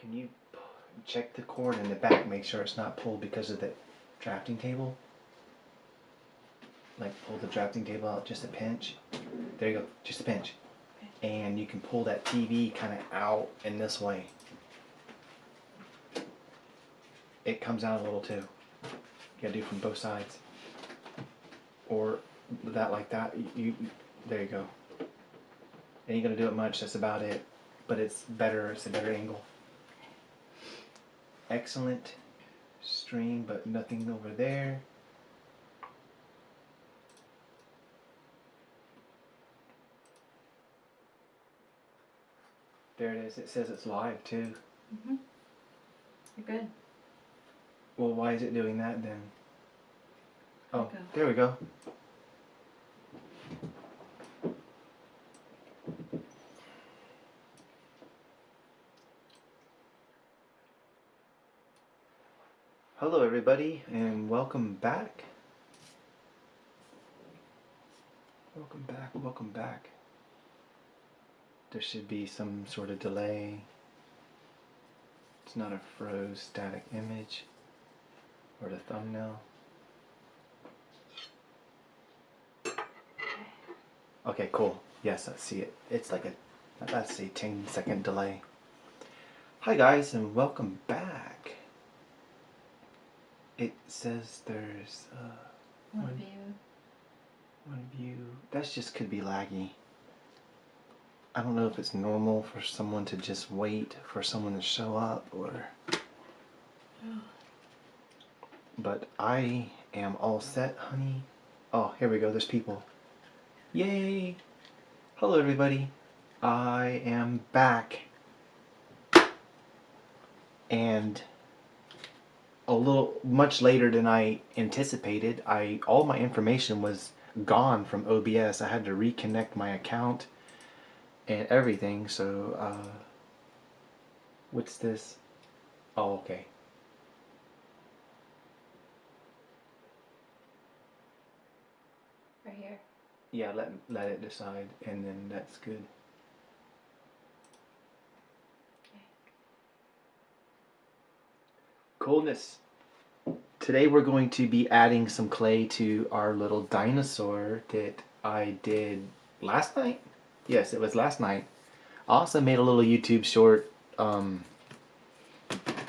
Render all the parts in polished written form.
Can you check the cord in the back, make sure it's not pulled because of the drafting table? Like pull the drafting table out just a pinch. There you go, just a pinch. Okay. And you can pull that TV kind of out in this way. It comes out a little too. You gotta do from both sides. Or that like that. There you go. Ain't gonna do it much, that's about it. But it's better, it's a better angle. Excellent stream, but nothing over there. There it is. It says it's live too. Mm-hmm. You're good. Well, why is it doing that then? Oh, There there we go. Hello everybody and welcome back. Welcome back, welcome back. There should be some sort of delay. It's not a froze static image or the thumbnail. Okay, cool. Yes, I see it. It's like a, let's say 10-second delay. Hi guys and welcome back. It says there's One view. one view. That just could be laggy. I don't know if it's normal for someone to just wait for someone to show up or... But I am all set, honey. Oh, here we go. There's people. Yay! Hello, everybody. I am back. And a little much later than I anticipated. All my information was gone from OBS. I had to reconnect my account and everything. So, what's this? Oh, okay. Right here. Yeah, let it decide, and then that's good. Okay. Coolness. Today we're going to be adding some clay to our little dinosaur that I did last night. Yes, it was last night. I also made a little YouTube short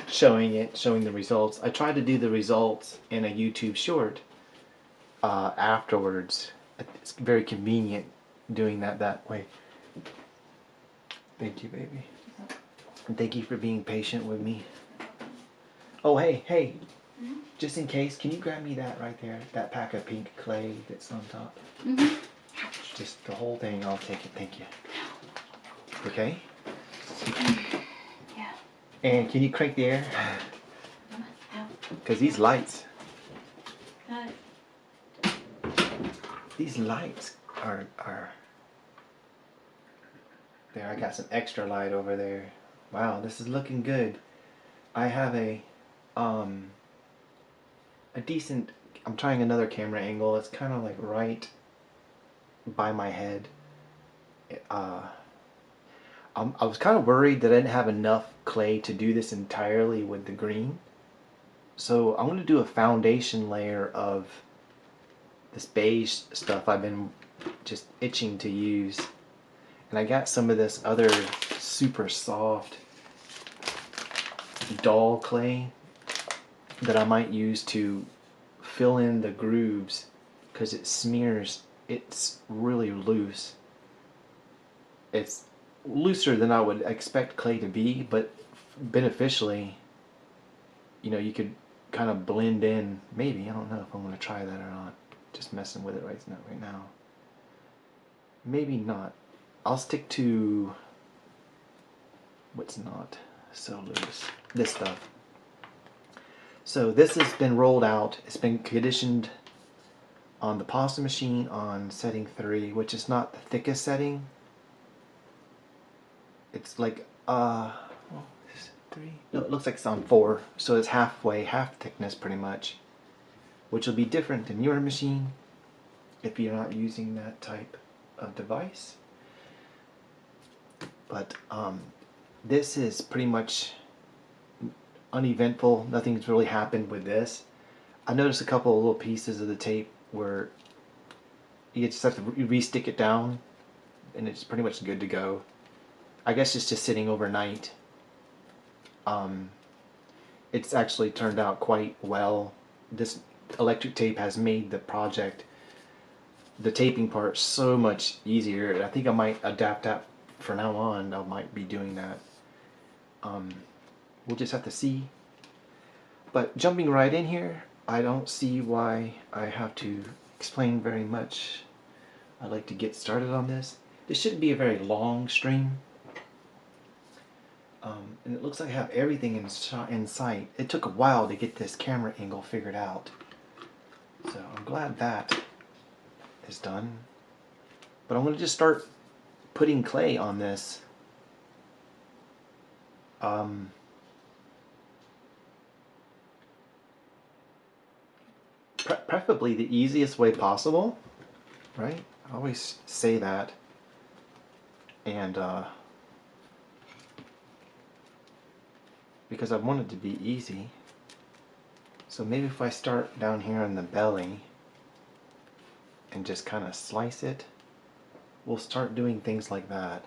showing the results. I tried to do the results in a YouTube short afterwards. It's very convenient doing that way. Thank you, baby. And thank you for being patient with me. Oh, hey. Just in case, can you grab me that right there? That pack of pink clay that's on top? Mm-hmm. Just the whole thing, I'll take it, thank you. Okay? Yeah. And can you crank the air? How? Because these lights Got it. are... There, I got some extra light over there. Wow, this is looking good. I have a decent... I'm trying another camera angle. It's kind of like right by my head. I was kind of worried that I didn't have enough clay to do this entirely with the green. So I'm going to do a foundation layer of this beige stuff I've been just itching to use. And I got some of this other super soft doll clay that I might use to fill in the grooves because it smears. It's really loose. It's looser than I would expect clay to be, but beneficially, you know, you could kind of blend in. Maybe, I don't know if I'm going to try that or not. Just messing with it right now. Maybe not. I'll stick to what's not so loose. This stuff. So this has been rolled out. It's been conditioned on the pasta machine on setting 3, which is not the thickest setting. It's like, well, is it 3? No, it looks like it's on 4. So it's half thickness pretty much. Which will be different than your machine if you're not using that type of device. But this is pretty much uneventful. Nothing's really happened with this. I noticed a couple of little pieces of the tape where you just have to re-stick it down, and it's pretty much good to go. I guess it's just sitting overnight. Um, it's actually turned out quite well. This electric tape has made the project, the taping part, so much easier. I think I might adapt that from now on. I might be doing that. We'll just have to see. But jumping right in here, I don't see why I have to explain very much. I'd like to get started on this. This shouldn't be a very long stream. And it looks like I have everything in sight. It took a while to get this camera angle figured out. So I'm glad that is done. But I'm going to just start putting clay on this. Preferably the easiest way possible, right? I always say that. And because I want it to be easy. So maybe if I start down here in the belly and just kind of slice it, we'll start doing things like that.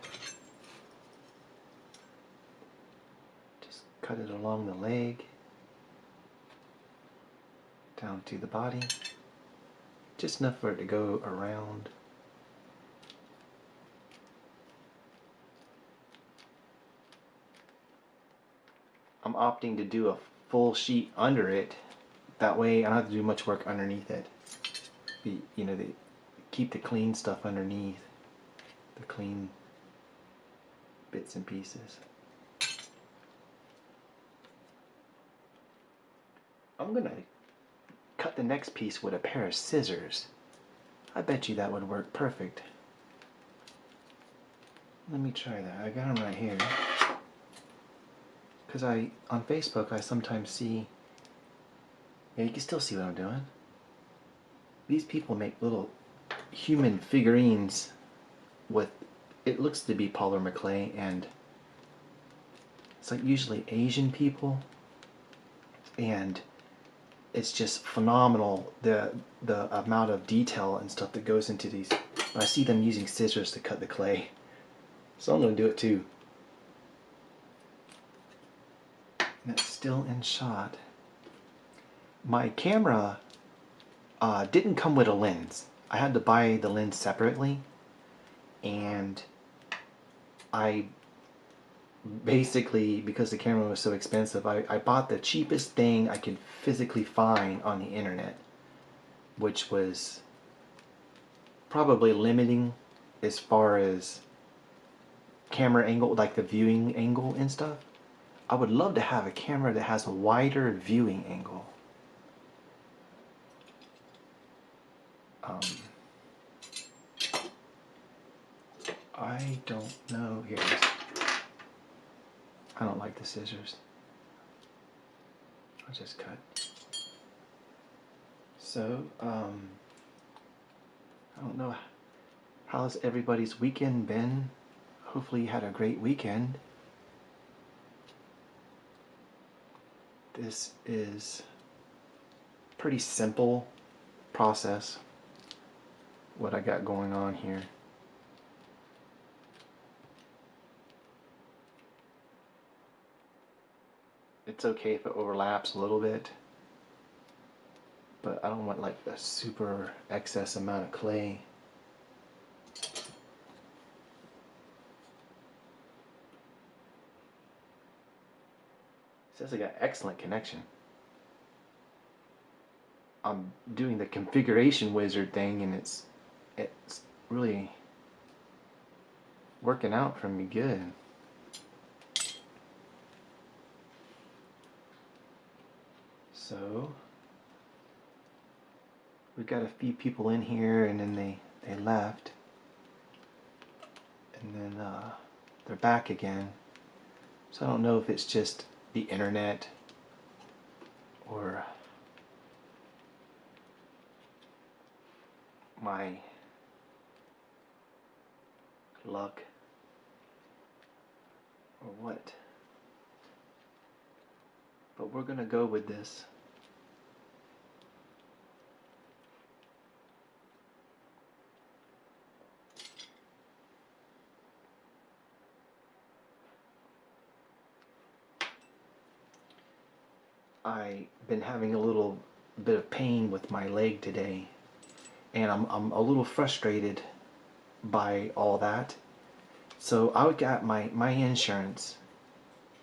Just cut it along the leg, down to the body, just enough for it to go around. I'm opting to do a full sheet under it. That way I don't have to do much work underneath it. You know, they keep the clean stuff underneath, the clean bits and pieces. I'm gonna cut the next piece with a pair of scissors. I bet you that would work perfect. Let me try that. I got them right here. Because on Facebook, I sometimes see, yeah, you can still see what I'm doing. These people make little human figurines with, it looks to be polymer clay, and it's like usually Asian people, and it's just phenomenal the amount of detail and stuff that goes into these. I see them using scissors to cut the clay, so I'm going to do it too. And it's still in shot. My camera didn't come with a lens. I had to buy the lens separately, and I basically, because the camera was so expensive, I bought the cheapest thing I could physically find on the internet, which was probably limiting as far as camera angle, like the viewing angle and stuff. I would love to have a camera that has a wider viewing angle. I don't know. Here it is. I don't like the scissors. I'll just cut. So, I don't know. How's everybody's weekend been? Hopefully you had a great weekend. This is pretty simple process, what I got going on here. It's okay if it overlaps a little bit, but I don't want like a super excess amount of clay. It says I got excellent connection. I'm doing the configuration wizard thing, and it's really working out for me good. So we've got a few people in here, and then they left, and then they're back again. So I don't know if it's just the internet or my luck or what. but we're gonna go with this. I've been having a little bit of pain with my leg today, and I'm a little frustrated by all that. So I got my insurance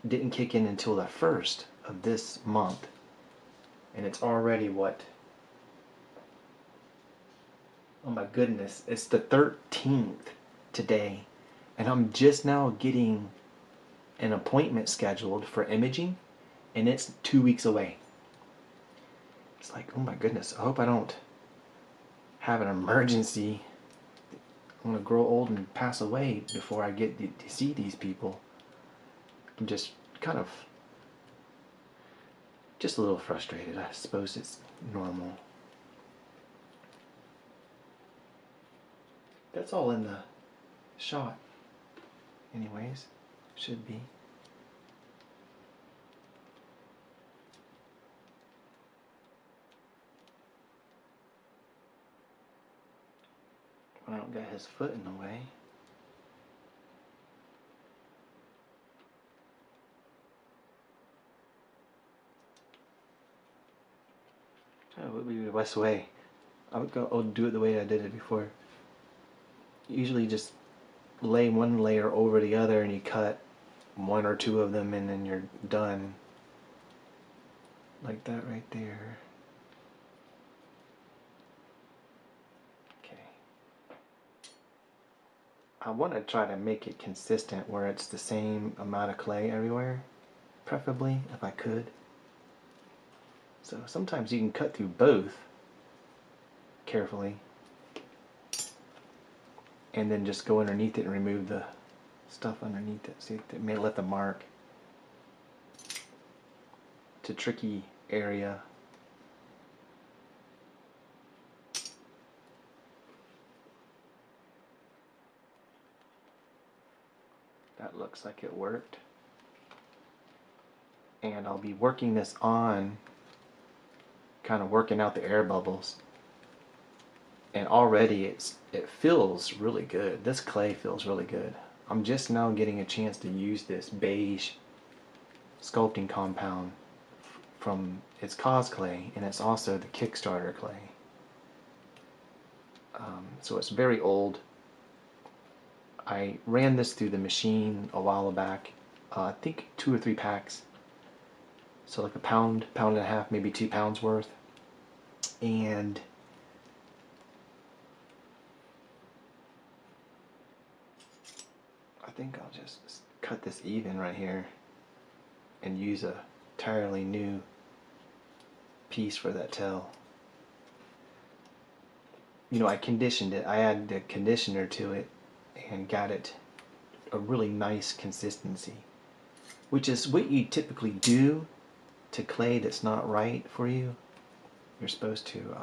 didn't kick in until the 1st of this month, and it's already what? Oh my goodness, it's the 13th today, and I'm just now getting an appointment scheduled for imaging, and it's 2 weeks away. It's like, oh my goodness, I hope I don't have an emergency. I'm gonna grow old and pass away before I get to see these people. I'm just kind of just a little frustrated. I suppose it's normal. That's all in the shot anyways. Should be. I don't get his foot in the way. What would be the best way? I would do it the way I did it before. Usually just lay one layer over the other and you cut one or two of them and then you're done. Like that right there. Okay. I want to try to make it consistent where it's the same amount of clay everywhere, preferably if I could. So sometimes you can cut through both carefully and then just go underneath it and remove the stuff underneath it. See, it may let the mark. It's a tricky area. That looks like it worked. And I'll be working this on, kind of working out the air bubbles. And already it feels really good. This clay feels really good. I'm just now getting a chance to use this beige sculpting compound from it's Cause Clay, and it's also the Kickstarter clay. So it's very old. I ran this through the machine a while back. I think 2 or 3 packs. So like a pound, pound and a half, maybe 2 pounds worth. And I think I'll just cut this even right here and use a entirely new piece for that tail. You know, I conditioned it. I added a conditioner to it and got it a really nice consistency, which is what you typically do to clay that's not right for you. You're supposed to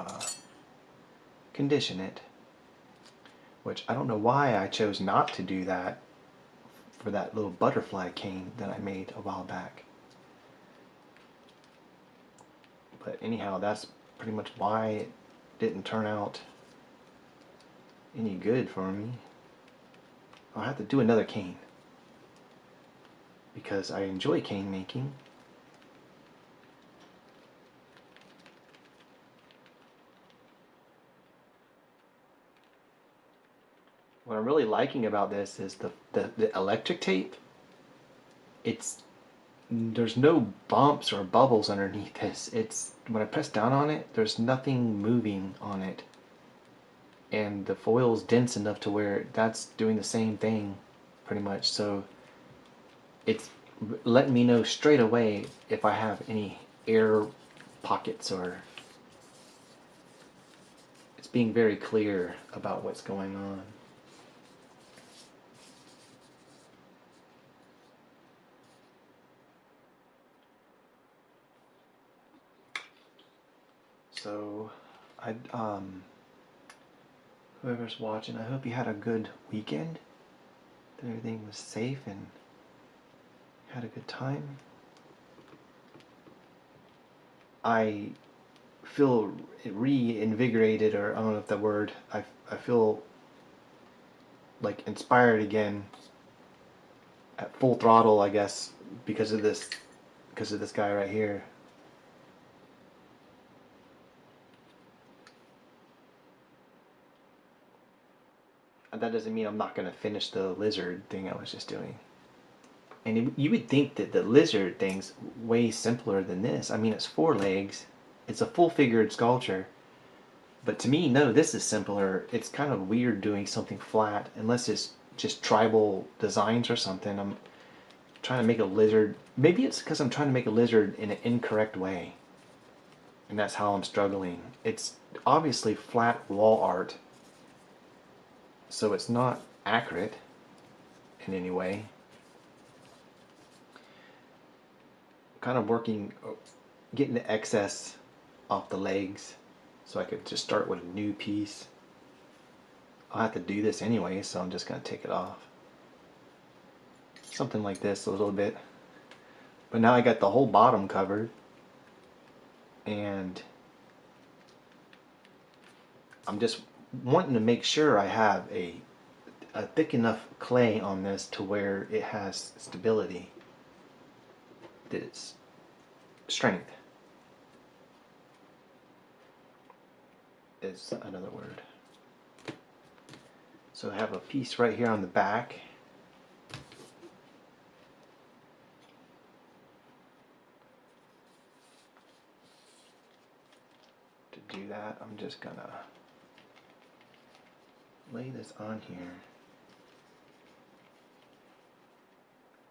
condition it, which I don't know why I chose not to do that for that little butterfly cane that I made a while back. But anyhow, that's pretty much why it didn't turn out any good for me. I'll have to do another cane because I enjoy cane making. What I'm really liking about this is the electric tape. There's no bumps or bubbles underneath this. When I press down on it, there's nothing moving on it. And the foil is dense enough to where that's doing the same thing pretty much. So it's letting me know straight away if I have any air pockets, or it's being very clear about what's going on. So whoever's watching, I hope you had a good weekend, that everything was safe and had a good time. I feel reinvigorated, or I don't know if that word. I feel like inspired again at full throttle, I guess, because of this guy right here. And that doesn't mean I'm not going to finish the lizard thing I was just doing. And you would think that the lizard thing's way simpler than this. I mean, it's 4 legs. It's a full figured sculpture. But to me, no, this is simpler. It's kind of weird doing something flat, unless it's just tribal designs or something. I'm trying to make a lizard. Maybe it's because I'm trying to make a lizard in an incorrect way. And that's how I'm struggling. It's obviously flat wall art, so it's not accurate in any way. Kind of working, getting the excess off the legs so I could just start with a new piece. I'll have to do this anyway, so I'm just going to take it off. Something like this, a little bit. But now I got the whole bottom covered, and I'm just wanting to make sure I have a thick enough clay on this to where it has stability, that it's strength is another word. So I have a piece right here on the back. To do that, I'm just gonna lay this on here.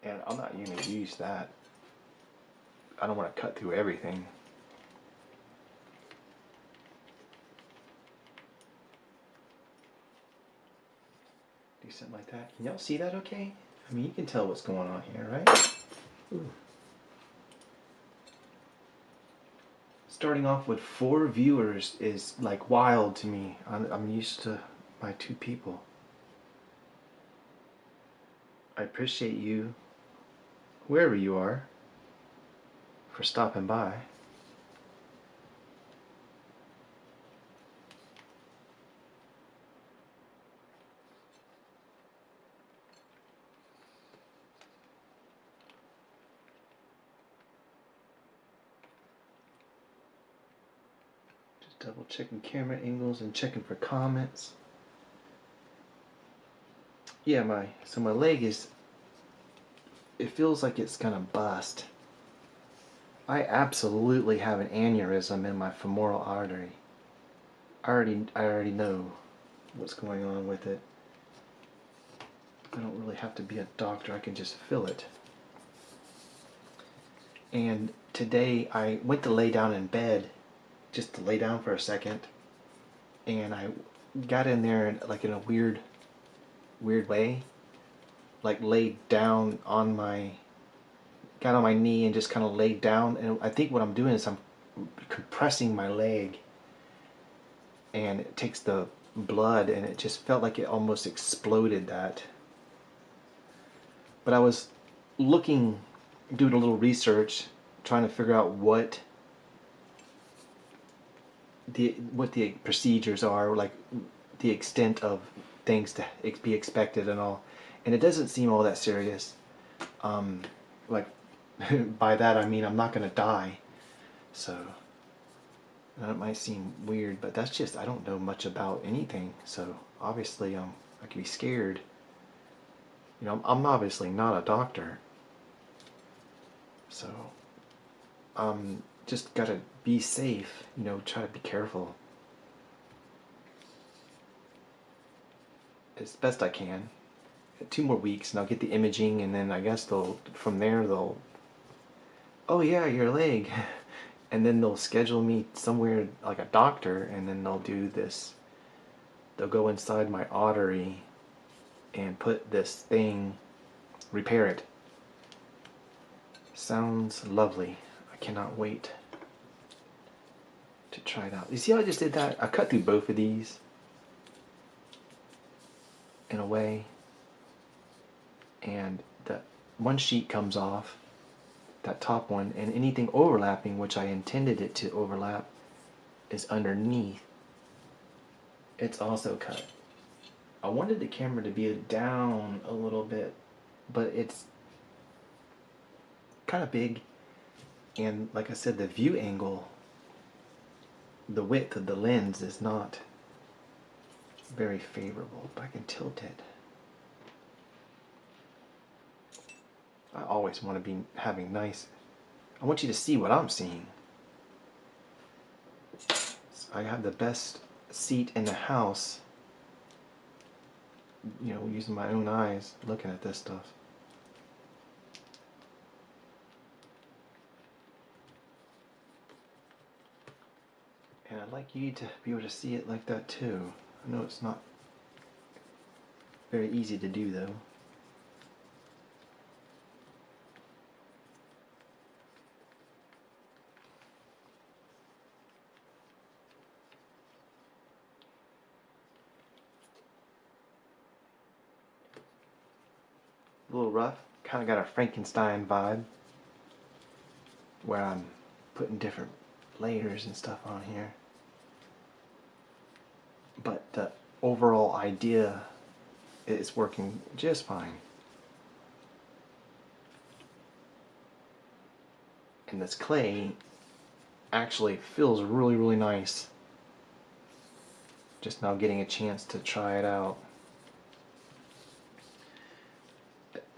And I'm not even gonna use that. I don't want to cut through everything. Do something like that. Can y'all see that okay? I mean, you can tell what's going on here, right? Ooh. Starting off with 4 viewers is like wild to me. I'm used to my 2 people. I appreciate you, wherever you are, for stopping by. Just double checking camera angles and checking for comments. Yeah, my leg is, it feels like it's gonna bust. I absolutely have an aneurysm in my femoral artery. I already know what's going on with it. I don't really have to be a doctor, I can just feel it. And today I went to lay down in bed, just to lay down for a second, and I got in there like in a weird way, like laid down on my, got on my knee and just kind of laid down, and I think what I'm doing is I'm compressing my leg, and it takes the blood, and it just felt like it almost exploded that. But I was looking, doing a little research, trying to figure out what the procedures are, like the extent of things to be expected and all, and it doesn't seem all that serious. Like by that I mean I'm not gonna die, so that might seem weird, but that's just, I don't know much about anything, so obviously I could be scared. You know, I'm obviously not a doctor, so just gotta be safe, you know, try to be careful as best I can. 2 more weeks and I'll get the imaging, and then I guess from there they'll, oh yeah, your leg, and then they'll schedule me somewhere like a doctor, and then they'll do this, they'll go inside my artery and put this thing, repair it. Sounds lovely. I cannot wait to try it out. You see how I just did that? I cut through both of these in a way, and the one sheet comes off, that top one, and anything overlapping, which I intended it to overlap, is underneath. It's also cut. I wanted the camera to be down a little bit, but it's kind of big, and like I said, the view angle, the width of the lens is not very favorable, but I can tilt it. I always want to be having nice, I want you to see what I'm seeing. I have the best seat in the house, you know, using my own eyes, looking at this stuff. And I'd like you to be able to see it like that too. I know it's not very easy to do though. A little rough, kind of got a Frankenstein vibe where I'm putting different layers and stuff on here. But the overall idea is working just fine. And this clay actually feels really, really nice. Just now getting a chance to try it out.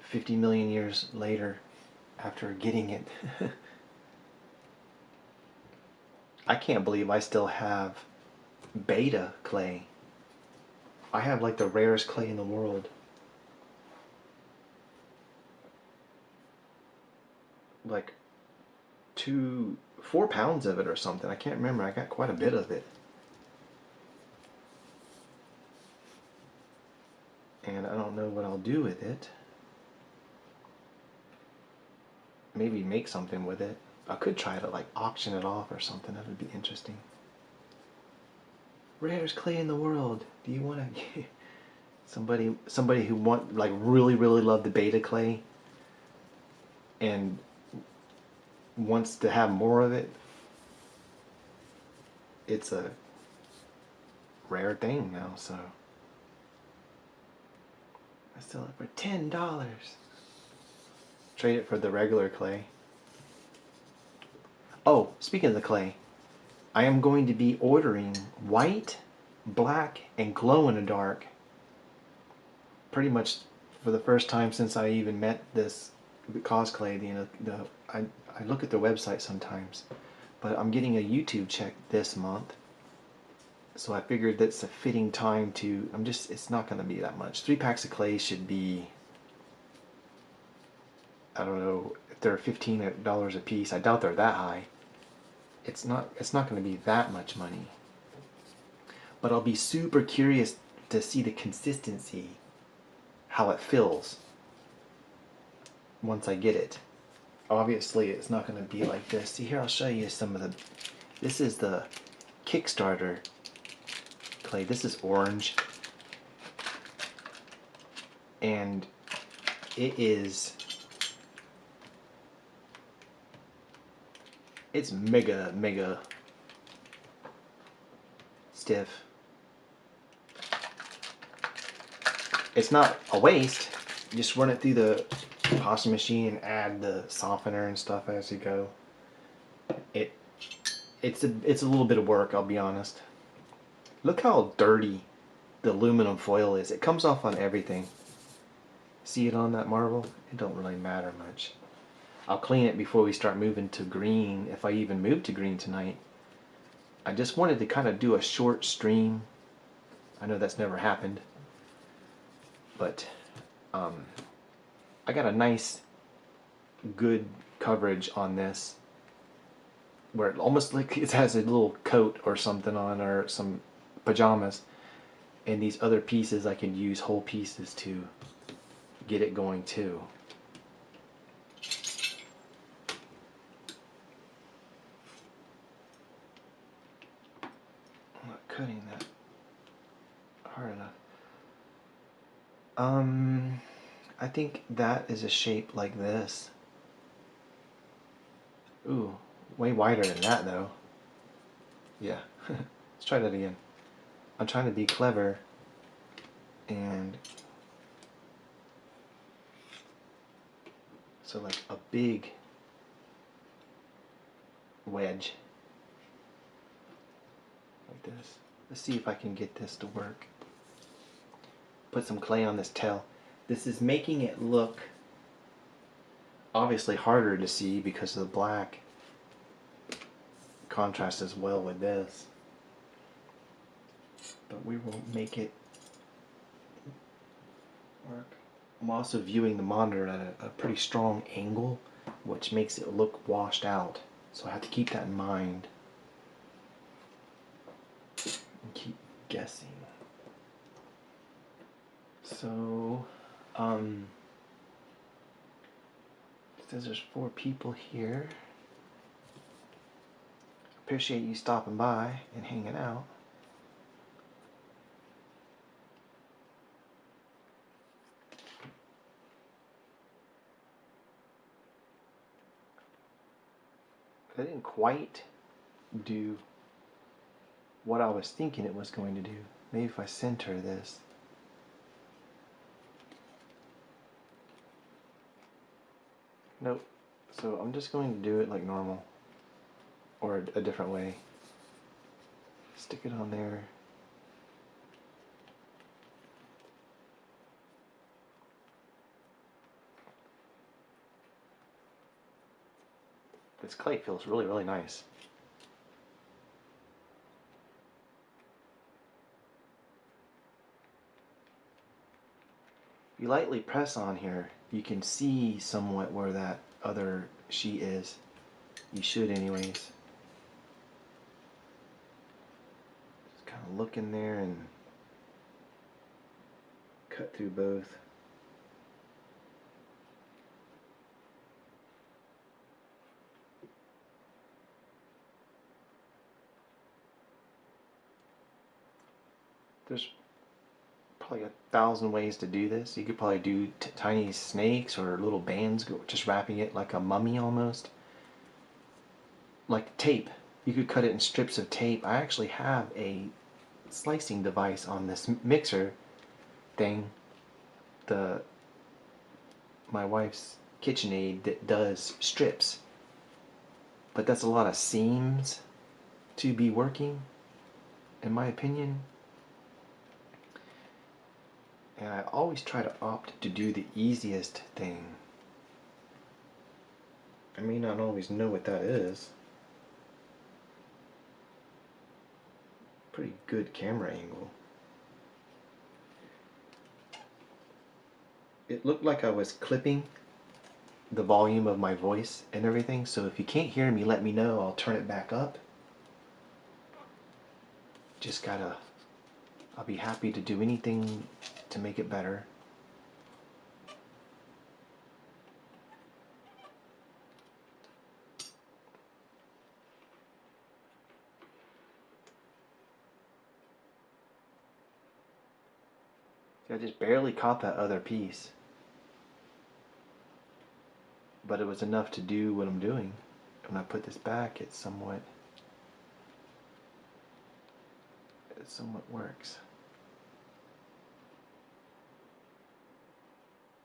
50 million years later, after getting it. I can't believe I still have beta clay. I have like the rarest clay in the world. Like 4 pounds of it or something. I can't remember. I got quite a bit of it. And I don't know what I'll do with it. Maybe make something with it. I could try to like auction it off or something. That would be interesting. Rarest clay in the world. Do you want to somebody who like really love the beta clay and wants to have more of it? It's a rare thing now, so I sell it for $10. Trade it for the regular clay. Oh, speaking of the clay, I am going to be ordering white, black, and glow in the dark pretty much for the first time since I even met this Cosclay. I look at the website sometimes, but I'm getting a YouTube check this month, so I figured that's a fitting time to. It's not going to be that much. 3 packs of clay should be, I don't know if they're $15 a piece. I doubt they're that high. It's not going to be that much money. But I'll be super curious to see the consistency, how it feels once I get it. Obviously it's not going to be like this. See here, I'll show you some of the, this is the Kickstarter clay. This is orange. And it's mega stiff. It's not a waste. You just run it through the epoxy machine and add the softener and stuff as you go. It's a little bit of work, I'll be honest. Look how dirty the aluminum foil is. It comes off on everything. See it on that marble? It don't really matter much. I'll clean it before we start moving to green, if I even move to green tonight. I just wanted to kind of do a short stream. I know that's never happened, but I got a nice, good coverage on this, where it almost like it has a little coat or something on, or some pajamas, and these other pieces I can use whole pieces to get it going too. I'm not cutting that hard enough. I think that is a shape like this. Ooh, way wider than that though. Yeah. Let's try that again. I'm trying to be clever and so like a big wedge like this. Let's see if I can get this to work. Put some clay on this tail. This is making it look obviously harder to see because of the black. Contrast as well with this. But we will make it work. I'm also viewing the monitor at a pretty strong angle, which makes it look washed out. So I have to keep that in mind. And keep guessing. So, it says there's 4 people here. Appreciate you stopping by and hanging out. I didn't quite do what I was thinking it was going to do. Maybe if I center this. Nope. So I'm just going to do it like normal. Or a different way. Stick it on there. This clay feels really, really nice. If you lightly press on here, you can see somewhat where that other sheet is. You should anyways. Just kind of look in there and cut through both. There's probably 1,000 ways to do this. You could probably do tiny snakes or little bands, just wrapping it like a mummy almost. Like tape. You could cut it in strips of tape. I actually have a slicing device on this mixer thing. My wife's KitchenAid that does strips. But that's a lot of seams to be working, in my opinion. And I always try to opt to do the easiest thing. I may not always know what that is. Pretty good camera angle. It looked like I was clipping the volume of my voice and everything, so if you can't hear me, let me know. I'll turn it back up. I'll be happy to do anything to make it better. See, I just barely caught that other piece. But it was enough to do what I'm doing. When I put this back, it somewhat works.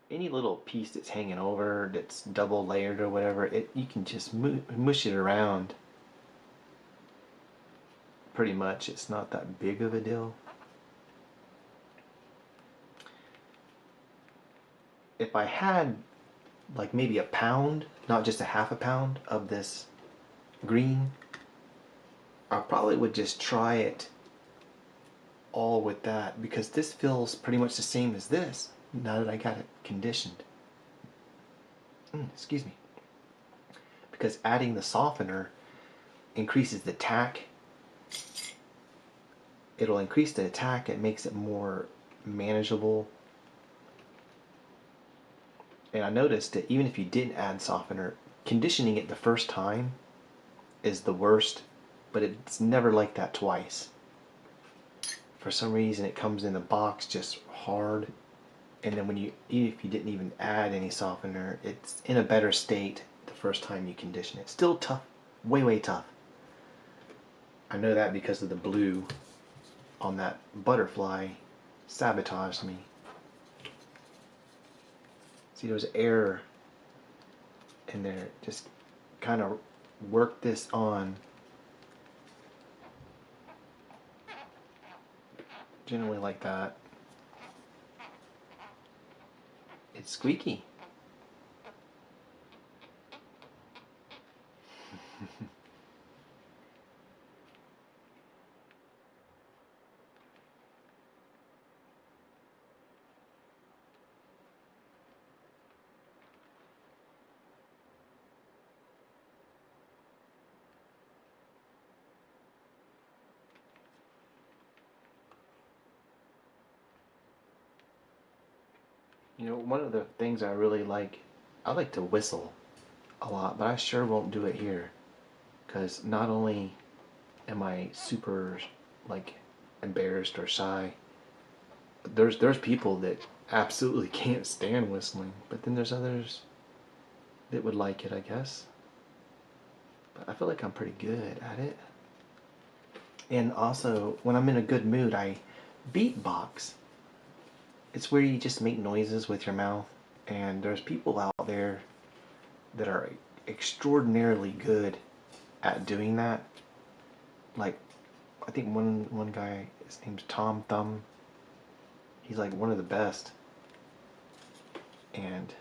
Any little piece that's hanging over, that's double layered or whatever, you can just mush it around. Pretty much, it's not that big of a deal. If I had like maybe a pound, not just a half a pound of this green, I probably would just try it all with that, because this feels pretty much the same as this now that I got it conditioned. Excuse me. Because adding the softener increases the tack. It'll increase the attack. It makes it more manageable. And I noticed that even if you didn't add softener, conditioning it the first time is the worst, but it's never like that twice. For some reason it comes in the box just hard, and then even if you didn't even add any softener, it's in a better state the first time you condition it. Still tough, way, way tough. I know that because of the blue on that butterfly sabotaged me. See, there's air in there. Just kind of work this on. Generally like that. It's squeaky. You know, one of the things I really like, I like to whistle a lot, but I sure won't do it here. Because not only am I super, like, embarrassed or shy, there's people that absolutely can't stand whistling, but then there's others that would like it, I guess. But I feel like I'm pretty good at it. And also, when I'm in a good mood, I beatbox. It's where you just make noises with your mouth, and there's people out there that are extraordinarily good at doing that. Like, I think one guy, his name's Tom Thumb. He's like one of the best. And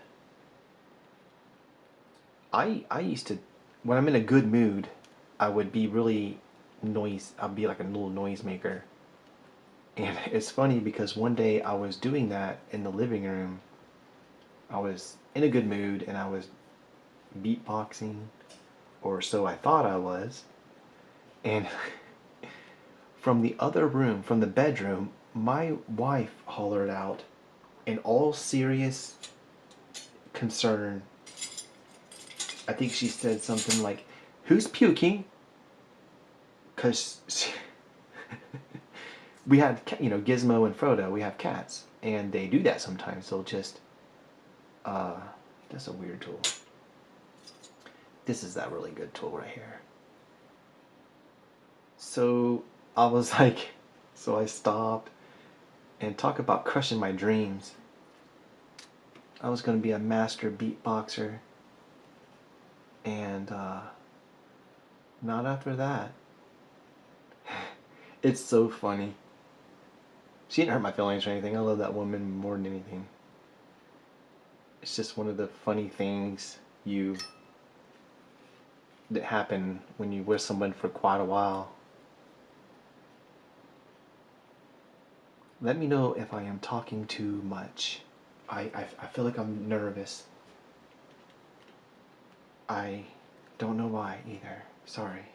I used to, when I'm in a good mood, I would be really I'd be like a little noise maker. And it's funny because one day I was doing that in the living room. I was in a good mood and I was beatboxing, or so I thought I was. And from the other room, from the bedroom, my wife hollered out in all serious concern. I think she said something like, "Who's puking?" Because we had, Gizmo and Frodo, we have cats, and they do that sometimes. They'll just, that's a weird tool. This is that really good tool right here. So I was like, so I stopped, and talk about crushing my dreams. I was going to be a master beatboxer, and not after that. It's so funny. She didn't hurt my feelings or anything. I love that woman more than anything. It's just one of the funny things that happen when you with someone for quite a while. Let me know if I am talking too much. I feel like I'm nervous. I don't know why either. Sorry.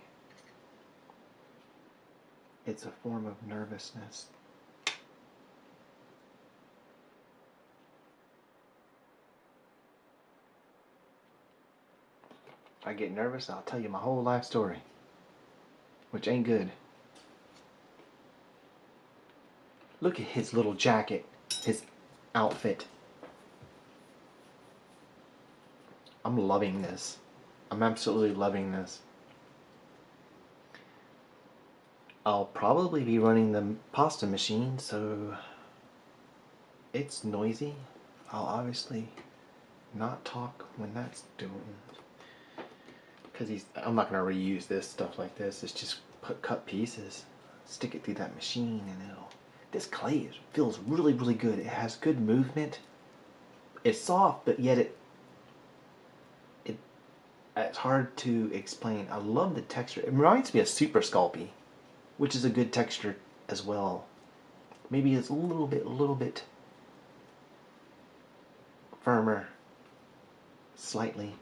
It's a form of nervousness. If I get nervous, I'll tell you my whole life story, which ain't good. Look at his little jacket, his outfit. I'm loving this. I'm absolutely loving this. I'll probably be running the pasta machine, so it's noisy. I'll obviously not talk when that's doing. Because I'm not going to reuse this stuff like this. It's just cut pieces, stick it through that machine, and this clay feels really, really good. It has good movement. It's soft, but yet it's hard to explain. I love the texture. It reminds me of Super Sculpey, which is a good texture as well. Maybe it's a little bit firmer, slightly.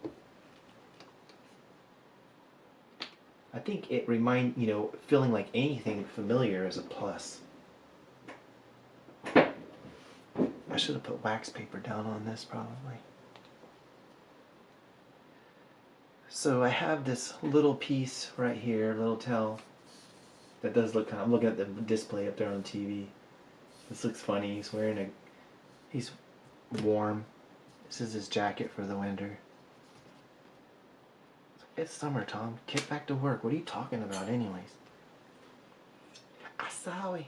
I think it feeling like anything familiar is a plus. I should have put wax paper down on this probably. So I have this little piece right here, little towel, that does look I'm looking at the display up there on TV. This looks funny. He's warm. This is his jacket for the winter. It's summer, Tom. Get back to work. What are you talking about, anyways? Asawi.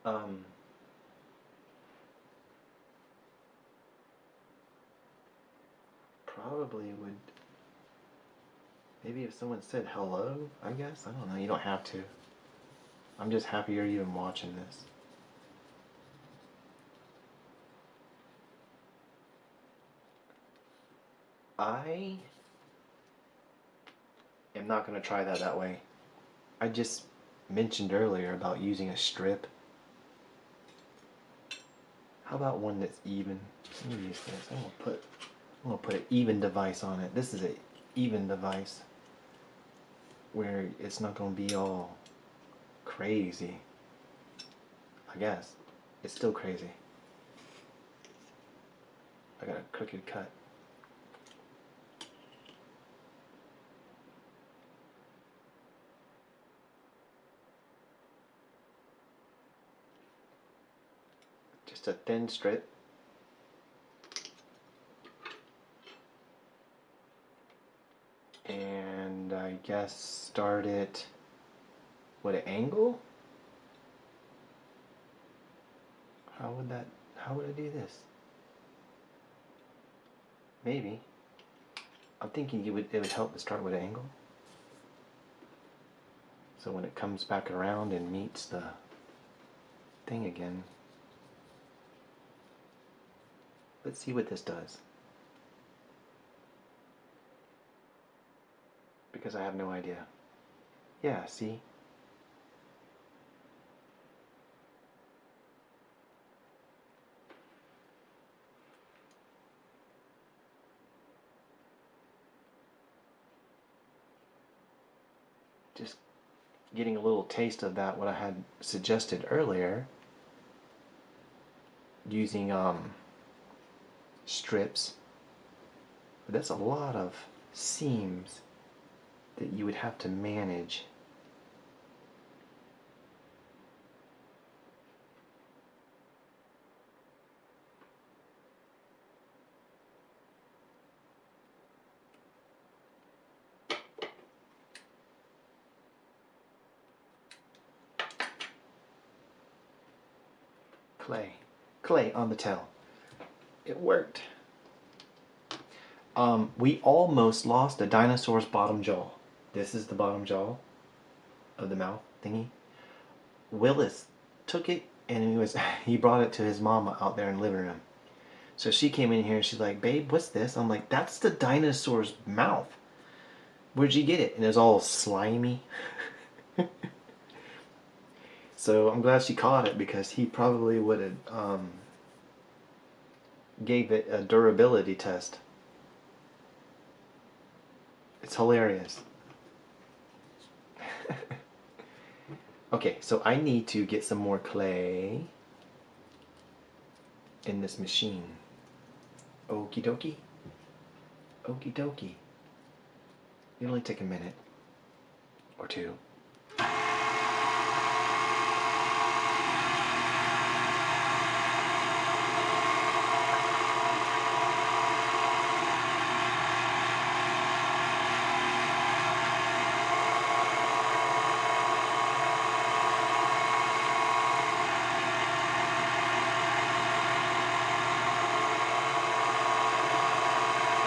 um. Probably would. Maybe if someone said hello, I guess. I don't know. You don't have to. I'm just happy you're even watching this. I am not going to try that way. I just mentioned earlier about using a strip. How about one that's even? Let me use this. I'm gonna put an even device on it. This is an even device where it's not gonna be all crazy. I guess it's still crazy. I got a crooked cut. Just a thin strip. And I guess start it with an angle? How would I do this? Maybe. I'm thinking it would help to start with an angle. So when it comes back around and meets the thing again. Let's see what this does. Because I have no idea. Yeah, see? Just getting a little taste of that, what I had suggested earlier, using strips. But that's a lot of seams that you would have to manage. Clay on the tail. It worked. We almost lost a dinosaur's bottom jaw. This is the bottom jaw of the mouth thingy. Willis took it and he brought it to his mom out there in the living room. So she came in here and she's like, "Babe, what's this?" I'm like, "That's the dinosaur's mouth. Where'd you get it?" And it was all slimy. So I'm glad she caught it because he probably would have gave it a durability test. It's hilarious. Okay, so I need to get some more clay in this machine. Okie dokie. Okie dokie. It'll only take a minute or two.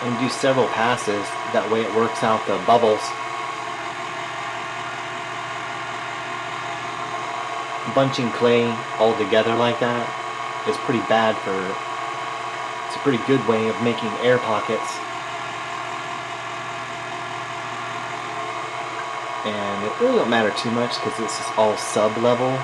And do several passes, that way it works out the bubbles. Bunching clay all together like that is pretty bad for, it's a pretty good way of making air pockets. And it really don't matter too much because this is all sub-level.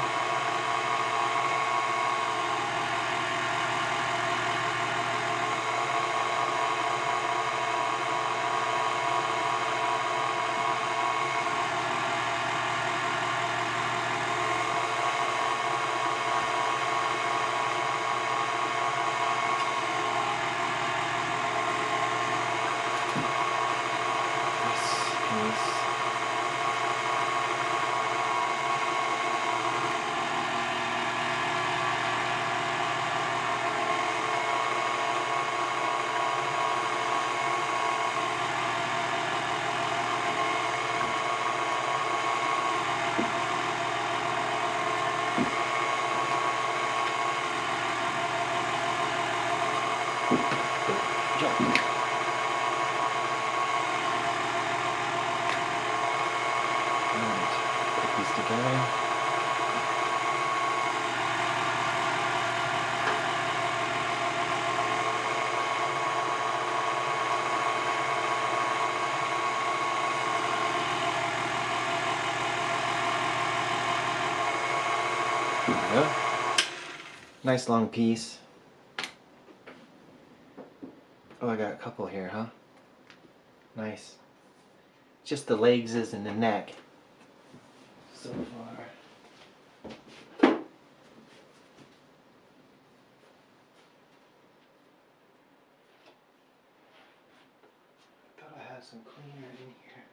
these together. There we go. Nice long piece. Oh, I got a couple here, huh? Nice. Just the legs is and the neck so far. Thought I had some cleaner in here.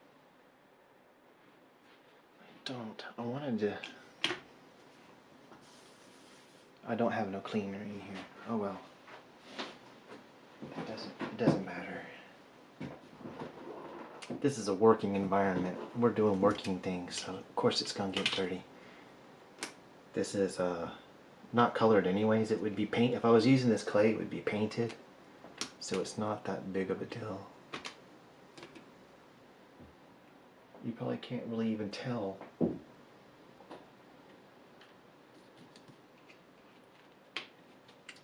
I don't. I wanted to. I don't have no cleaner in here. Oh well. It doesn't matter. This is a working environment. We're doing working things, so of course it's gonna get dirty. This is not colored anyways. It would be paint. If I was using this clay, it would be painted. So it's not that big of a deal. You probably can't really even tell.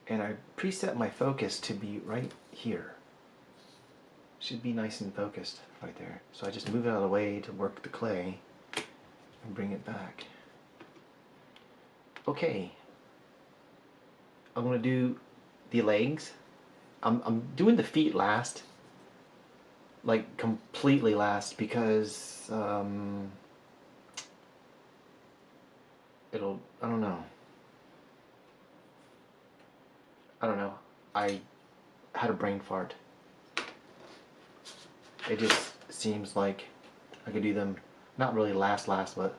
And I preset my focus to be right here. Should be nice and focused right there. So I just move it out of the way to work the clay and bring it back. Okay. I'm gonna do the legs. I'm doing the feet last. Like completely last because I don't know. I had a brain fart. It just seems like I could do them not really last, but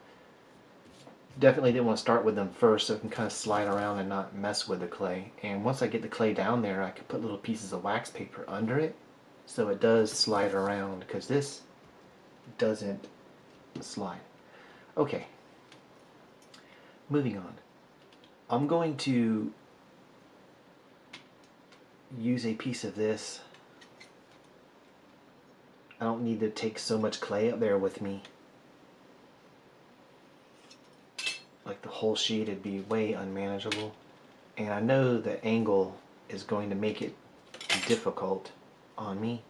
definitely didn't want to start with them first so I can kind of slide around and not mess with the clay. And once I get the clay down there, I can put little pieces of wax paper under it so it does slide around, because this doesn't slide. Okay, moving on. I'm going to use a piece of this. I don't need to take so much clay up there with me. Like the whole sheet, it'd be way unmanageable. And I know the angle is going to make it difficult on me.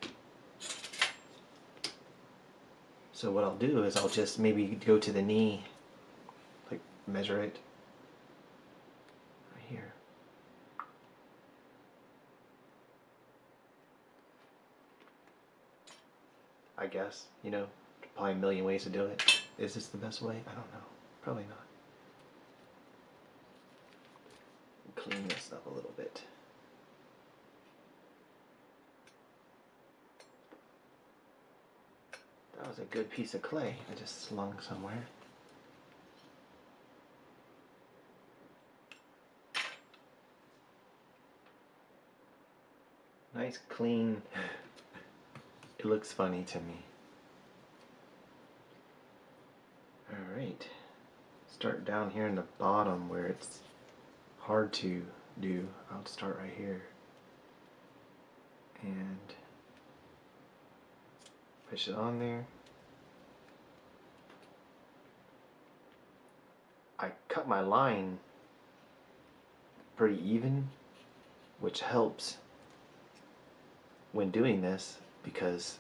So what I'll do is I'll just maybe go to the knee, like measure it right here. I guess, you know, probably a million ways to do it. Is this the best way? I don't know. Probably not. Clean this up a little bit. That was a good piece of clay I just slung somewhere. Nice clean. It looks funny to me. Alright. Start down here in the bottom where it's hard to do. I'll start right here. And push it on there. I cut my line pretty even, which helps when doing this because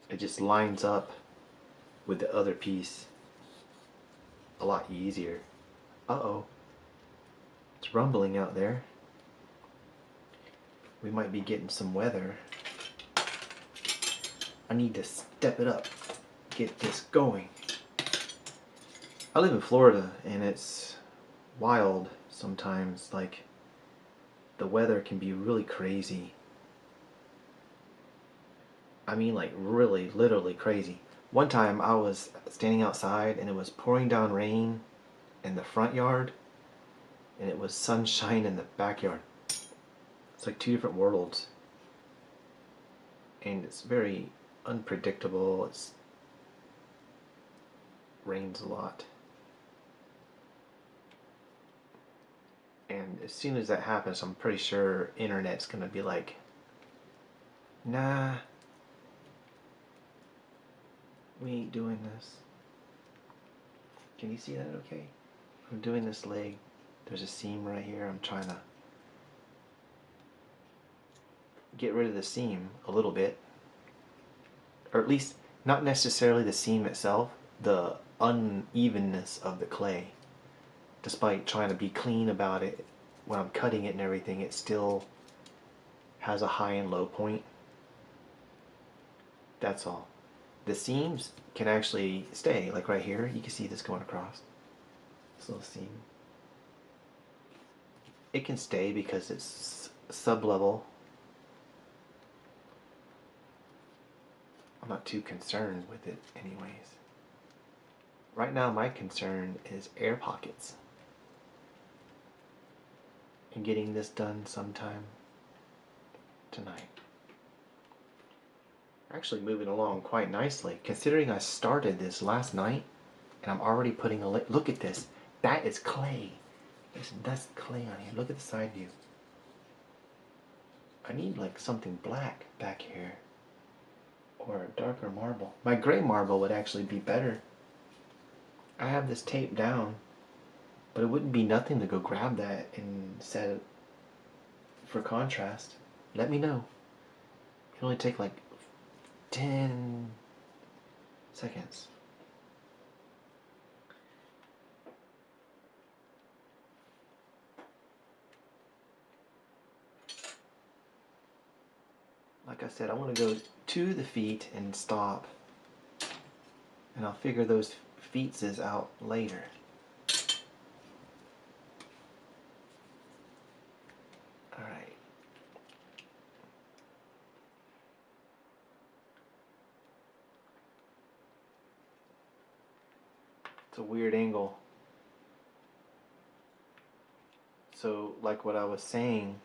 it just lines up with the other piece a lot easier. Uh-oh. It's rumbling out there. We might be getting some weather. I need to step it up, get this going. I live in Florida and it's wild sometimes. Like, the weather can be really crazy. I mean, like really, literally crazy. One time I was standing outside and it was pouring down rain in the front yard and it was sunshine in the backyard. It's like two different worlds. And it's very unpredictable. It rains a lot. And as soon as that happens, I'm pretty sure internet's gonna be like, nah, we ain't doing this. Can you see that okay? I'm doing this leg. There's a seam right here. I'm trying to get rid of the seam a little bit. Or at least, not necessarily the seam itself, the unevenness of the clay. Despite trying to be clean about it, when I'm cutting it and everything, it still has a high and low point. That's all. The seams can actually stay, like right here, you can see this going across. This little seam. It can stay because it's sub-level. I'm not too concerned with it anyways. Right now my concern is air pockets. And getting this done sometime tonight. Actually moving along quite nicely, considering I started this last night and I'm already putting a look at this. That is clay. That's clay on here. Look at the side view. I need like something black back here. Or a darker marble. My gray marble would actually be better. I have this taped down, but it wouldn't be nothing to go grab that and set it for contrast. Let me know. It'll only take like 10 seconds. Like I said, I want to go to the feet and stop, and I'll figure those feetses out later. Alright. It's a weird angle. So, like what I was saying,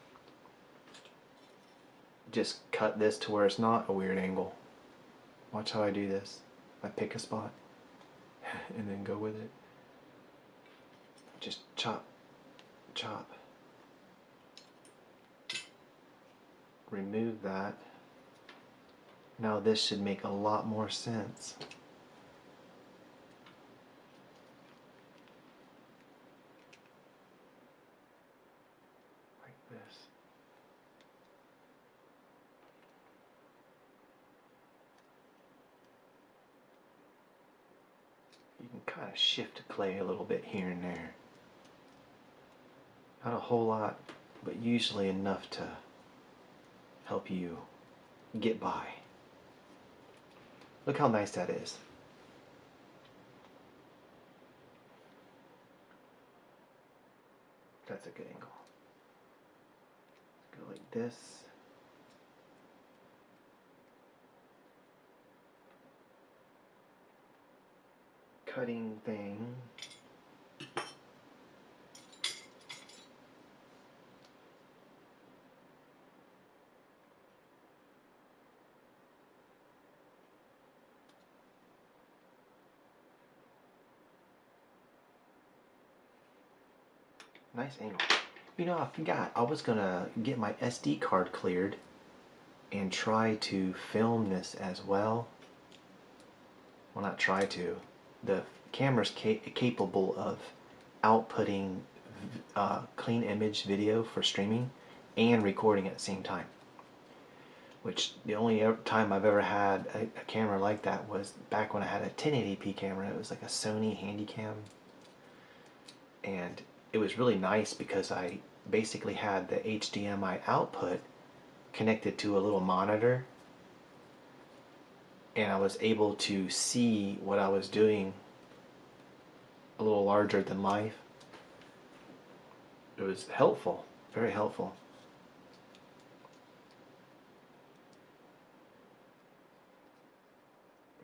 just cut this to where it's not a weird angle. Watch how I do this. I pick a spot and then go with it. Just chop, chop. Remove that. Now this should make a lot more sense. Like this. You can kind of shift the clay a little bit here and there. Not a whole lot, but usually enough to help you get by. Look how nice that is. That's a good angle. Go like this. Cutting thing. Nice angle. You know, I forgot. I was gonna get my SD card cleared and try to film this as well. Well, not try to. The camera's capable of outputting clean image video for streaming and recording at the same time. Which the only time I've ever had a camera like that was back when I had a 1080p camera. It was like a Sony Handycam. And it was really nice because I basically had the HDMI output connected to a little monitor, and I was able to see what I was doing a little larger than life. It was helpful, very helpful.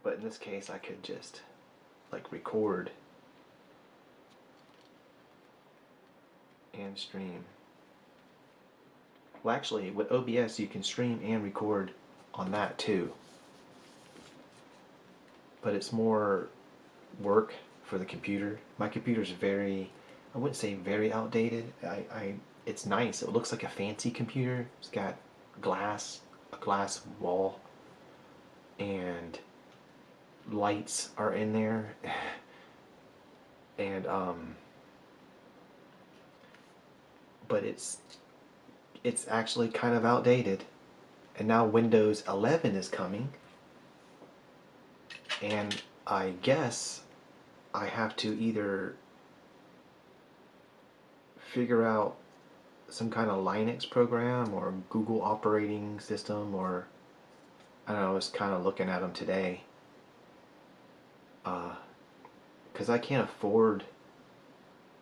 But in this case I could just like record and stream. Well, actually with OBS you can stream and record on that too, but it's more work for the computer. My computer's very, I wouldn't say very outdated. It's nice. It looks like a fancy computer. It's got a glass wall, and lights are in there. and but it's actually kind of outdated. And now Windows 11 is coming, and I guess I have to either figure out some kind of Linux program or Google operating system, or I don't know. I was kind of looking at them today, because I can't afford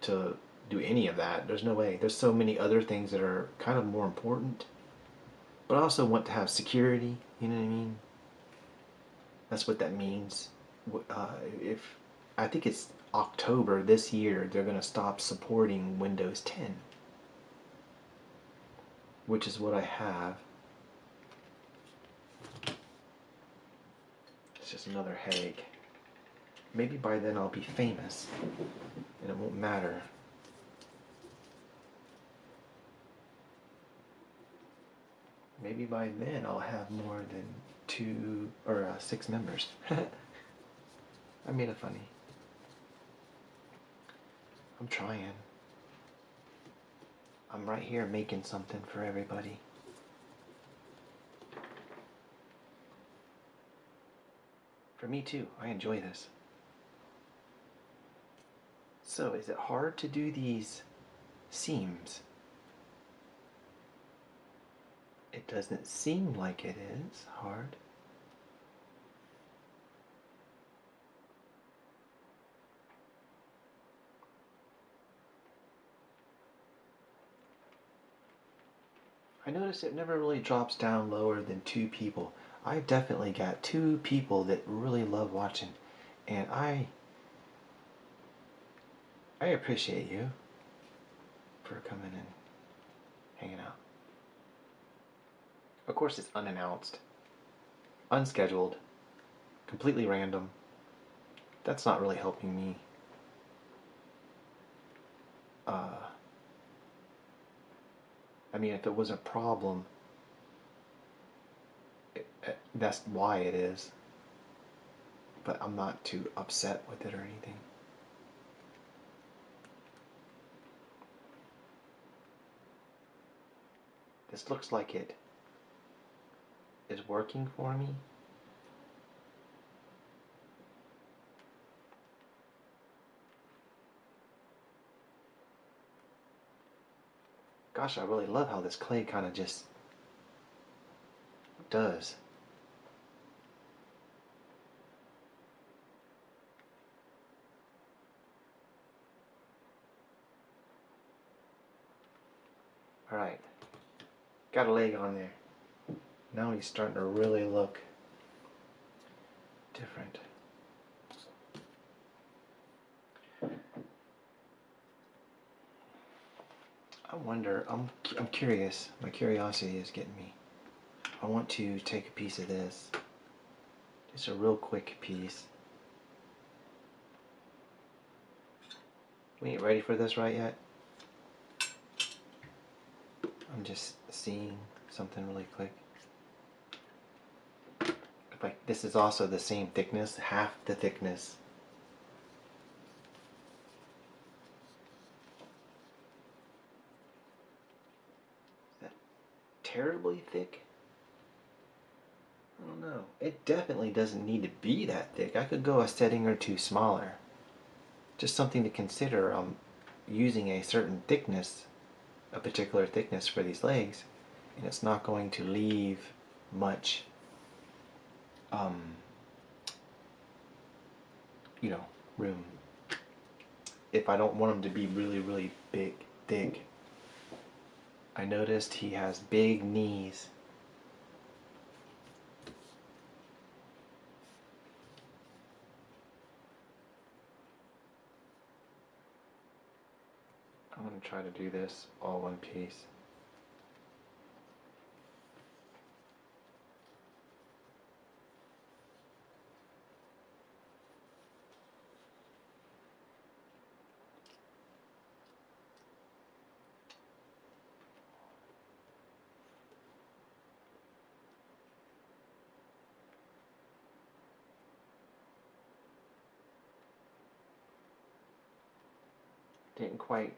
to do any of that. There's no way. There's so many other things that are kind of more important, but I also want to have security. You know what I mean? That's what that means. If I think it's October this year, they're going to stop supporting Windows 10, which is what I have. It's just another headache. Maybe by then I'll be famous and it won't matter. Maybe by then I'll have more than 6 members. I made it funny. I'm trying. I'm right here making something for everybody. For me too. I enjoy this. So, is it hard to do these seams? It doesn't seem like it is hard. I notice it never really drops down lower than 2 people. I've definitely got 2 people that really love watching, and I appreciate you for coming and hanging out. Of course, it's unannounced, unscheduled, completely random. That's not really helping me. I mean, if it was a problem, that's why it is. But I'm not too upset with it or anything. This looks like it is working for me. Gosh, I really love how this clay kind of just does. Alright, got a leg on there. Now he's starting to really look different. I wonder, I'm curious. My curiosity is getting me. I want to take a piece of this. Just a real quick piece. We ain't ready for this right yet. I'm just seeing something really quick. Like, this is also the same thickness, half the thickness. Is that terribly thick? I don't know. It definitely doesn't need to be that thick. I could go a setting or 2 smaller. Just something to consider. I'm using a certain thickness, a particular thickness for these legs, and it's not going to leave much, room. If I don't want them to be really, really big, thick. I noticed he has big knees. I'm going to try to do this all one piece. Didn't quite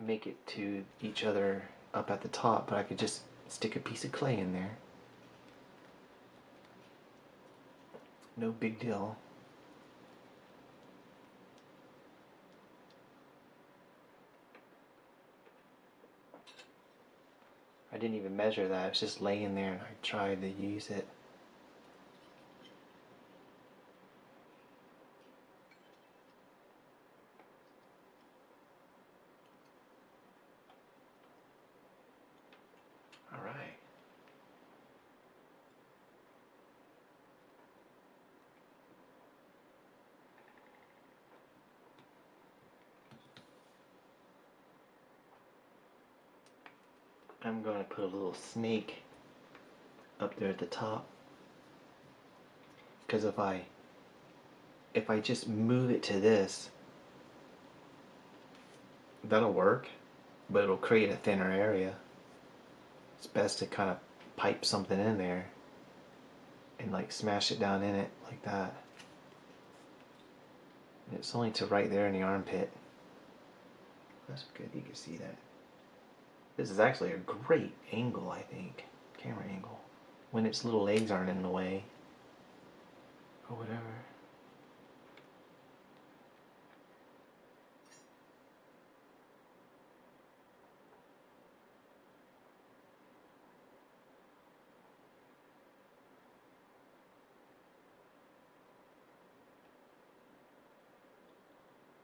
make it to each other up at the top, but I could just stick a piece of clay in there. No big deal. I didn't even measure that. It was just laying there and I tried to use it. All right. I'm going to put a little snake up there at the top, because if I just move it to this, that'll work, but it'll create a thinner area. It's best to kind of pipe something in there and like smash it down in it like that. And it's only to right there in the armpit. That's good, you can see that. This is actually a great angle, I think. Camera angle. When its little legs aren't in the way. Or whatever.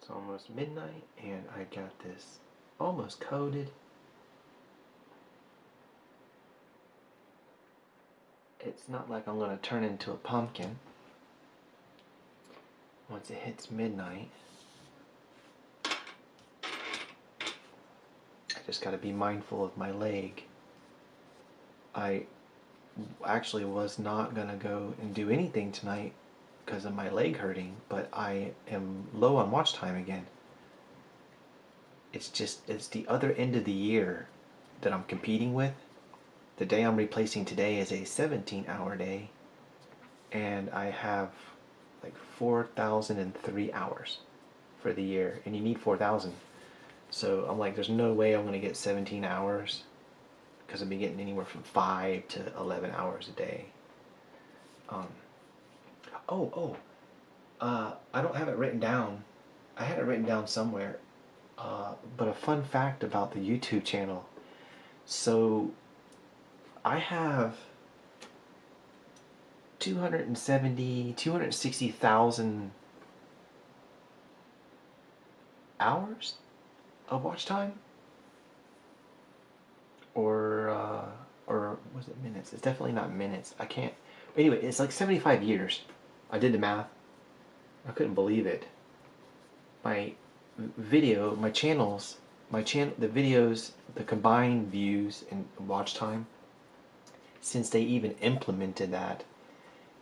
It's almost midnight and I got this almost coated. It's not like I'm going to turn into a pumpkin once it hits midnight. I just got to be mindful of my leg. I actually was not going to go and do anything tonight because of my leg hurting, but I am low on watch time again. It's the other end of the year that I'm competing with. The day I'm replacing today is a 17-hour day, and I have like 4,003 hours for the year, and you need 4,000. So I'm like, there's no way I'm going to get 17 hours because I'll be getting anywhere from 5 to 11 hours a day. I don't have it written down. I had it written down somewhere. But a fun fact about the YouTube channel. So I have 260,000 hours of watch time, or was it minutes? It's definitely not minutes. I can't. Anyway, it's like 75 years. I did the math. I couldn't believe it. My video, my channels, the videos, the combined views and watch time, since they even implemented that,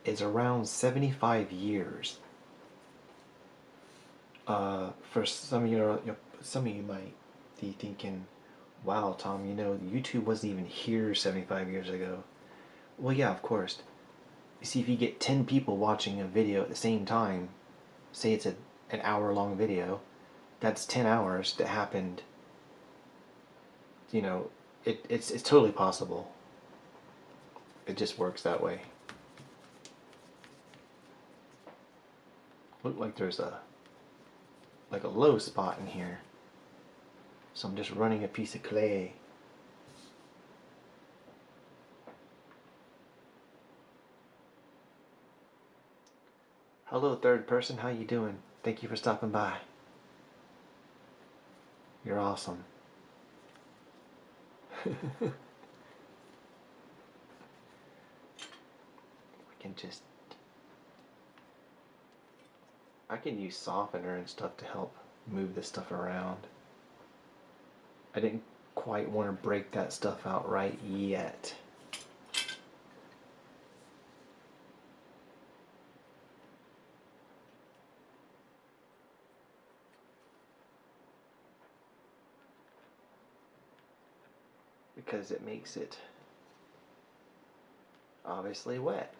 is around 75 years. For some of you might be thinking, wow, Tom, YouTube wasn't even here 75 years ago. Well, yeah, of course. You see, if you get 10 people watching a video at the same time, say it's an hour-long video, that's 10 hours that happened. It's totally possible. It just works that way. Look like there's a low spot in here. So I'm just running a piece of clay. Hello, third person. How you doing? Thank you for stopping by. You're awesome. We I can use softener and stuff to help move this stuff around. I didn't quite want to break that stuff out right yet. Because it makes it obviously wet.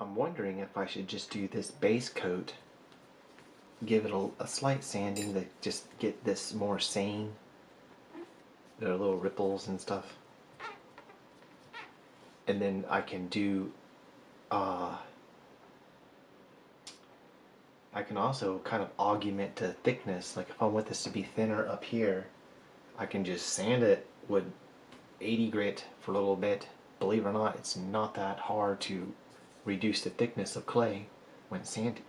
I'm wondering if I should just do this base coat, give it a slight sanding to just get this more sane. There are little ripples and stuff. And then I can do, I can also kind of augment the thickness. Like if I want this to be thinner up here, I can just sand it with 80 grit for a little bit. Believe it or not, it's not that hard to reduce the thickness of clay when sanding.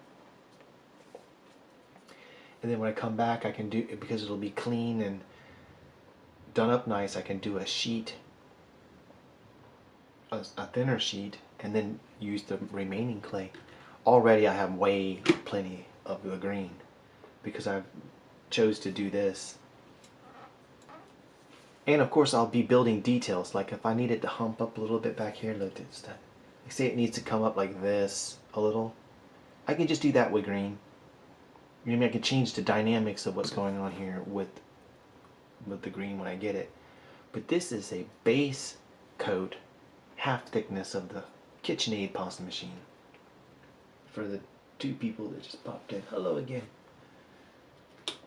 And then when I come back, I can do, because it'll be clean and done up nice, I can do a sheet, a thinner sheet, and then use the remaining clay. Already I have way plenty of the green because I've chose to do this. And of course I'll be building details, like if I need it to hump up a little bit back here, look at that. Say it needs to come up like this a little, I can just do that with green. Maybe I can change the dynamics of what's going on here with the green when I get it. But this is a base coat, half thickness of the KitchenAid pasta machine. For the 2 people that just popped in, hello again.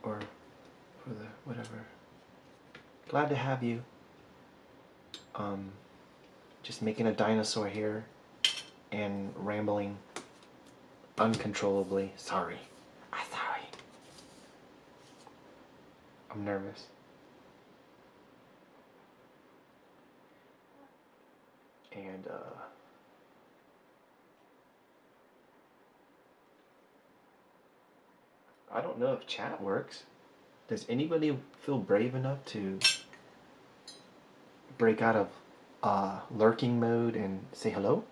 Or for the whatever. Glad to have you. Just making a dinosaur here and rambling uncontrollably. Sorry. I'm sorry. I'm nervous. And I don't know if chat works. Does anybody feel brave enough to break out of lurking mode and say hello?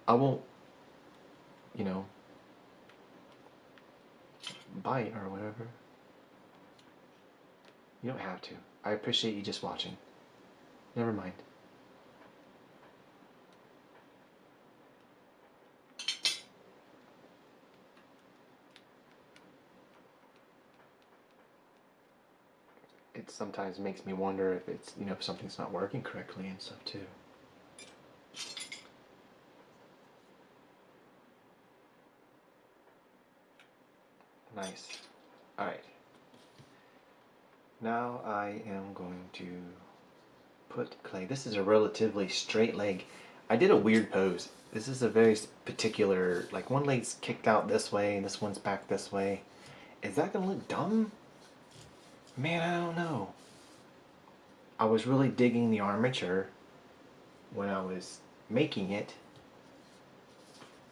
I won't, you know, bite or whatever. You don't have to. I appreciate you just watching. Never mind. It sometimes makes me wonder if it's, you know, if something's not working correctly and stuff too. Nice. Alright. Now I am going to put clay. This is a relatively straight leg. I did a weird pose. This is a very particular, like one leg's kicked out this way and this one's back this way. Is that gonna look dumb? Man, I don't know. I was really digging the armature when I was making it.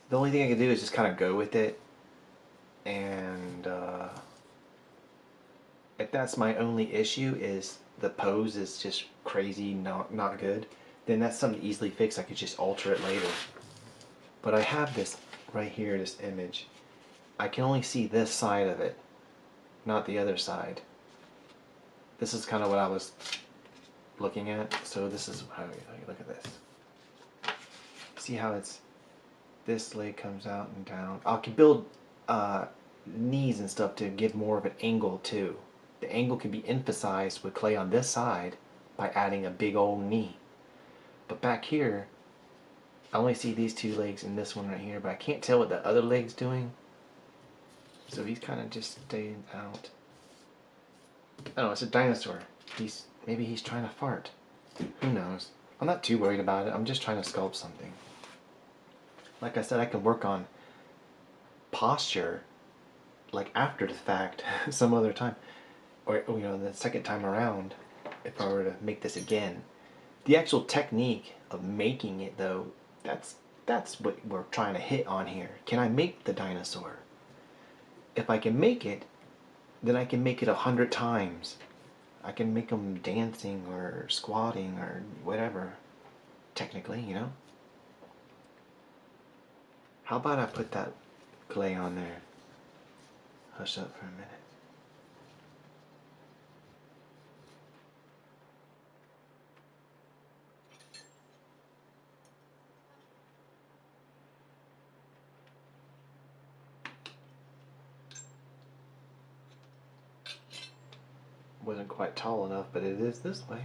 The only thing I could do is just kind of go with it. And if that's my only issue, is the pose is just crazy, not good, then that's something to easily fix. I could just alter it later. But I have this right here, this image. I can only see this side of it, not the other side. This is kind of what I was looking at. So this is how you look at this. See how it's, this leg comes out and down. I can build knees and stuff to give more of an angle too. The angle can be emphasized with clay on this side by adding a big old knee. But back here, I only see these 2 legs and this one right here, but I can't tell what the other leg's doing. So he's kind of just staying out. I don't know, it's a dinosaur. Maybe he's trying to fart. Who knows? I'm not too worried about it. I'm just trying to sculpt something. Like I said, I can work on posture like after the fact some other time, or you know, the second time around, if I were to make this again. The actual technique of making it though, that's what we're trying to hit on here. Can I make the dinosaur? If I can make it, then I can make it 100 times. I can make them dancing or squatting or whatever, technically, you know. How about I put that clay on there? Hush up for a minute. Wasn't quite tall enough, but it is this way.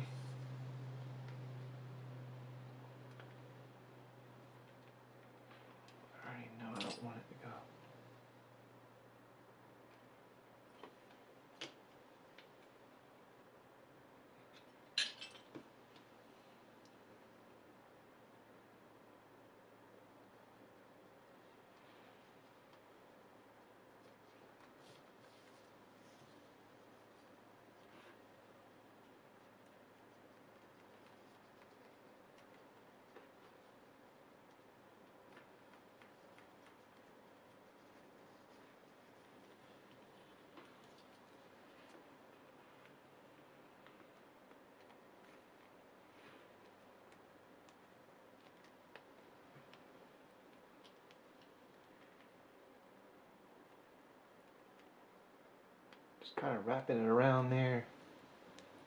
kind of wrapping it around there,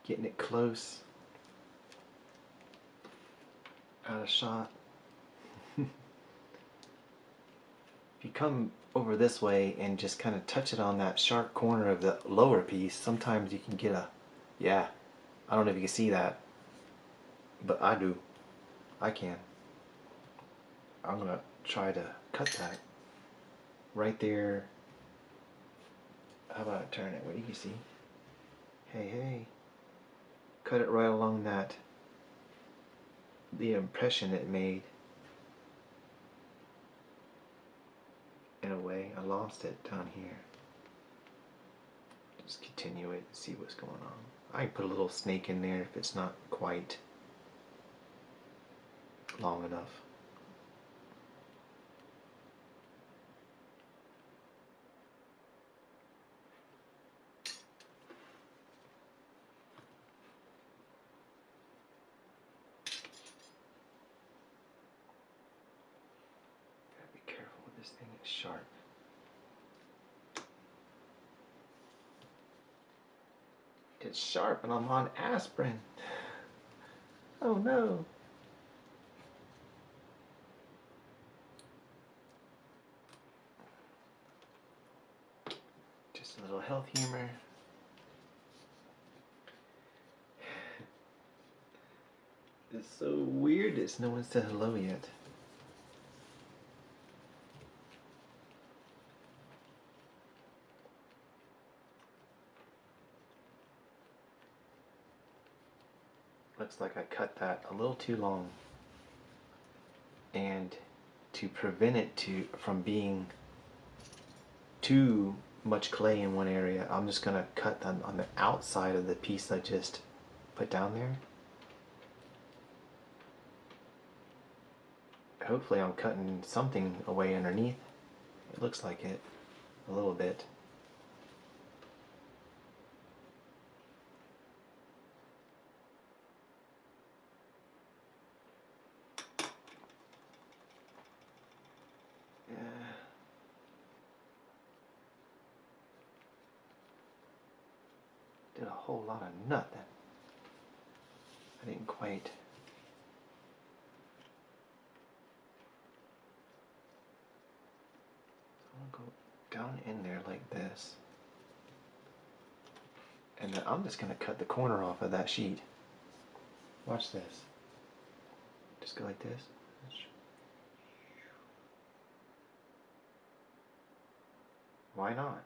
getting it close, out of shot. If you come over this way and just kind of touch it on that sharp corner of the lower piece, sometimes you can get a, yeah, I don't know if you can see that, but I do. I can. I'm gonna try to cut that right there. How about I turn it? What do you see? Hey, hey. Cut it right along that, the impression it made. In a way, I lost it down here. Just continue it and see what's going on. I can put a little snake in there if it's not quite long enough. Gotta be careful with this thing, it's sharp. It's sharp and I'm on aspirin. Oh no. Just a little health humor. It's so weird that no one said hello yet. Looks like I cut that a little too long. And to prevent it from being too much clay in one area, I'm just gonna cut on the outside of the piece I just put down there. Hopefully I'm cutting something away underneath. It looks like it, a little bit. Yeah. Did a whole lot of nothing. I didn't quite. I'm gonna go down in there like this. And then I'm just gonna cut the corner off of that sheet. Watch this. Just go like this. Why not?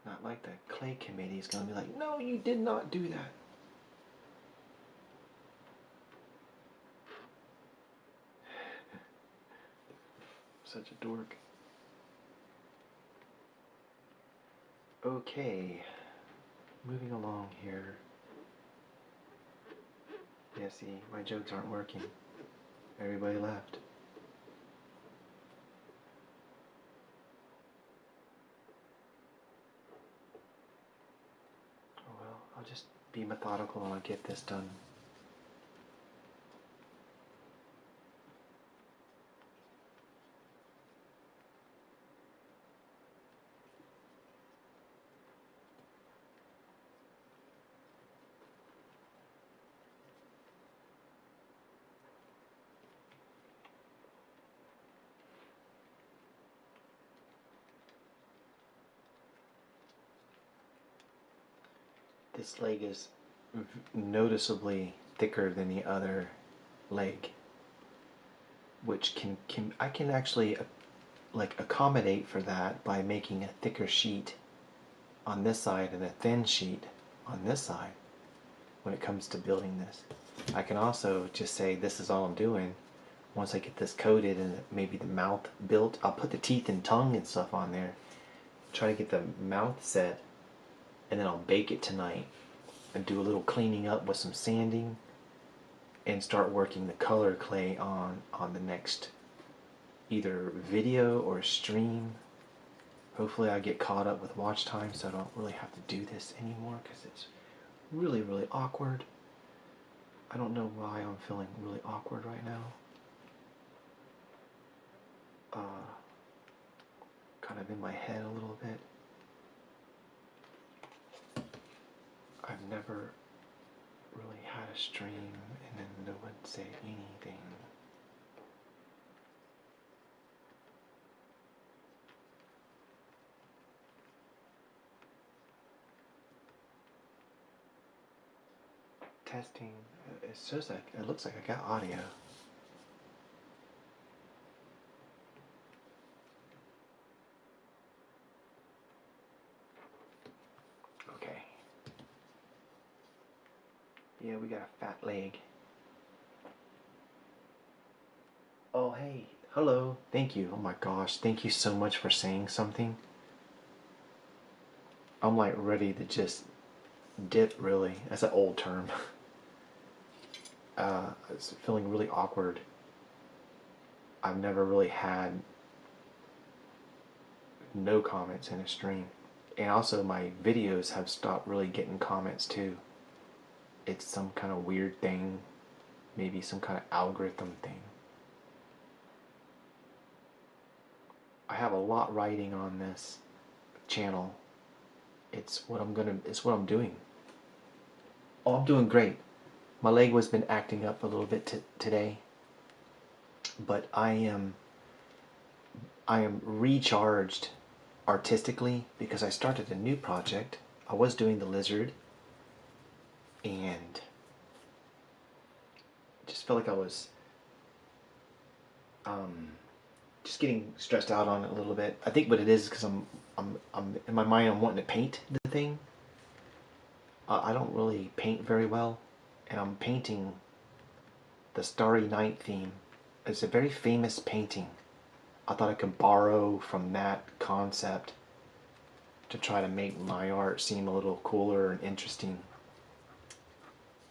Not like the clay committee is gonna be like, no, you did not do that. Such a dork. Okay, moving along here. Yeah, see, my jokes aren't working. Everybody left. Oh well, I'll just be methodical and I'll get this done. This leg is noticeably thicker than the other leg, which I can actually like accommodate for that by making a thicker sheet on this side and a thin sheet on this side when it comes to building this. I can also just say this is all I'm doing. Once I get this coated and maybe the mouth built, I'll put the teeth and tongue and stuff on there, try to get the mouth set, and then I'll bake it tonight and do a little cleaning up with some sanding and start working the color clay on the next either video or stream. Hopefully I get caught up with watch time so I don't really have to do this anymore because it's really, really awkward. I don't know why I'm feeling really awkward right now. kind of in my head a little bit. I've never really had a stream and then no one say anything. Testing. It says like it looks like I got audio. Okay. Yeah, we got a fat leg. Oh, hey. Hello. Thank you. Oh my gosh. Thank you so much for saying something. I'm like ready to just dip, really. That's an old term. It's feeling really awkward. I've never really had no comments in a stream. And also my videos have stopped really getting comments too. It's some kind of weird thing. Maybe some kind of algorithm thing. I have a lot riding on this channel. It's what I'm doing. Oh, I'm doing great. My leg was been acting up a little bit today. But I am recharged artistically because I started a new project. I was doing the lizard and just felt like I was just getting stressed out on it a little bit. I think what it is because I'm in my mind I'm wanting to paint the thing. I don't really paint very well, and I'm painting the Starry Night theme. It's a very famous painting. I thought I could borrow from that concept to try to make my art seem a little cooler and interesting.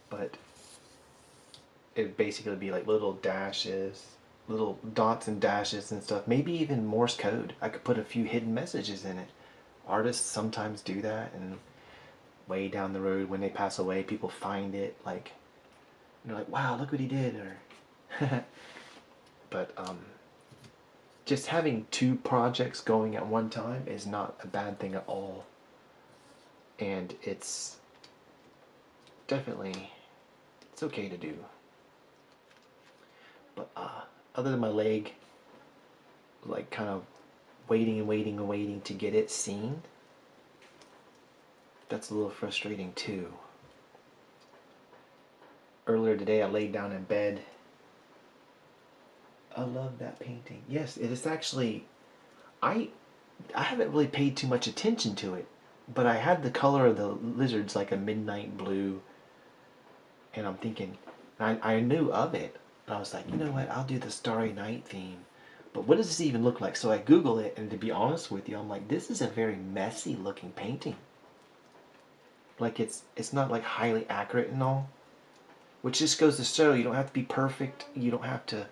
But it'd basically be like little dashes, little dots and dashes and stuff. Maybe even Morse code. I could put a few hidden messages in it. Artists sometimes do that, and way down the road when they pass away, people find it like, they're like, wow, look what he did, or but just having two projects going at one time is not a bad thing at all. And it's definitely, it's okay to do. But other than my leg, like kind of waiting and waiting and waiting to get it seen, that's a little frustrating too. Earlier today I laid down in bed. I love that painting. Yes, it is actually, I haven't really paid too much attention to it, but I had the color of the lizards like a midnight blue, and I'm thinking, I knew of it, but I was like, you know what, I'll do the Starry Night theme. But what does this even look like? So I Google it, and to be honest with you, I'm like, this is a very messy looking painting. Like it's not like highly accurate and all, which just goes to show you don't have to be perfect. You don't have to.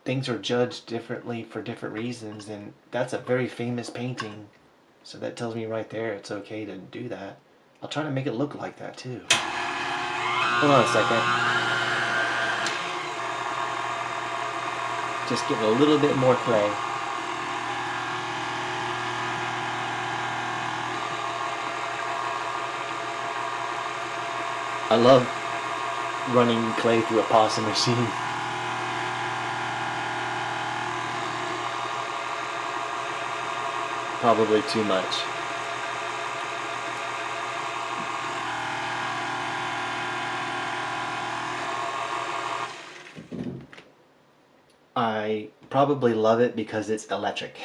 Things are judged differently for different reasons, and that's a very famous painting. So that tells me right there it's okay to do that. I'll try to make it look like that too. Hold on a second. Just getting a little bit more clay. I love running clay through a possum machine. Probably too much. I probably love it because it's electric.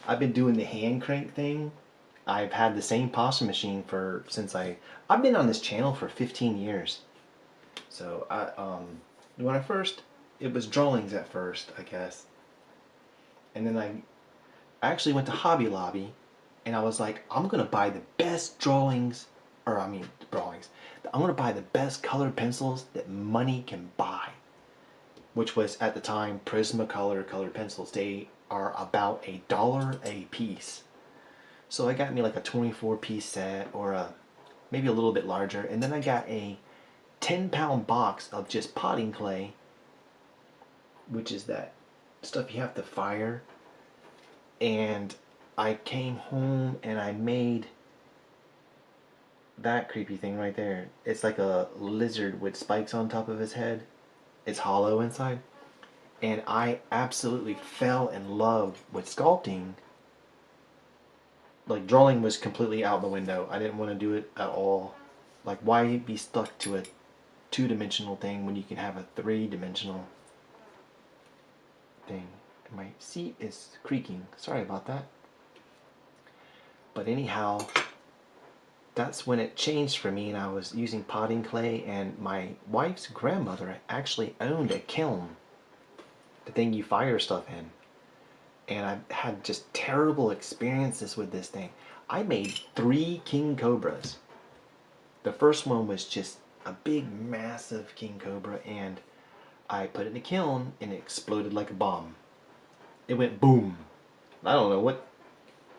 I've been doing the hand crank thing. I've had the same pasta machine I've been on this channel for 15 years. So when I first, it was drawings at first, I guess. And then I actually went to Hobby Lobby, and I was like, I'm gonna buy the best drawings. I'm gonna buy the best colored pencils that money can buy. Which was at the time Prismacolor colored pencils. They are about $1 a piece. So I got me like a 24-piece set, or maybe a little bit larger, and then I got a 10-pound box of just potting clay, which is that stuff you have to fire. And I came home and I made that creepy thing right there. It's like a lizard with spikes on top of his head. It's hollow inside. And I absolutely fell in love with sculpting. Like, drawing was completely out the window. I didn't want to do it at all. Like, why be stuck to a two-dimensional thing when you can have a three-dimensional thing? My seat is creaking. Sorry about that. But anyhow, that's when it changed for me, and I was using potting clay, and my wife's grandmother actually owned a kiln, the thing you fire stuff in. And I've had just terrible experiences with this thing. I made 3 king cobras. The first one was just a big, massive king cobra, and I put it in a kiln, and it exploded like a bomb. It went boom. I don't know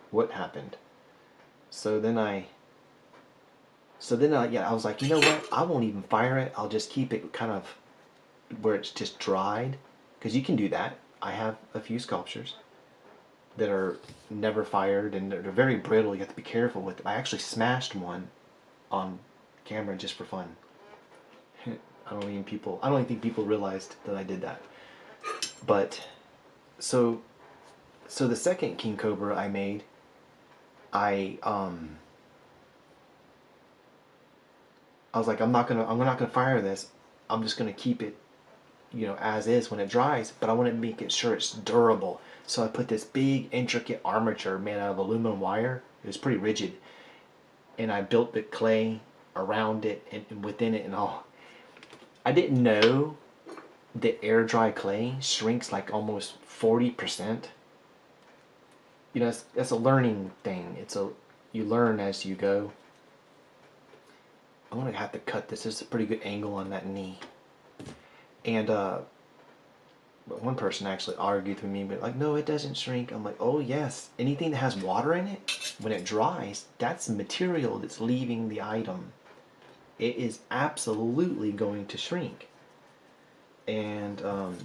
what happened. So then I was like, you know what? I won't even fire it. I'll just keep it kind of where it's just dried, because you can do that. I have a few sculptures that are never fired, and they're very brittle. You have to be careful with them. I actually smashed one on camera just for fun. I don't even think people realized that I did that. But so the second king cobra I made, I was like, I'm not gonna fire this. I'm just gonna keep it, as is when it dries. But I want to make it sure it's durable. So I put this big intricate armature made out of aluminum wire. It was pretty rigid, and I built the clay around it and within it and all. I didn't know that air dry clay shrinks like almost 40%. That's a learning thing. You learn as you go. I'm gonna have to cut this. There's a pretty good angle on that knee. And one person actually argued with me, but like, no, it doesn't shrink. I'm like, oh yes, anything that has water in it, when it dries, that's material that's leaving the item. It is absolutely going to shrink. And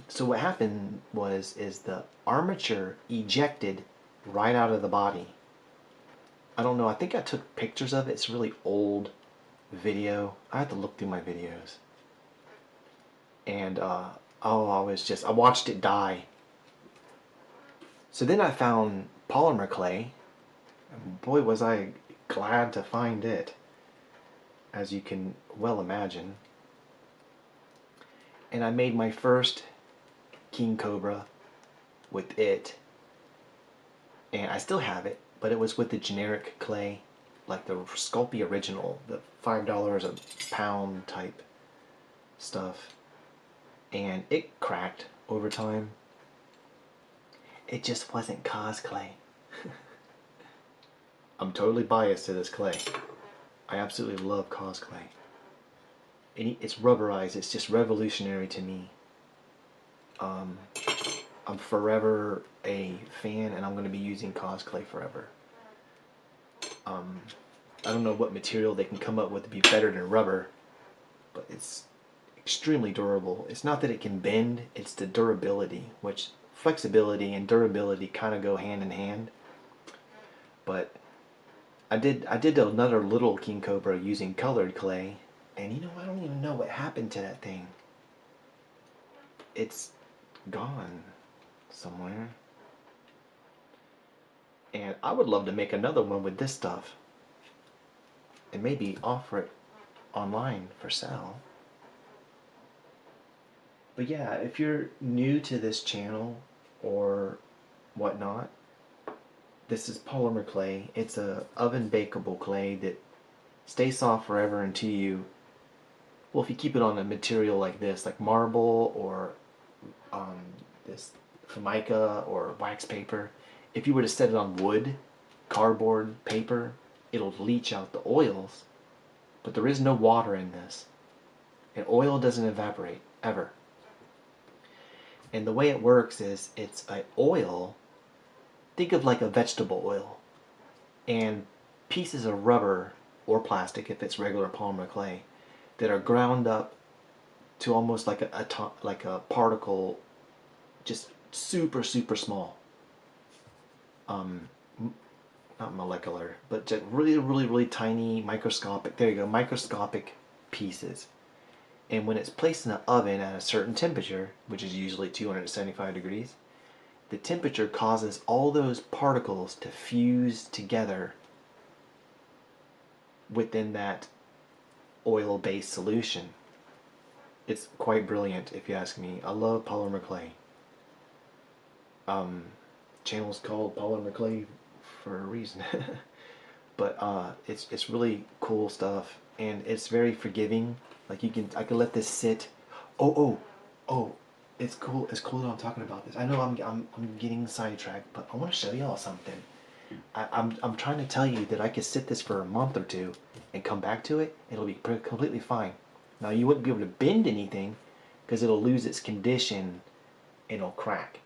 so what happened is the armature ejected right out of the body. I don't know. I think I took pictures of it. It's a really old video. I have to look through my videos. And I watched it die. So then I found polymer clay. And boy, was I glad to find it, as you can well imagine. And I made my first king cobra with it. And I still have it, but it was with the generic clay, like the Sculpey original, the $5 a pound type stuff. And it cracked over time. It just wasn't Cos clay. I'm totally biased to this clay. I absolutely love Cos clay. It's rubberized. It's just revolutionary to me. I'm forever a fan, and I'm going to be using Cos clay forever. I don't know what material they can come up with to be better than rubber, but it's extremely durable. It's not that it can bend, it's the durability, which flexibility and durability kind of go hand in hand. But I did another little king cobra using colored clay, and I don't even know what happened to that thing. It's gone somewhere. And I would love to make another one with this stuff and maybe offer it online for sale. But yeah, if you're new to this channel or whatnot, this is polymer clay. It's a oven bakeable clay that stays soft forever until if you keep it on a material like this, like marble or this formica or wax paper, if you were to set it on wood, cardboard, paper, it'll leach out the oils. But there is no water in this. And oil doesn't evaporate, ever. And the way it works is it's an oil, think of like a vegetable oil, and pieces of rubber or plastic, if it's regular polymer clay, that are ground up to almost like a particle, just super, super small. not molecular, but just really, really, really tiny microscopic, there you go, microscopic pieces. And when it's placed in an oven at a certain temperature, which is usually 275 degrees, the temperature causes all those particles to fuse together within that oil-based solution. It's quite brilliant, if you ask me. I love polymer clay. Channel's called Polymer Clay for a reason. But it's really cool stuff, and it's very forgiving. Like I can let this sit. Oh, it's cool. It's cool that I'm talking about this. I know I'm getting sidetracked, but I want to show y'all something. I'm trying to tell you that I could sit this for a month or two and come back to it. It'll be completely fine. Now you wouldn't be able to bend anything because it'll lose its condition and it'll crack.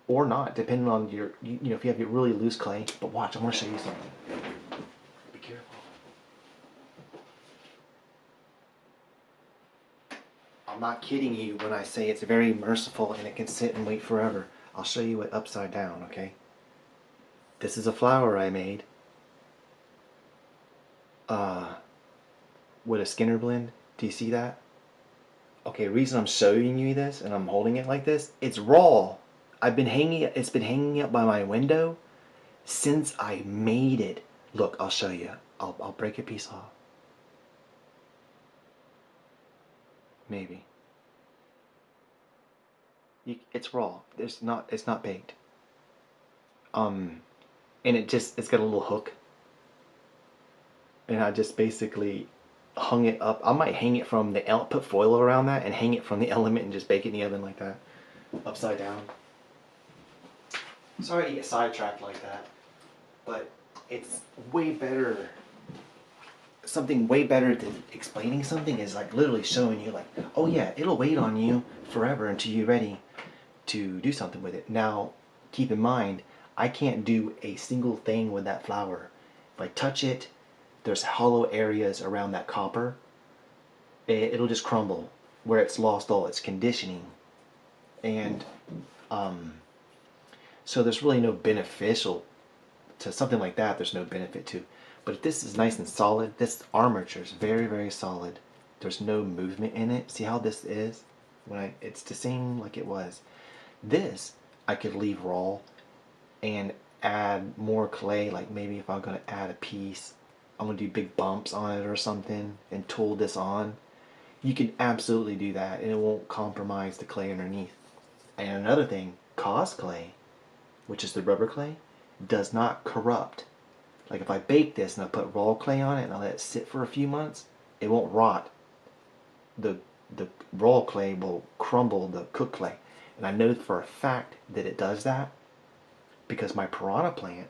Or not, depending on your, you know, if you have your really loose clay. But watch, I want to show you something. Be careful. I'm not kidding you when I say it's very merciful and it can sit and wait forever. I'll show you it upside down, okay? This is a flower I made. With a Skinner blend. Do you see that? Okay, the reason I'm showing you this and I'm holding it like this, it's raw. It's been hanging up by my window since I made it. Look, I'll show you. I'll break a piece off. Maybe. It's raw. It's not baked. And it's got a little hook. And I just basically hung it up. I might hang it from the put foil around that and hang it from the element and just bake it in the oven like that. Upside down. Sorry to get sidetracked like that, but it's way better. Something way better than explaining something is like literally showing you like, oh yeah, it'll wait on you forever until you're ready to do something with it. Now, keep in mind, I can't do a single thing with that flower. If I touch it, there's hollow areas around that copper. It'll just crumble where it's lost all its conditioning. And so there's really no beneficial to something like that. There's no benefit to. But if this is nice and solid, this armature is very, very solid. There's no movement in it. See how this is? It's the same like it was. This I could leave raw and add more clay. Like maybe if I'm gonna add a piece, I'm gonna do big bumps on it or something and tool this on. You can absolutely do that, and it won't compromise the clay underneath. And another thing, Cos clay, which is the rubber clay, does not corrupt. Like if I bake this and I put raw clay on it and I let it sit for a few months, it won't rot. The raw clay will crumble the cooked clay. And I know for a fact that it does that because my piranha plant,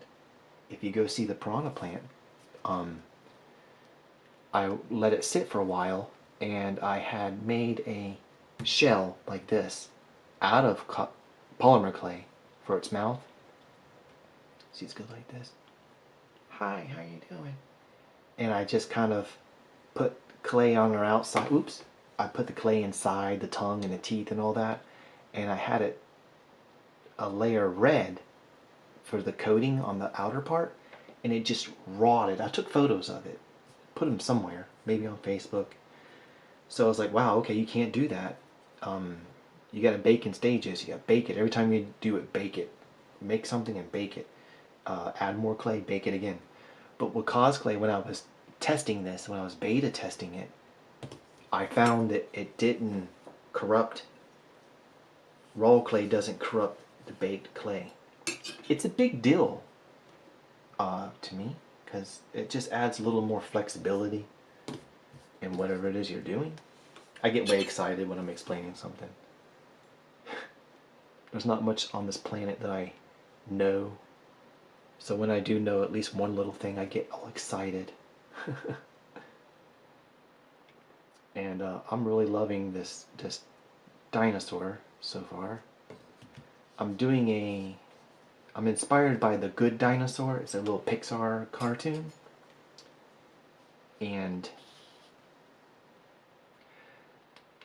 if you go see the piranha plant, I let it sit for a while and I had made a shell like this out of polymer clay for its mouth. See, it's good like this. Hi, how you doing? And I just kind of put clay on her outside. Oops. I put the clay inside the tongue and the teeth and all that. And I had it a layer red for the coating on the outer part. And it just rotted. I took photos of it. Put them somewhere. Maybe on Facebook. So I was like, wow, okay, you can't do that. You got to bake in stages. You got to bake it. Every time you do it, bake it. Make something and bake it. Add more clay, bake it again. But with Cos clay, when I was testing this, when I was beta testing it, I found that it didn't corrupt. Raw clay doesn't corrupt the baked clay. It's a big deal to me because it just adds a little more flexibility in whatever it is you're doing. I get way excited when I'm explaining something. There's not much on this planet that I know. So when I do know at least one little thing, I get all excited. And I'm really loving this dinosaur so far. I'm inspired by The Good Dinosaur. It's a little Pixar cartoon. And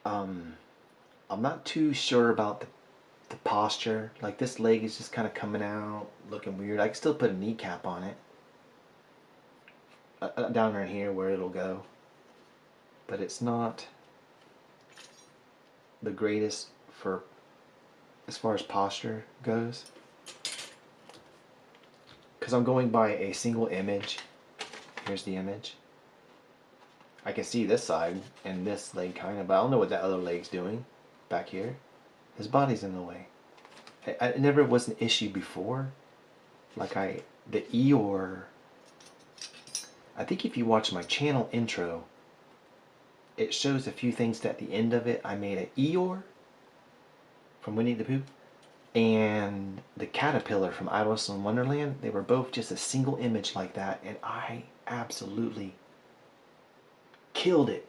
I'm not too sure about the posture. Like this leg is just kind of coming out, looking weird. I can still put a kneecap on it. Down right here where it'll go. But it's not the greatest for as far as posture goes. Because I'm going by a single image. Here's the image. I can see this side and this leg kind of, but I don't know what that other leg's doing back here. His body's in the way. It never was an issue before. Like the Eeyore, I think if you watch my channel intro, it shows a few things at the end of it. I made an Eeyore from Winnie the Pooh and the caterpillar from Alice in Wonderland. They were both just a single image like that, and I absolutely killed it.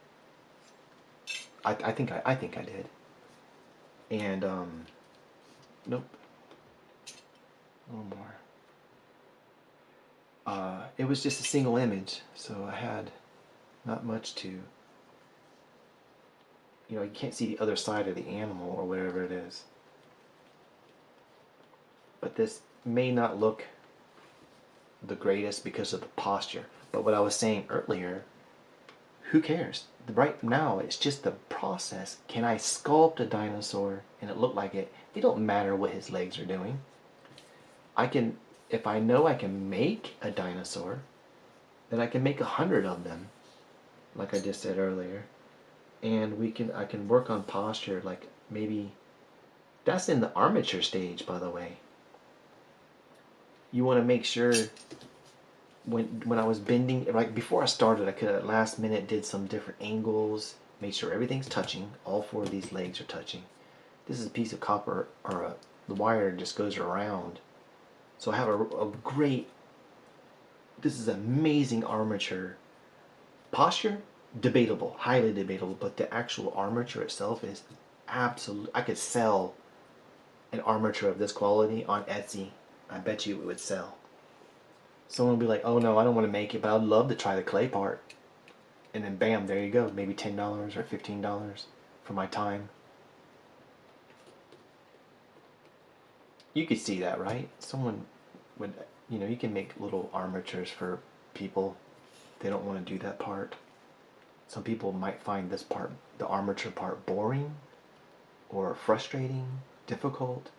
I think I did. And nope, a little more. It was just a single image, so I had not much to, you know, you can't see the other side of the animal or whatever it is. But this may not look the greatest because of the posture. But what I was saying earlier, who cares? Right now, it's just the process. Can I sculpt a dinosaur and it look like it? It don't matter what his legs are doing. I can, if I know I can make a dinosaur, then I can make 100 of them, like I just said earlier. And I can work on posture, like maybe, that's in the armature stage, by the way. You want to make sure when I was bending, like before I started, I could at last minute did some different angles, made sure everything's touching. All 4 of these legs are touching. This is a piece of copper, or the wire just goes around. So I have a great, this is amazing armature. Posture, debatable, highly debatable, but the actual armature itself is absolute. I could sell an armature of this quality on Etsy. I bet you it would sell. Someone will be like, oh no, I don't want to make it, but I'd love to try the clay part. And then bam, there you go. Maybe $10 or $15 for my time. You could see that, right? Someone would, you know, you can make little armatures for people. They don't want to do that part. Some people might find this part, the armature part, boring or frustrating, difficult,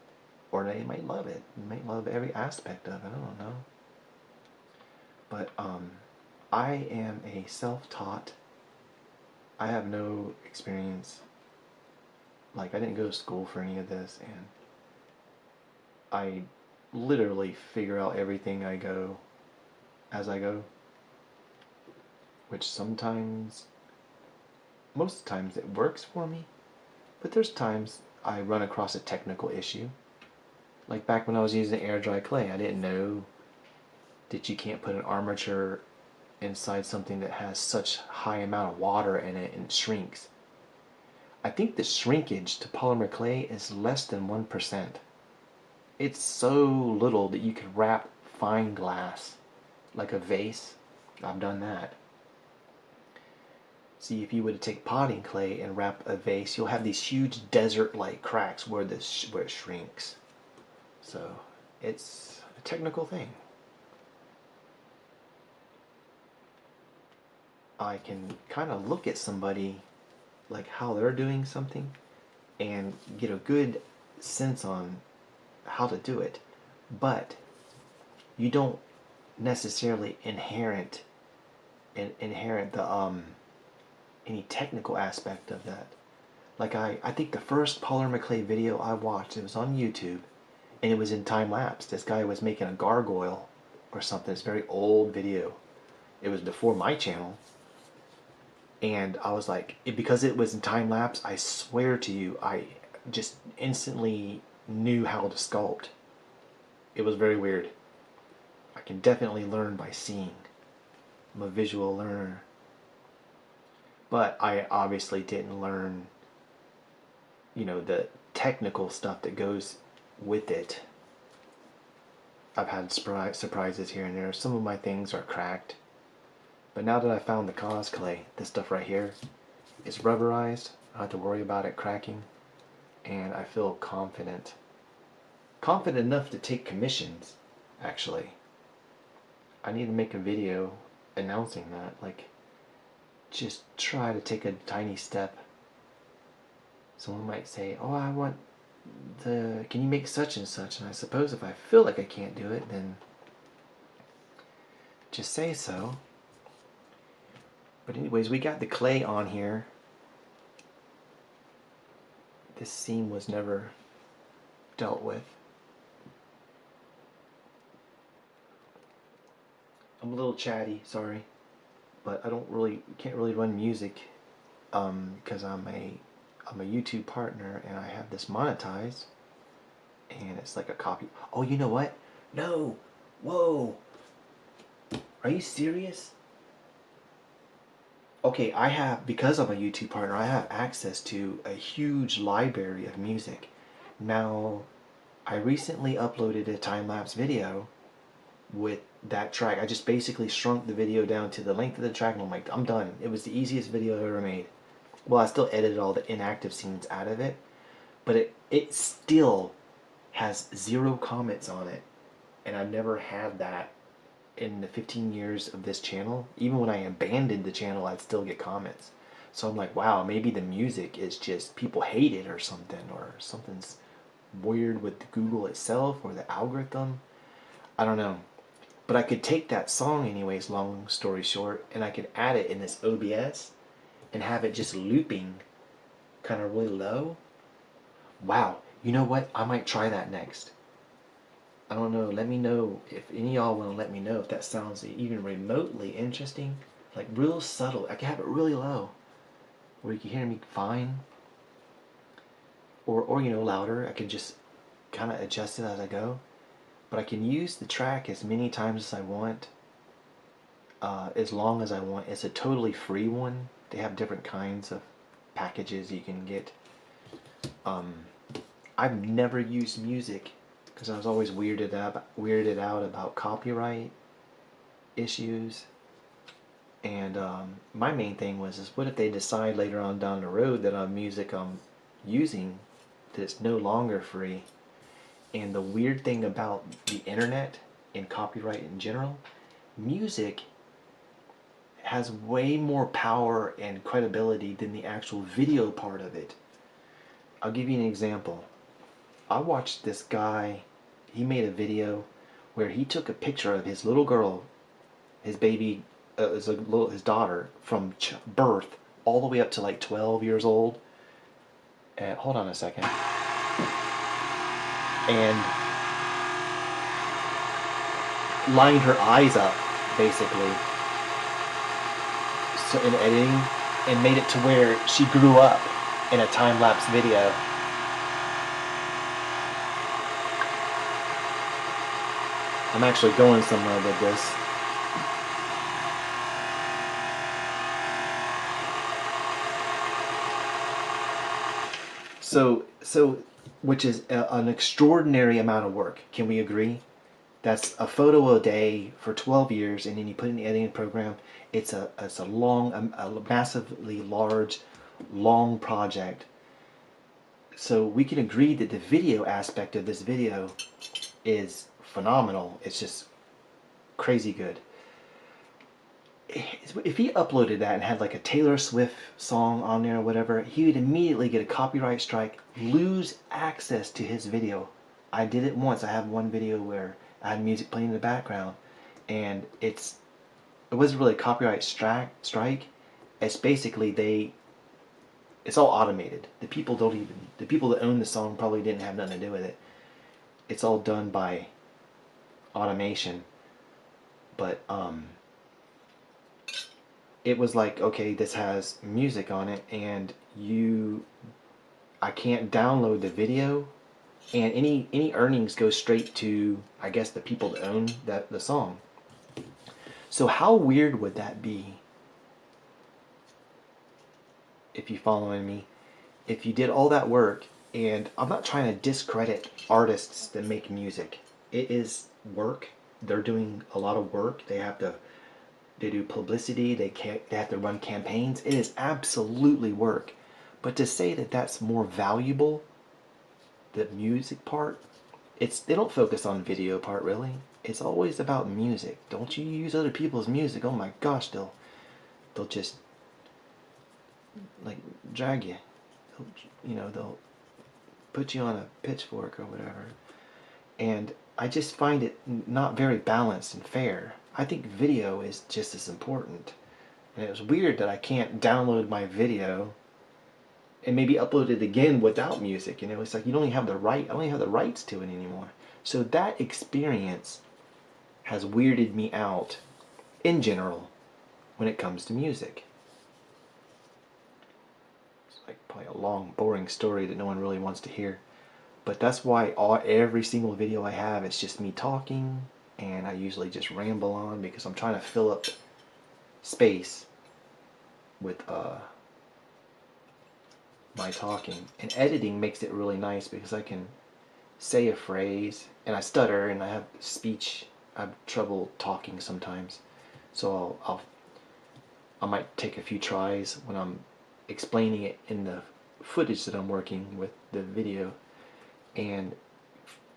or they might love it. They might love every aspect of it. I don't know. But I am a self-taught. I have no experience. Like, I didn't go to school for any of this, and I literally figure out everything as I go. Which sometimes, most of the times it works for me, but there's times I run across a technical issue. Like back when I was using air dry clay, I didn't know that you can't put an armature inside something that has such high amount of water in it and it shrinks. I think the shrinkage to polymer clay is less than 1%. It's so little that you could wrap fine glass like a vase. I've done that. See, if you were to take potting clay and wrap a vase, you'll have these huge desert-like cracks where it shrinks. So it's a technical thing. I can kind of look at somebody, like how they're doing something, and get a good sense on how to do it. But you don't necessarily inherit the any technical aspect of that. Like I think the first polymer clay video I watched, it was on YouTube, and it was in time lapse. This guy was making a gargoyle or something. It's a very old video. It was before my channel. And I was like, because it was in time lapse, I swear to you, I just instantly knew how to sculpt. It was very weird. I can definitely learn by seeing. I'm a visual learner. But I obviously didn't learn, you know, the technical stuff that goes with it. I've had surprises here and there. Some of my things are cracked. But now that I found the cause clay, this stuff right here, it's rubberized. I don't have to worry about it cracking. And I feel confident confident enough to take commissions, actually. I need to make a video announcing that. Like, just try to take a tiny step. Someone might say, oh, I want can you make such and such? And I suppose if I feel like I can't do it, then just say so. But anyways, we got the clay on here. This seam was never dealt with. I'm a little chatty, sorry, but I can't really run music because I'm a YouTube partner and I have this monetized, and it's like a copy. Oh, you know what? No, whoa, are you serious? Okay, because I'm a YouTube partner, I have access to a huge library of music. Now, I recently uploaded a time-lapse video with that track. I just basically shrunk the video down to the length of the track, and I'm like, I'm done. It was the easiest video I've ever made. Well, I still edited all the inactive scenes out of it, but it still has 0 comments on it, and I've never had that in the 15 years of this channel. Even when I abandoned the channel, I'd still get comments. So I'm like, wow, maybe the music is just people hate it or something's weird with Google itself or the algorithm. I don't know. But I could take that song anyways, long story short, and I could add it in this OBS and have it just looping kind of really low. Wow, you know what? I might try that next. I don't know, let me know if any of y'all want to let me know if that sounds even remotely interesting. Like real subtle. I can have it really low where you can hear me fine. Or you know, louder. I can just kind of adjust it as I go. But I can use the track as many times as I want, as long as I want. It's a totally free one. They have different kinds of packages you can get. I've never used music because I was always weirded out about copyright issues. And my main thing was, what if they decide later on down the road that music I'm using, that it's no longer free? And the weird thing about the internet and copyright in general, music has way more power and credibility than the actual video part of it. I'll give you an example. I watched this guy, he made a video where he took a picture of his little girl, his baby, his daughter, from birth all the way up to like 12 years old. Hold on a second. And lined her eyes up, basically, so in editing, and made it to where she grew up in a time-lapse video. I'm actually going somewhere with this. So, which is an extraordinary amount of work. Can we agree? That's a photo a day for 12 years, and then you put in the editing program. It's a massively large, long project. So we can agree that the video aspect of this video is phenomenal. It's just crazy good. If he uploaded that and had like a Taylor Swift song on there or whatever, he would immediately get a copyright strike, lose access to his video. I did it once. I have one video where I had music playing in the background, and it wasn't really a copyright strike. It's basically it's all automated. The people that own the song probably didn't have nothing to do with it. It's all done by automation. But it was like, okay, this has music on it, and I can't download the video, and any earnings go straight to, I guess, the people that own the song. So how weird would that be, if you following me, if you did all that work? And I'm not trying to discredit artists that make music. It is work. They're doing a lot of work. They do publicity, they have to run campaigns. It is absolutely work. But to say that that's more valuable, the music part, they don't focus on video part really. It's always about music. Don't you use other people's music? Oh my gosh, they'll just like drag you. They'll put you on a pitchfork or whatever. And I just find it not very balanced and fair. I think video is just as important. And it was weird that I can't download my video and maybe upload it again without music. It's like you don't even have the right. I don't even have the rights to it anymore. So that experience has weirded me out in general when it comes to music. It's like probably a long, boring story that no one really wants to hear. But that's why every single video I have, it's just me talking, and I usually just ramble on because I'm trying to fill up space with my talking. And editing makes it really nice because I can say a phrase, and I stutter, and I have speech. I have trouble talking sometimes, so I might take a few tries when I'm explaining it in the footage that I'm working with the video, and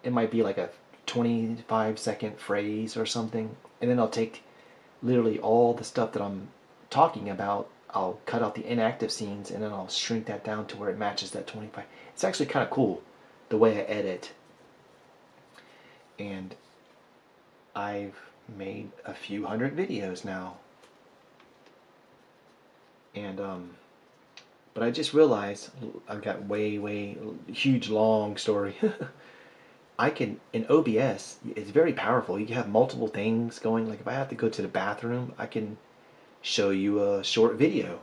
it might be like a 25-second phrase or something, and then I'll take literally all the stuff that I'm talking about. I'll cut out the inactive scenes, and then I'll shrink that down to where it matches that 25. It's actually kind of cool the way I edit. And I've made a few hundred videos now. And but I just realized I've got way huge long story. I can, in OBS, it's very powerful. You can have multiple things going. Like if I have to go to the bathroom, I can show you a short video.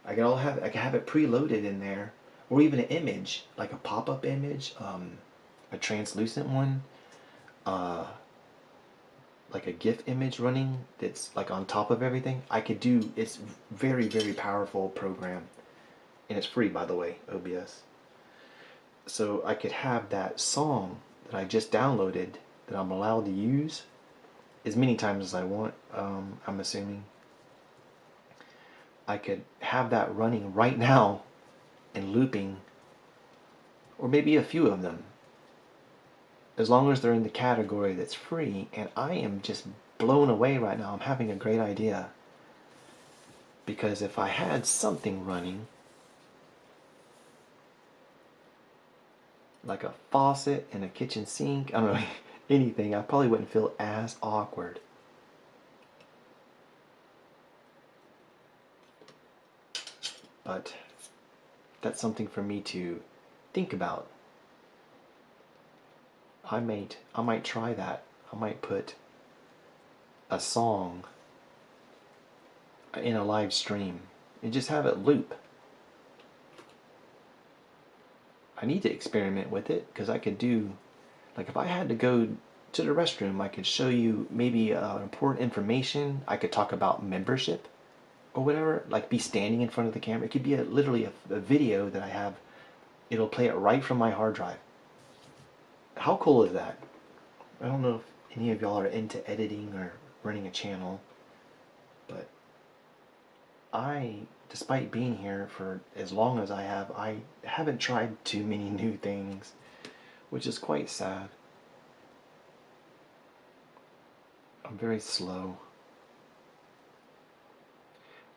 I can have it preloaded in there, or even an image, like a pop-up image, a translucent one, like a GIF image running that's like on top of everything. I could do. It's very powerful program, and it's free, by the way, OBS. So I could have that song that I just downloaded that I'm allowed to use as many times as I want. I'm assuming I could have that running right now and looping, or maybe a few of them, as long as they're in the category that's free. And I am just blown away right now. I'm having a great idea, because if I had something running like a faucet and a kitchen sink, I don't know, anything, I probably wouldn't feel as awkward. But that's something for me to think about. I might try that. I might put a song in a live stream and just have it loop. I need to experiment with it, because I could do, like if I had to go to the restroom, I could show you maybe important information. I could talk about membership or whatever, like be standing in front of the camera. It could be literally a video that I have. It'll play it right from my hard drive. How cool is that? I don't know if any of y'all are into editing or running a channel, but despite being here for as long as I haven't tried too many new things, which is quite sad. I'm very slow.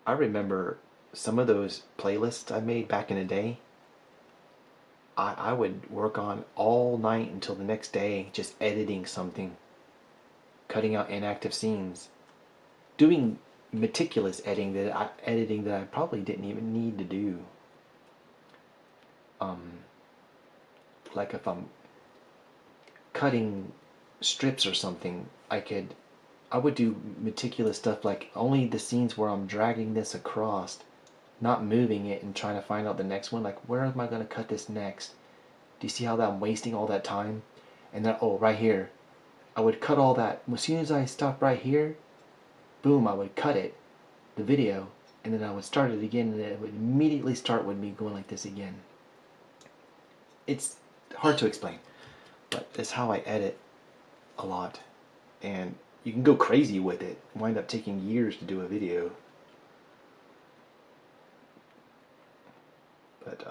I remember some of those playlists I made back in the day. I would work on all night until the next day, just editing something, cutting out inactive scenes, doing meticulous editing that I probably didn't even need to do. Like if I'm cutting strips or something, I would do meticulous stuff, like only the scenes where I'm dragging this across, not moving it and trying to find out the next one. Like, where am I going to cut this next? Do you see how that I'm wasting all that time? And then, oh, right here. I would cut all that. As soon as I stopped right here, boom, I would cut it, the video, and then I would start it again, and it would immediately start with me going like this again. It's hard to explain, but it's how I edit a lot. And you can go crazy with it, wind up taking years to do a video. But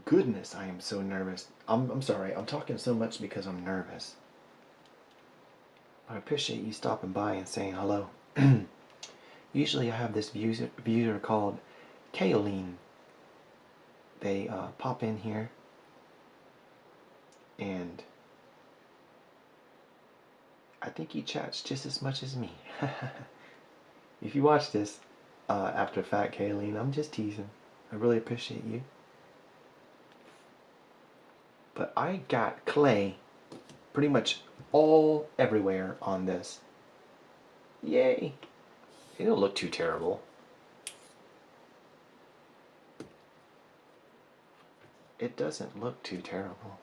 Goodness, I am so nervous. I'm sorry, I'm talking so much because I'm nervous. I appreciate you stopping by and saying hello. Usually I have this viewer called Kaoline. They pop in here and I think he chats just as much as me. If you watch this after Fat Kaoline, I'm just teasing. I really appreciate you. But I got clay pretty much all everywhere on this. Yay! It don't look too terrible. It doesn't look too terrible.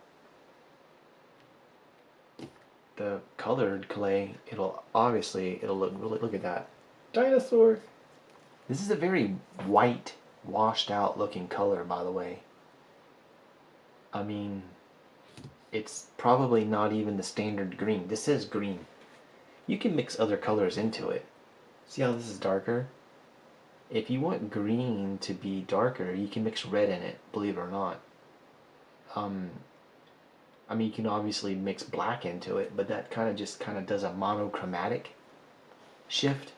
The colored clay, it'll look really, look at that. Dinosaur! This is a very white, washed out looking color, by the way. I mean, it's probably not even the standard green. This is green. You can mix other colors into it. See how this is darker? If you want green to be darker, you can mix red in it, believe it or not. I mean, you can obviously mix black into it, but that kind of does a monochromatic shift,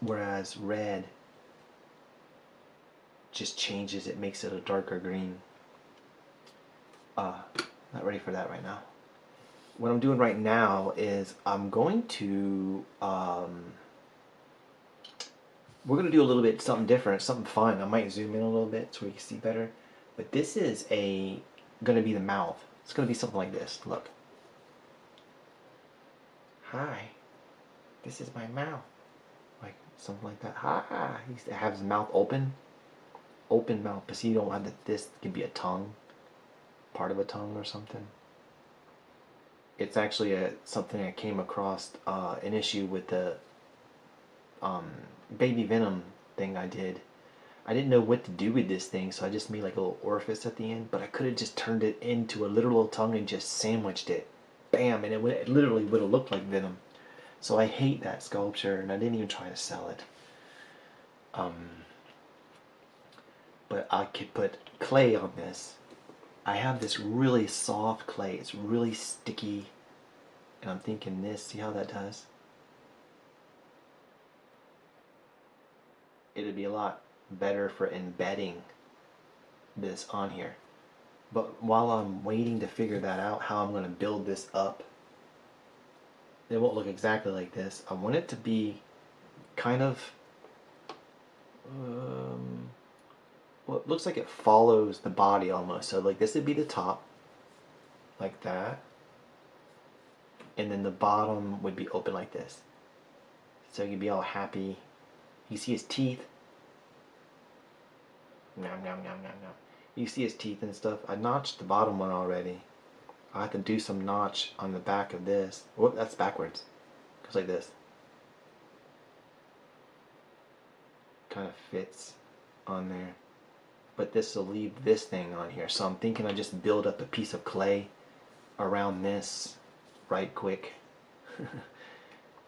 whereas red just changes it, makes it a darker green. Not ready for that right now. What I'm doing right now is I'm going to we're going to do a little bit something different, something fun. I might zoom in a little bit so we can see better. But this is going to be the mouth. It's going to be something like this. Look. Hi. This is my mouth. Like something like that. Hi. He has his mouth open. Open mouth. But see, you don't have this can be a tongue. Part of a tongue or something. It's actually something I came across an issue with the baby venom thing I did. I didn't know what to do with this thing, so I just made like a little orifice at the end, but I could have just turned it into a literal tongue and just sandwiched it. Bam, and it literally would have looked like venom. So I hate that sculpture, and I didn't even try to sell it. But I could put clay on this. I have this really soft clay. It's really sticky, and I'm thinking this, see how that does? It'd be a lot better for embedding this on here. But while I'm waiting to figure that out, how I'm going to build this up, it won't look exactly like this. I want it to be kind of, well, it looks like it follows the body almost. So like this would be the top, like that. And then the bottom would be open like this. So you'd be all happy. You see his teeth. Nom, nom, nom, nom, nom. You see his teeth and stuff. I notched the bottom one already. I have to do some notch on the back of this. Whoop, that's backwards. Goes like this. Kind of fits on there. But this will leave this thing on here. So I'm thinking I just build up a piece of clay around this right quick.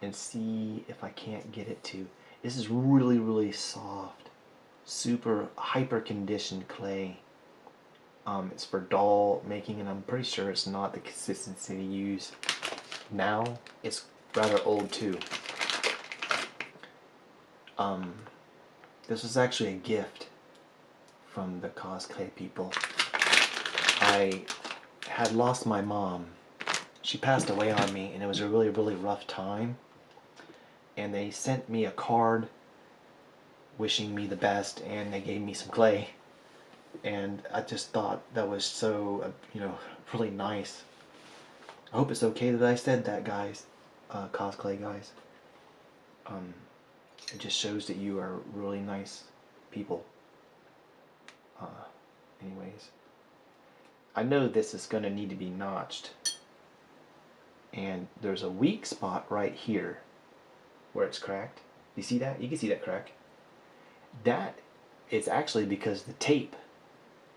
And see if I can't get it to. This is really, really soft. Super hyper conditioned clay. It's for doll making, and I'm pretty sure it's not the consistency to use now. It's rather old too. This was actually a gift from the cosplay people. I had lost my mom. She passed away on me, and it was a really, really rough time. And they sent me a card wishing me the best, and they gave me some clay. And I just thought that was so, really nice. I hope it's okay that I said that, guys, cosplay guys. It just shows that you are really nice people. Anyways, I know this is going to need to be notched. And there's a weak spot right here where it's cracked. You see that? You can see that crack. That is actually because the tape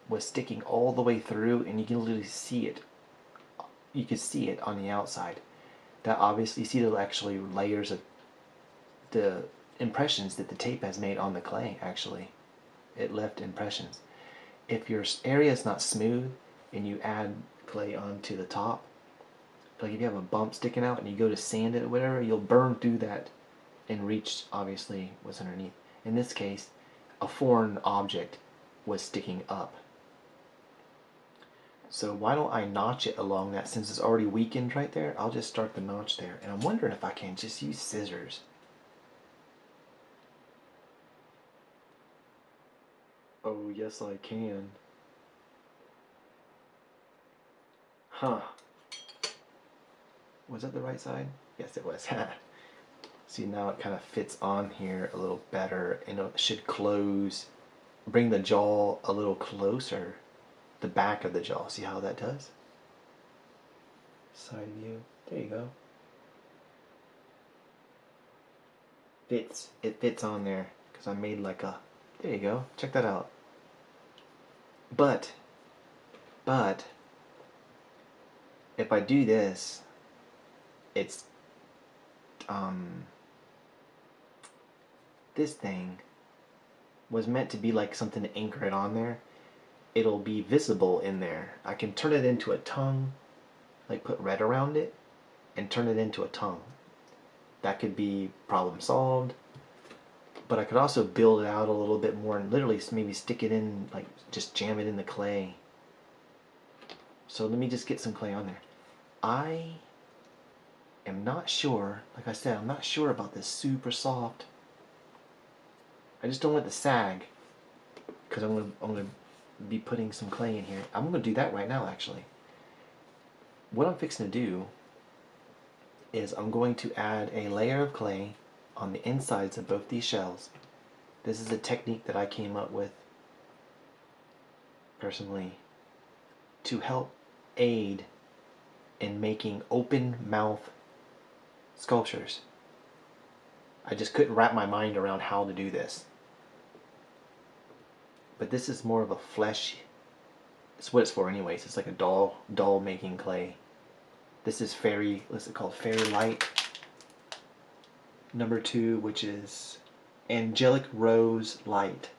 was sticking all the way through, and you can literally see it. You can see it on the outside. That obviously, you see the actually layers of the impressions that the tape has made on the clay. Actually, it left impressions, if your area is not smooth and you add clay onto the top, like if you have a bump sticking out and you go to sand it or whatever, you'll burn through that and reach obviously what's underneath. In this case, a foreign object was sticking up. So why don't I notch it along that, since it's already weakened right there? I'll just start the notch there. And I'm wondering if I can just use scissors. Oh, yes I can. Huh. Was that the right side? Yes, it was. See, now it kind of fits on here a little better, and it should close, bring the jaw a little closer, the back of the jaw. See how that does? Side view. There you go. Fits. It fits on there because I made like a. There you go. Check that out. But if I do this, it's this thing was meant to be like something to anchor it on there. It'll be visible in there. I can turn it into a tongue, like put red around it and turn it into a tongue. That could be problem solved. But I could also build it out a little bit more and literally maybe stick it in, like just jam it in the clay. So let me just get some clay on there. I am not sure, like I said, I'm not sure about this super soft. I just don't want it to sag because I'm gonna be putting some clay in here. I'm gonna do that right now actually. What I'm fixing to do is I'm going to add a layer of clay on the insides of both these shells. This is a technique that I came up with personally to help aid in making open mouth sculptures. I just couldn't wrap my mind around how to do this. But this is more of a flesh, it's what it's for anyways. It's like a doll making clay. This is fairy, what's it called? Fairy Light number 2, which is Angelic Rose Light.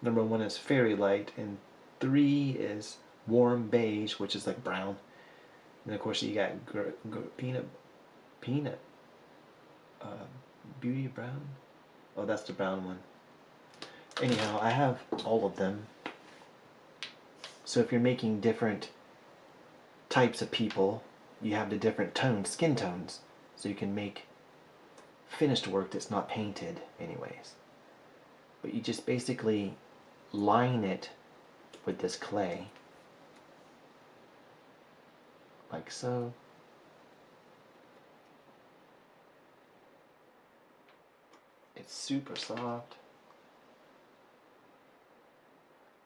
Number 1 is Fairy Light, and 3 is Warm Beige, which is like brown. And of course you got peanut beauty brown. Oh, that's the brown one. Anyhow, I have all of them. So if you're making different types of people, you have the different tones, skin tones, so you can make finished work that's not painted anyways. But you just basically line it with this clay like so. It's super soft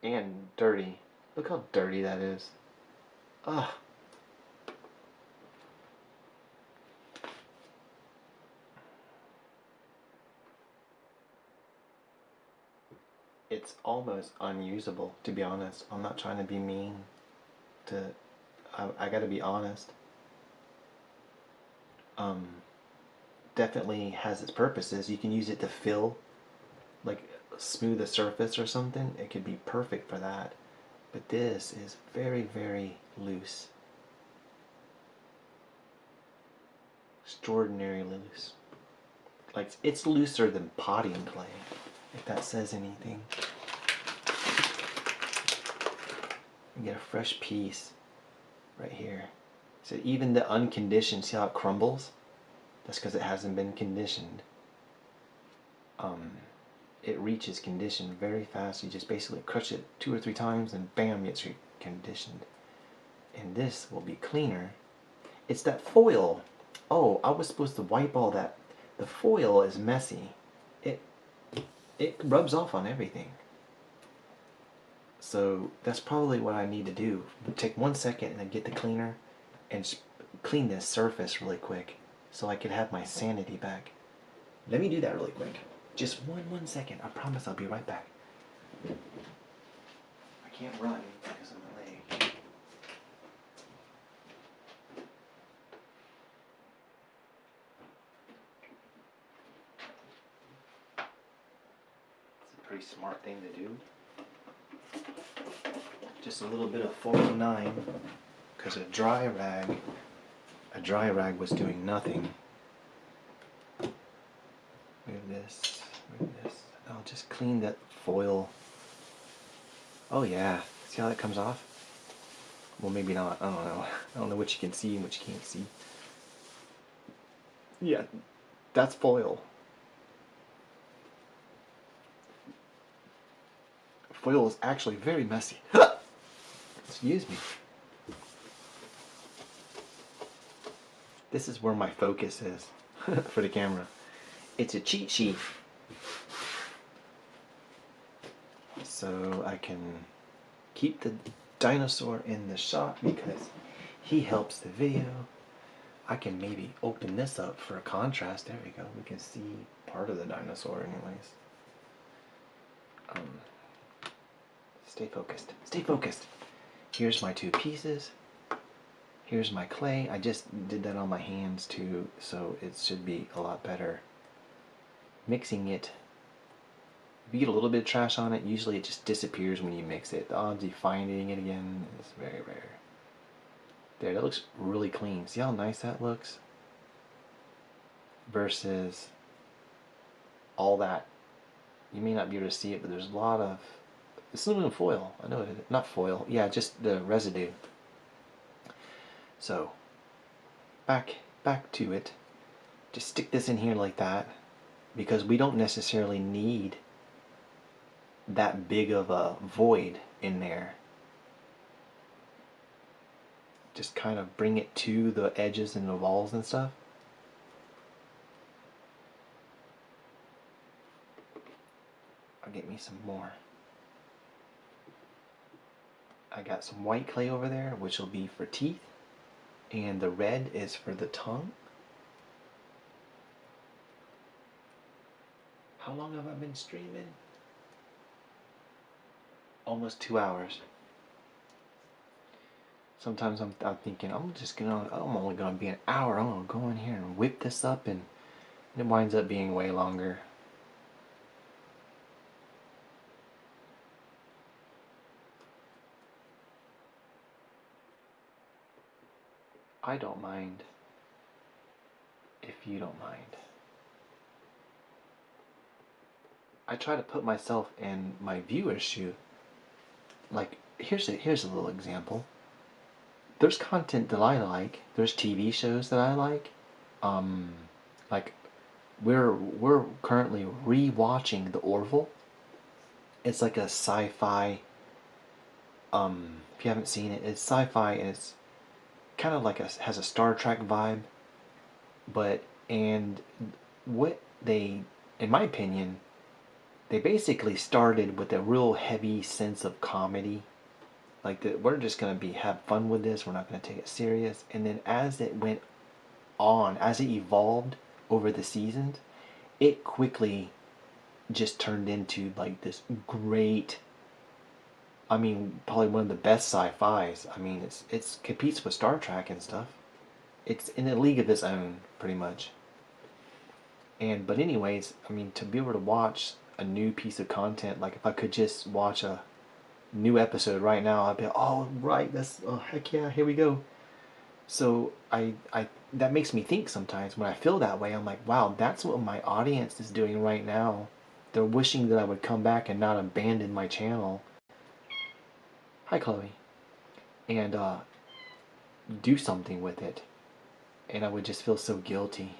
and dirty. Look how dirty that is. Ugh. It's almost unusable, to be honest. I'm not trying to be mean. I gotta be honest. Definitely has its purposes. You can use it to fill, like smooth a surface or something. It could be perfect for that. But this is very, very loose. Extraordinarily loose. Like, it's looser than potting clay, if that says anything. You get a fresh piece right here. So even the unconditioned, see how it crumbles? That's because it hasn't been conditioned. It reaches condition very fast. You just basically crush it 2 or 3 times and bam, it's conditioned. And this will be cleaner. It's that foil. Oh, I was supposed to wipe all that. The foil is messy. It rubs off on everything. So that's probably what I need to do. Take 1 second and then get the cleaner and clean this surface really quick so I can have my sanity back. Let me do that really quick. Just one second. I promise I'll be right back. I can't run because of my leg. It's a pretty smart thing to do. just a little bit of 409 because a dry rag was doing nothing. Move this, move this. I'll just clean that foil. Oh yeah, see how that comes off? Well, maybe not, I don't know. I don't know what you can see and what you can't see. Yeah, that's foil. Foil is actually very messy. Excuse me. This is where my focus is for the camera. It's a cheat sheet. So I can keep the dinosaur in the shot because he helps the video. I can maybe open this up for a contrast. There we go. We can see part of the dinosaur anyways. Stay focused. Stay focused. Here's my two pieces. Here's my clay. I just did that on my hands too, so it should be a lot better. Mixing it. If you get a little bit of trash on it, usually it just disappears when you mix it. The odds of you finding it again is very rare. There, that looks really clean. See how nice that looks? Versus all that. You may not be able to see it, but there's a lot of... It's aluminum foil. I know it. Not foil. Yeah, just the residue. So, back to it. Just stick this in here like that, because we don't necessarily need that big of a void in there. Just kind of bring it to the edges and the walls and stuff. I'll get me some more. I got some white clay over there, which will be for teeth, and the red is for the tongue. How long have I been streaming? Almost 2 hours. Sometimes I'm thinking I'm only gonna be an hour. I'm gonna go in here and whip this up, and it winds up being way longer. I don't mind if you don't mind. I try to put myself in my viewer's shoe. Like, here's a little example. There's content that I like. There's TV shows that I like. Like we're currently re-watching The Orville. It's like a sci-fi. If you haven't seen it, it's sci-fi and it's kind of like has a Star Trek vibe. But and what they, in my opinion, they basically started with a real heavy sense of comedy. Like that, we're just gonna have fun with this. We're not gonna take it serious. And then as it went on, as it evolved over the seasons, it quickly just turned into like this great. I mean, probably one of the best sci-fis. I mean, it's competes with Star Trek and stuff. It's in a league of its own, pretty much. And but anyways, I mean, to be able to watch a new piece of content, like if I could just watch a new episode right now, I'd be like, oh right, that's, oh heck yeah, here we go. So I that makes me think sometimes when I feel that way. I'm like, wow, that's what my audience is doing right now. They're wishing that I would come back and not abandon my channel. Hi Chloe. And do something with it. And I would just feel so guilty.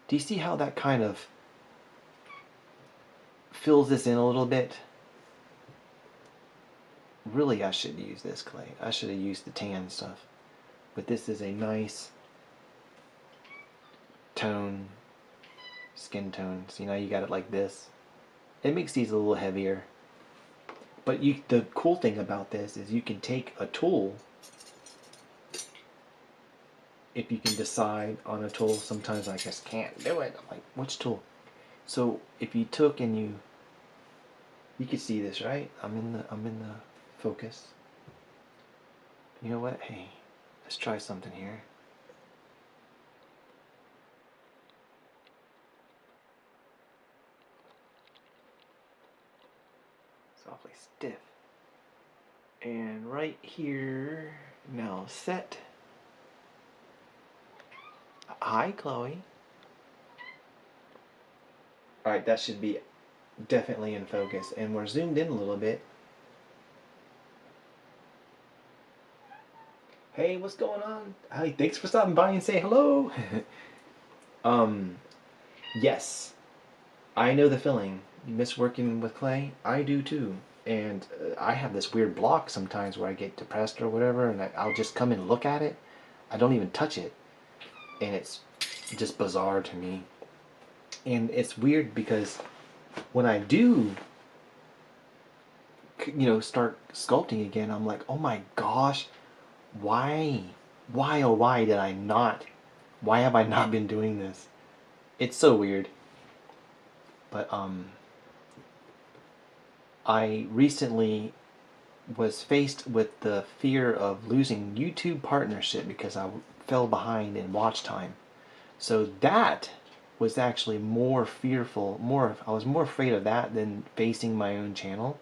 Do you see how that kind of fills this in a little bit? Really, I should use this clay. I should have used the tan stuff. But this is a nice tone, skin tone. See, now you got it like this. It makes these a little heavier. But the cool thing about this is you can take a tool. If you can decide on a tool, sometimes I just can't do it. I'm like, which tool? So if you took and you can see this, right? I'm in the focus. You know what? Hey, let's try something here. It's awfully stiff. And right here, now set. Hi, Chloe. Alright, that should be definitely in focus. And we're zoomed in a little bit. Hey, what's going on? Hi, thanks for stopping by and say hello. Yes. I know the feeling. You miss working with clay? I do too. And I have this weird block sometimes where I get depressed or whatever, and I'll just come and look at it. I don't even touch it. And it's just bizarre to me. And it's weird because when I do, start sculpting again, I'm like, oh my gosh, why? Why, oh, why did I not? Why have I not been doing this? It's so weird. But, I recently was faced with the fear of losing YouTube partnership because I fell behind in watch time. So that was actually more fearful, I was more afraid of that than facing my own channel.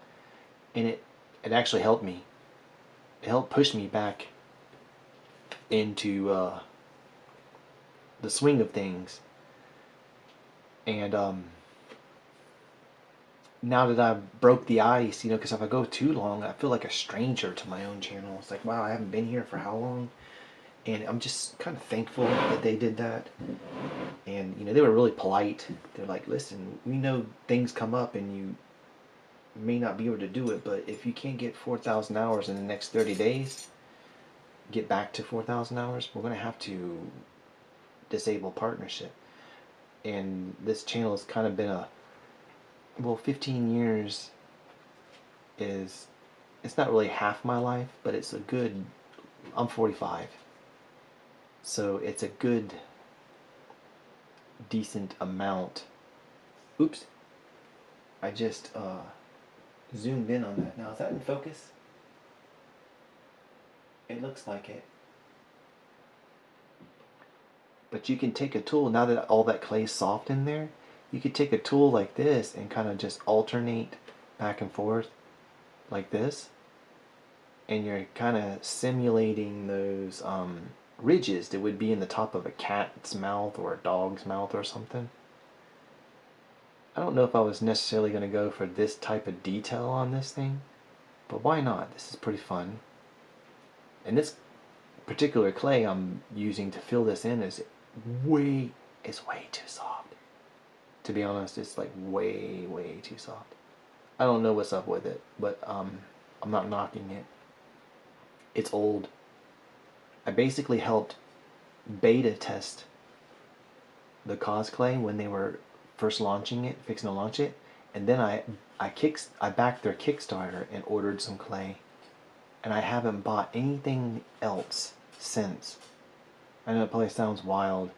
And it actually helped me. It helped push me back into the swing of things. And now that I broke the ice, because if I go too long, I feel like a stranger to my own channel. It's like, wow, I haven't been here for how long? And I'm just kind of thankful that they did that. And, they were really polite. They're like, listen, we know things come up and you may not be able to do it, but if you can't get 4,000 hours in the next 30 days, get back to 4,000 hours, we're going to have to disable partnership. And this channel has kind of been 15 years it's not really half my life, but it's a good, I'm 45. So it's a good, decent amount. Oops. I just zoomed in on that. Now, is that in focus? It looks like it. But you can take a tool, now that all that clay's soft in there, you could take a tool like this and kind of just alternate back and forth like this. And you're kind of simulating those ridges that would be in the top of a cat's mouth or a dog's mouth or something. I don't know if I was necessarily going to go for this type of detail on this thing, but why not? This is pretty fun. And this particular clay I'm using to fill this in is way too soft. To be honest, it's like way too soft. I don't know what's up with it, but I'm not knocking it. It's old. I basically helped beta test the Cosclay when they were first launching it, fixing to launch it, and then I backed their Kickstarter and ordered some clay, and I haven't bought anything else since. I know it probably sounds wild,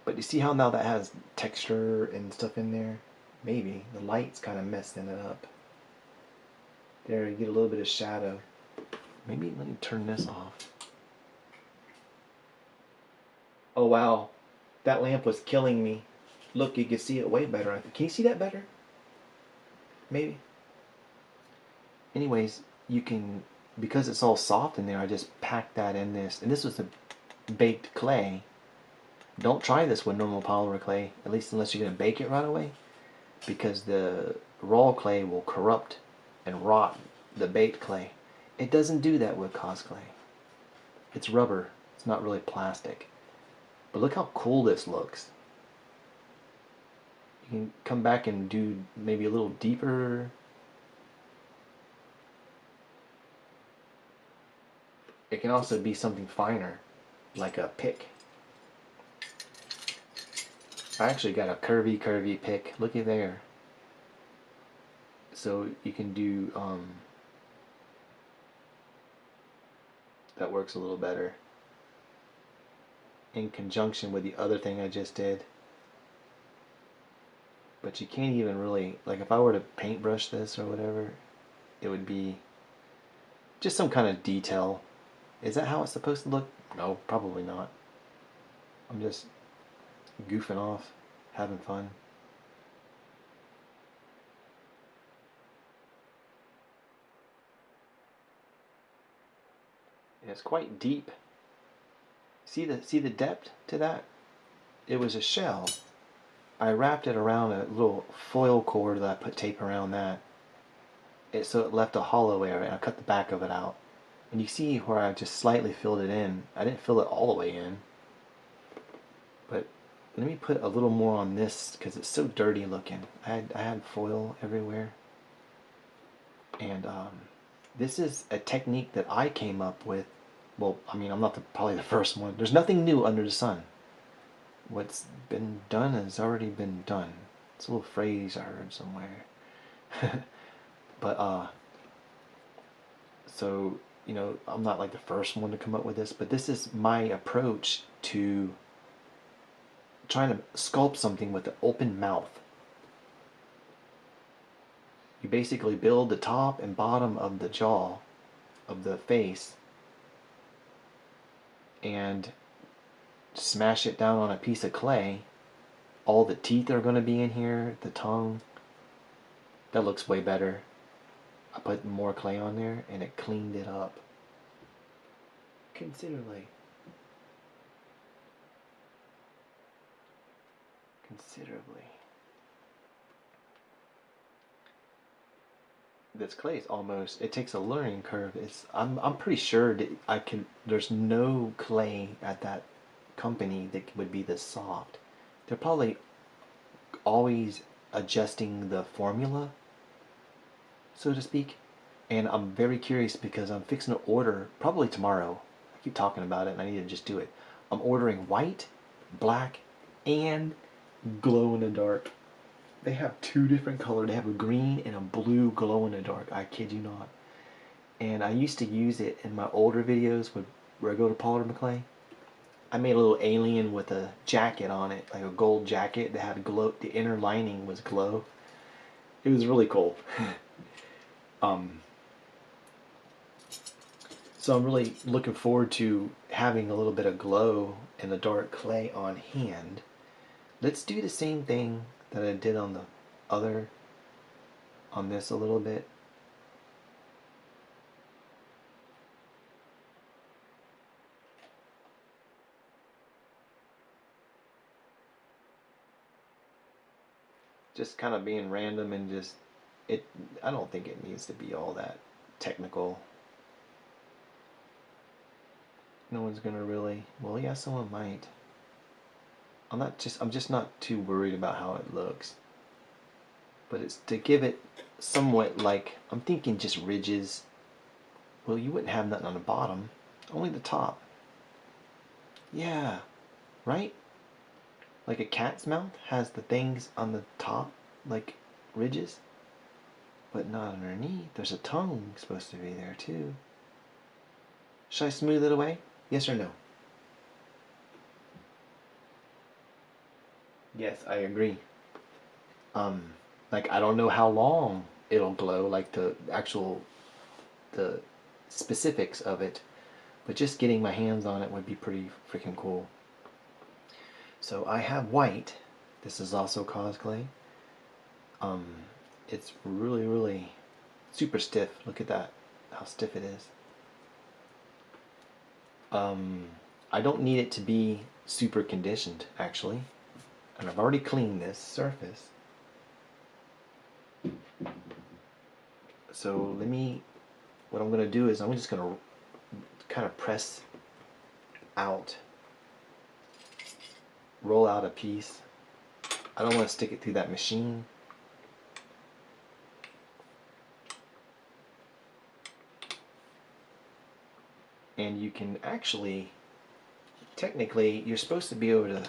but you see how now that has texture and stuff in there? Maybe the light's kind of messing it up. There, you get a little bit of shadow. Maybe let me turn this off. Oh wow, that lamp was killing me. Look, you can see it way better. I think. Can you see that better? Maybe. Anyways, you can, because it's all soft in there, I just packed that in this. And this was a baked clay. Don't try this with normal polymer clay, at least unless you're going to bake it right away, because the raw clay will corrupt and rot the baked clay. It doesn't do that with Cosclay. It's rubber. It's not really plastic. But look how cool this looks. You can come back and do maybe a little deeper. It can also be something finer, like a pick. I actually got a curvy pick. Looky there. So you can do, that works a little better in conjunction with the other thing I just did. But you can't even really, like if I were to paintbrush this or whatever, it would be just some kind of detail. Is that how it's supposed to look? No, probably not. I'm just goofing off, having fun. And it's quite deep. See the depth to that? It was a shell. I wrapped it around a little foil cord that I put tape around that. So it left a hollow area, and I cut the back of it out. And you see where I just slightly filled it in. I didn't fill it all the way in. But let me put a little more on this because it's so dirty looking. I had foil everywhere. And this is a technique that I came up with. Well, I mean, I'm not probably the first one. There's nothing new under the sun. What's been done has already been done. It's a little phrase I heard somewhere. But so, you know, I'm not like the first one to come up with this, but this is my approach to trying to sculpt something with an open mouth. You basically build the top and bottom of the jaw of the face and smash it down on a piece of clay. All the teeth are going to be in here, the tongue. That looks way better. I put more clay on there and it cleaned it up considerably. This clay is almost, it takes a learning curve. I'm pretty sure that there's no clay at that company that would be this soft. They're probably always adjusting the formula, so to speak. And I'm very curious because I'm fixing to order, probably tomorrow. I keep talking about it and I need to just do it. I'm ordering white, black, and glow in the dark. They have two different colors. They have a green and a blue glow in the dark. I kid you not. And I used to use it in my older videos where I go to Pollard McClay. I made a little alien with a jacket on it, like a gold jacket that had glow. The inner lining was glow. It was really cool. So I'm really looking forward to having a little bit of glow in the dark clay on hand. Let's do the same thing that I did on this a little bit. Just kind of being random and just, I don't think it needs to be all that technical. No one's gonna really, well, yeah, someone might. I'm just not too worried about how it looks. But it's to give it somewhat like, I'm thinking just ridges. Well, you wouldn't have nothing on the bottom, only the top. Yeah, right? Like a cat's mouth has the things on the top, like ridges, but not underneath. There's a tongue supposed to be there too. Should I smooth it away? Yes or no? Yes, I agree. Like I don't know how long it'll glow, like the specifics of it, but just getting my hands on it would be pretty freaking cool. So I have white. This is also cosplay. It's really super stiff. Look at that, how stiff it is. I don't need it to be super conditioned actually, and I've already cleaned this surface. So what I'm gonna do is I'm just gonna kind of press out, roll out a piece. I don't want to stick it through that machine. And you can actually, technically, you're supposed to be able to,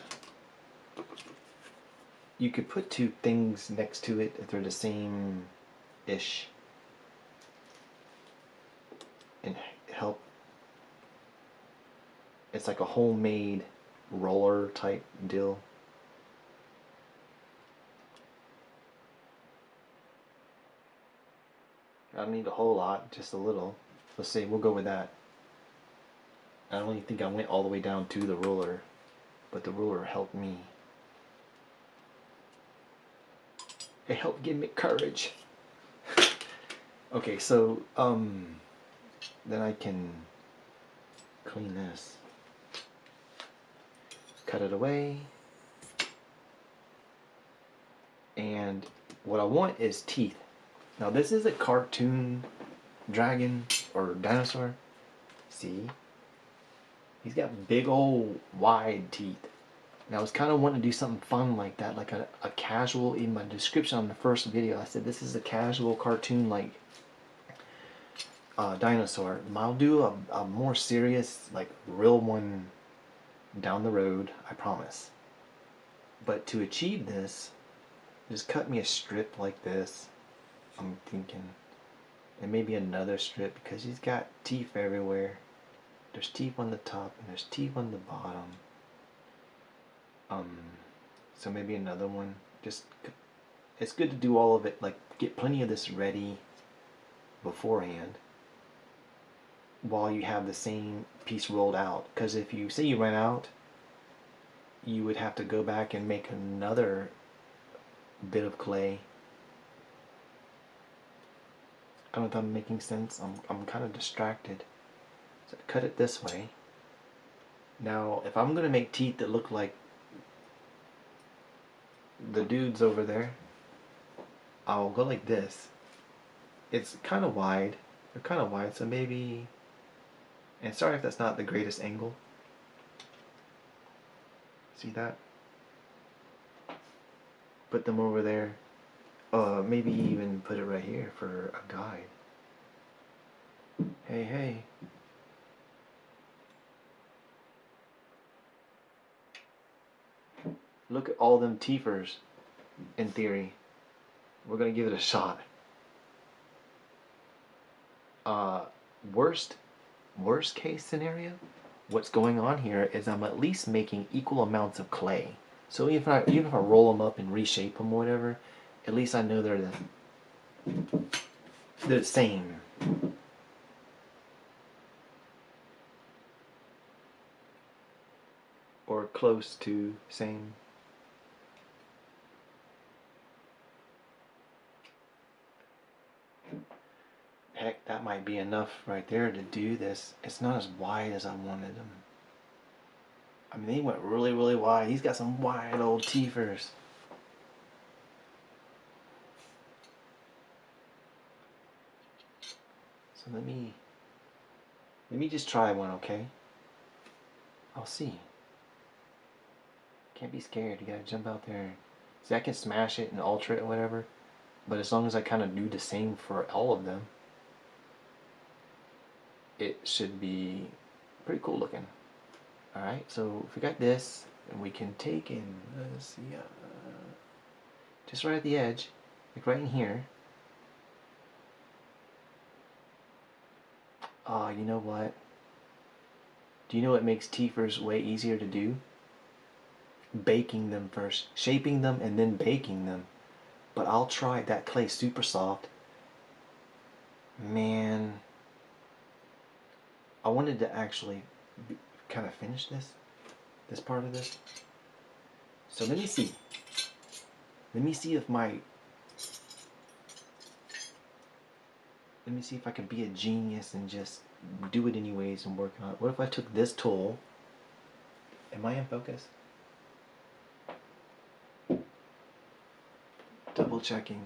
you could put two things next to it if they're the same-ish and help. It's like a homemade roller type deal. I don't need a whole lot, just a little. Let's say we'll go with that. I don't even think I went all the way down to the roller, but the roller helped me. It helped give me courage. Okay, so then I can clean this. Cut it away. And what I want is teeth. Now this is a cartoon dragon or dinosaur. See? He's got big old wide teeth. And I was kind of wanting to do something fun like that, like a casual, in my description on the first video I said this is a casual cartoon like dinosaur. I'll do a more serious, like real one down the road, I promise. But to achieve this, just cut me a strip like this, I'm thinking. And maybe another strip because he's got teeth everywhere. There's teeth on the top and there's teeth on the bottom. So maybe another one. Just, it's good to do all of it, like get plenty of this ready beforehand while you have the same piece rolled out. Because if you say you ran out, you would have to go back and make another bit of clay. I don't know if I'm making sense. I'm kind of distracted. So I cut it this way. Now, if I'm gonna make teeth that look like the dudes over there, I'll go like this. It's kind of wide. They're kind of wide, so maybe. And sorry if that's not the greatest angle. See that? Put them over there. Maybe even put it right here for a guide. Hey, hey. Look at all them teethers, in theory. We're gonna give it a shot. Worst case scenario, what's going on here is I'm at least making equal amounts of clay. So even if I roll them up and reshape them or whatever, at least I know they're the same. Or close to same. Heck, that might be enough right there to do this. It's not as wide as I wanted them. I mean, they went really, really wide. He's got some wide old teethers. So let me just try one, okay? I'll see. Can't be scared. You gotta jump out there. See, I can smash it and alter it or whatever, but as long as I kind of do the same for all of them, it should be pretty cool looking. Alright, so if we got this, and we can take in, let's see, just right at the edge, like right in here. You know what? Do you know what makes teethers way easier to do? Baking them first. Shaping them and then baking them. But I'll try that clay super soft. Man, I wanted to actually kind of finish this part of this. So let me see. Let me see if I can be a genius and just do it anyways and work on it. What if I took this tool? Am I in focus? Double checking.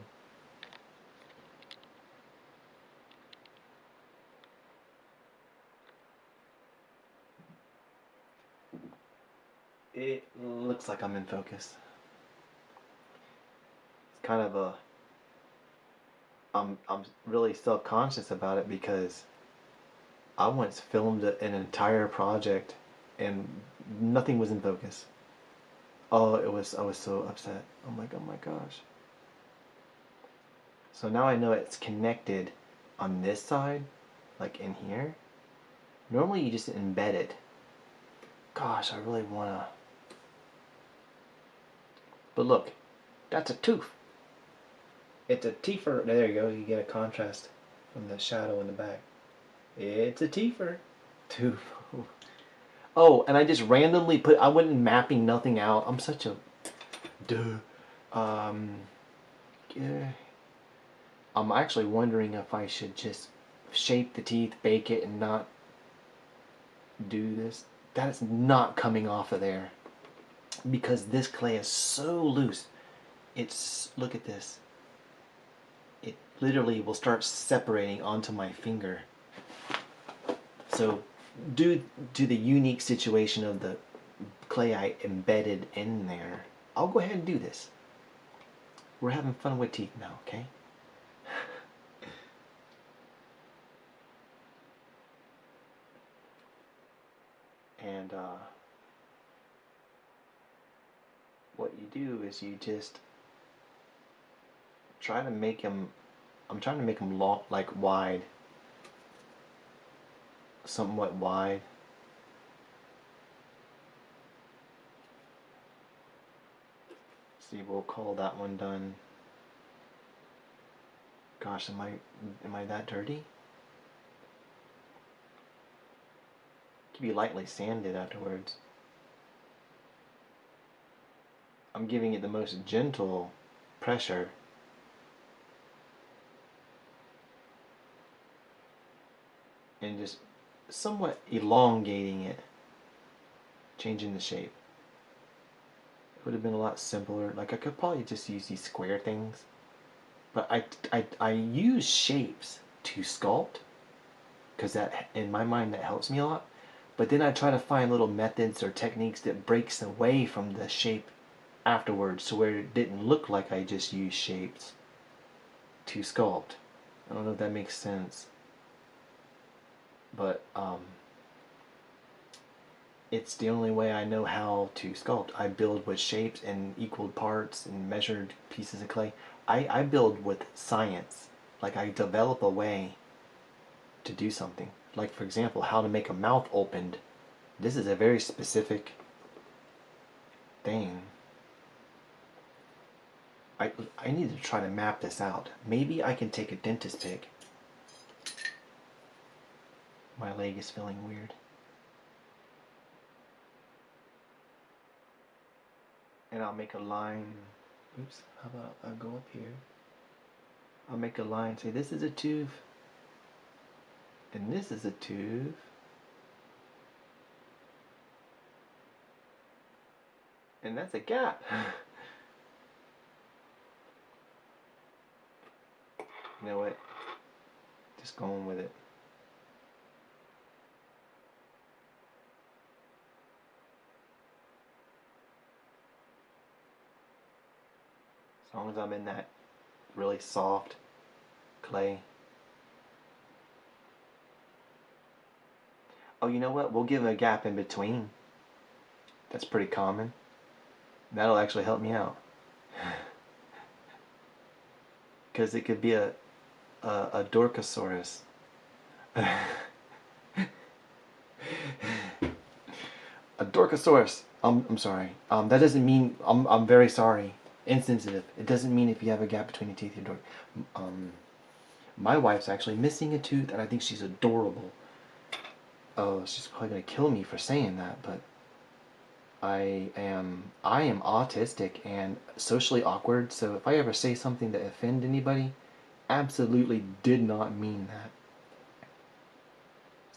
It looks like I'm in focus. It's kind of a I'm really self-conscious about it because I once filmed an entire project and nothing was in focus. Oh, I was so upset. I'm like, oh my gosh. So now I know it's connected on this side, like in here. Normally you just embed it. Gosh, I really wanna. But look, that's a tooth. It's a teefer. There you go. You get a contrast from the shadow in the back. It's a teefer. Tooth. Oh, and I just randomly put. I wasn't mapping nothing out. I'm such a. Duh. Yeah. I'm actually wondering if I should just shape the teeth, bake it, and not do this, that is not coming off of there because this clay is so loose. It's, look at this. It literally will start separating onto my finger. So due to the unique situation of the clay I embedded in there, I'll go ahead and do this. We're having fun with teeth now, okay? And what you do is you just try to make them, I'm trying to make them long, like wide, somewhat wide. See, we'll call that one done. Gosh, am I that dirty? Can be lightly sanded afterwards. I'm giving it the most gentle pressure. And just somewhat elongating it, changing the shape. It would have been a lot simpler. Like I could probably just use these square things, but I use shapes to sculpt because that, in my mind, that helps me a lot. But then I try to find little methods or techniques that breaks away from the shape afterwards, so where it didn't look like I just used shapes to sculpt. I don't know if that makes sense, but it's the only way I know how to sculpt. I build with shapes and equal parts and measured pieces of clay. I build with science. Like I develop a way to do something. Like for example, how to make a mouth opened. This is a very specific thing. I need to try to map this out. Maybe I can take a dentist pick. My leg is feeling weird. And I'll make a line. Oops, how about I'll go up here. I'll make a line, say this is a tooth. And this is a tooth. And that's a gap. You know what? Just going with it. As long as I'm in that really soft clay. Oh, you know what? We'll give a gap in between. That's pretty common. That'll actually help me out. Because it could be a Dorcosaurus. A Dorcosaurus. I'm sorry. That doesn't mean I'm very sorry. Insensitive. It doesn't mean if you have a gap between your teeth, you're my wife's actually missing a tooth, and I think she's adorable. Oh, she's probably gonna kill me for saying that, but I am autistic and socially awkward. So if I ever say something that offend anybody, absolutely did not mean that.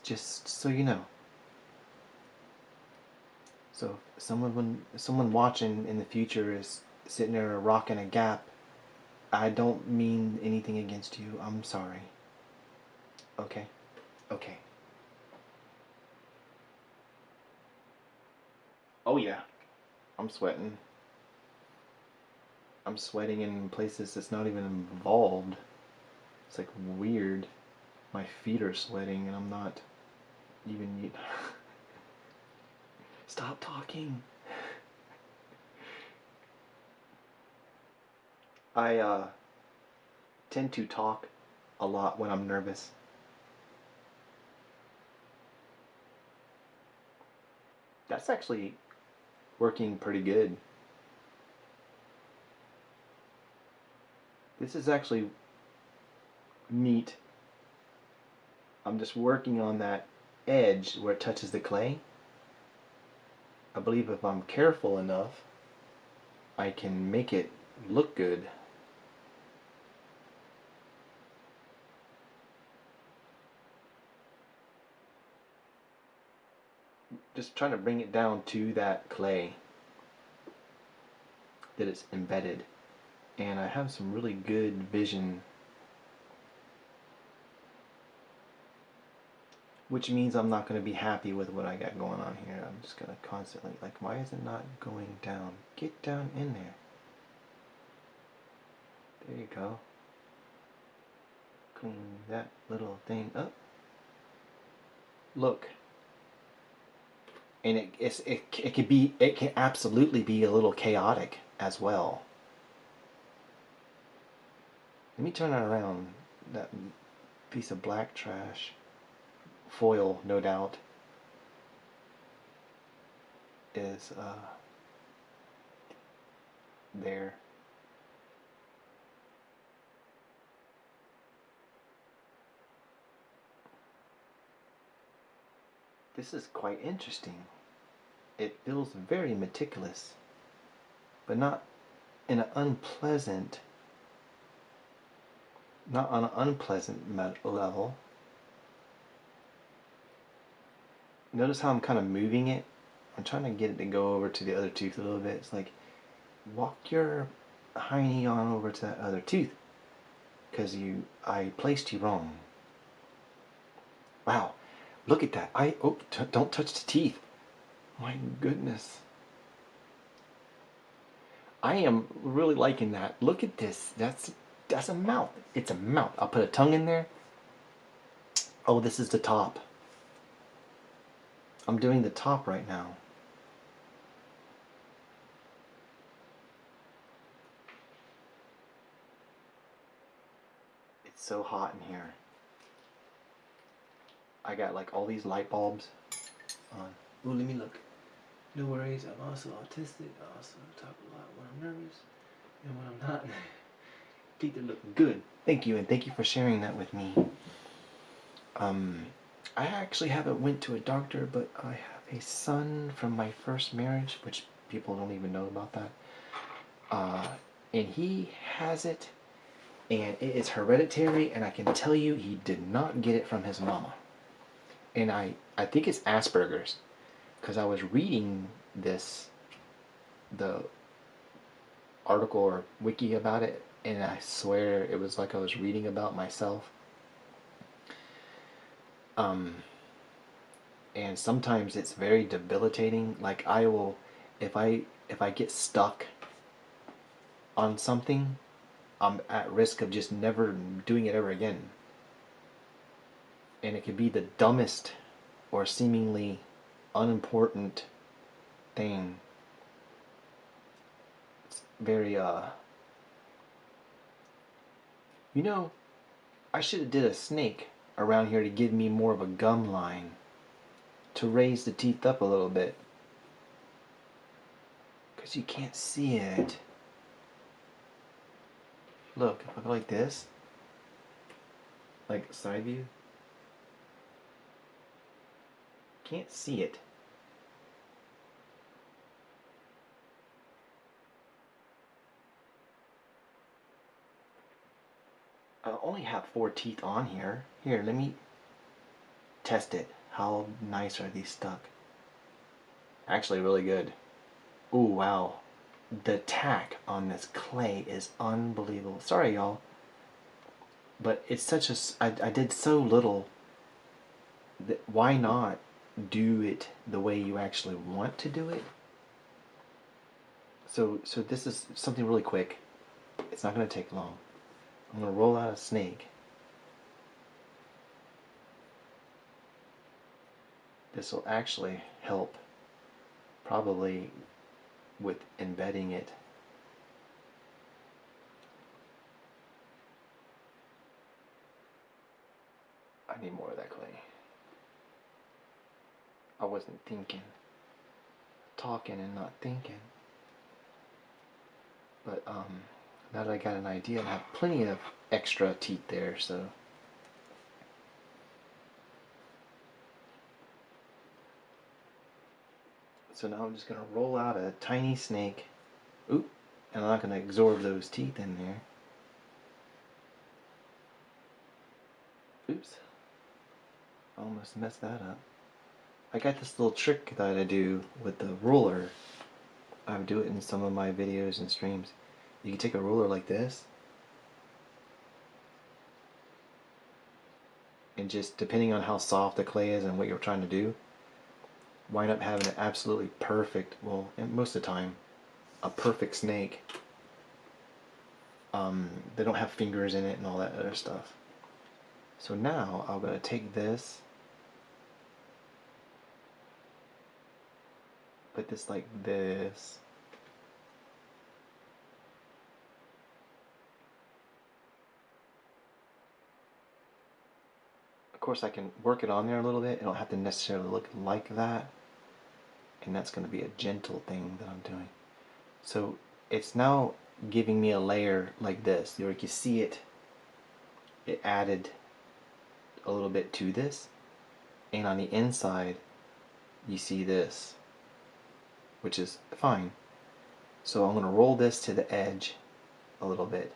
Just so you know. So if someone watching in the future is sitting there rocking a gap, I don't mean anything against you. I'm sorry. Okay? Okay. Oh yeah. I'm sweating. I'm sweating in places that's not even involved. It's like weird. My feet are sweating and I'm not even... Stop talking. I tend to talk a lot when I'm nervous. That's actually working pretty good. This is actually neat. I'm just working on that edge where it touches the clay. I believe if I'm careful enough, I can make it look good. just trying to bring it down to that clay that it's embedded. And I have some really good vision, which means I'm not going to be happy with what I got going on here. I'm just going to constantly, like, why is it not going down? Get down in there. There you go. Clean that little thing up. Look. And it can absolutely be a little chaotic as well. Let me turn that around. That piece of black trash. Foil, no doubt, is there. This is quite interesting. It feels very meticulous, but not in an unpleasant, not on an unpleasant level. Notice how I'm kind of moving it. I'm trying to get it to go over to the other tooth a little bit. It's like, walk your hiney on over to that other tooth, because I placed you wrong. Wow, look at that. Don't touch the teeth. My goodness. I am really liking that. Look at this. That's a mouth. It's a mouth. I'll put a tongue in there. Oh, this is the top. I'm doing the top right now. It's so hot in here. I got like all these light bulbs on. Ooh, let me look. No worries, I'm also autistic. I also talk a lot when I'm nervous and when I'm not. Teeth are looking good. Thank you, and thank you for sharing that with me. I actually haven't went to a doctor, but I have a son from my first marriage, which people don't even know about that. And he has it, and it is hereditary, and I can tell you he did not get it from his mama. And I think it's Asperger's, because I was reading the article or wiki about it, and I swear it was like I was reading about myself. And sometimes it's very debilitating. Like I will, if I get stuck on something, I'm at risk of just never doing it ever again. And it could be the dumbest or seemingly unimportant thing. It's very you know, I should have did a snake around here to give me more of a gum line to raise the teeth up a little bit, because you can't see it. Look, if I go like this, like side view, can't see it. I only have 4 teeth on here. Here, let me test it. How nice are these stuck? Actually, really good. Ooh, wow. The tack on this clay is unbelievable. Sorry, y'all. But it's such a... I did so little. That why not do it the way you actually want to do it? So this is something really quick. It's not going to take long. I'm going to roll out a snake. This will actually help probably with embedding it. I need more of that clay. I wasn't thinking. Talking and not thinking. But now that I got an idea, I have plenty of extra teeth there, so now I'm just going to roll out a tiny snake. Oop, and I'm not going to absorb those teeth in there. Oops. I almost messed that up. I got this little trick that I do with the ruler. I do it in some of my videos and streams. You can take a ruler like this, and just depending on how soft the clay is and what you're trying to do, wind up having an absolutely perfect, well, and most of the time, a perfect snake. They don't have fingers in it and all that other stuff. So now I'm going to take this, put this like this. Of course I can work it on there a little bit. It don't have to necessarily look like that. And that's going to be a gentle thing that I'm doing. So it's now giving me a layer like this. You can see it. It added a little bit to this. And on the inside, you see this, which is fine. So I'm going to roll this to the edge a little bit.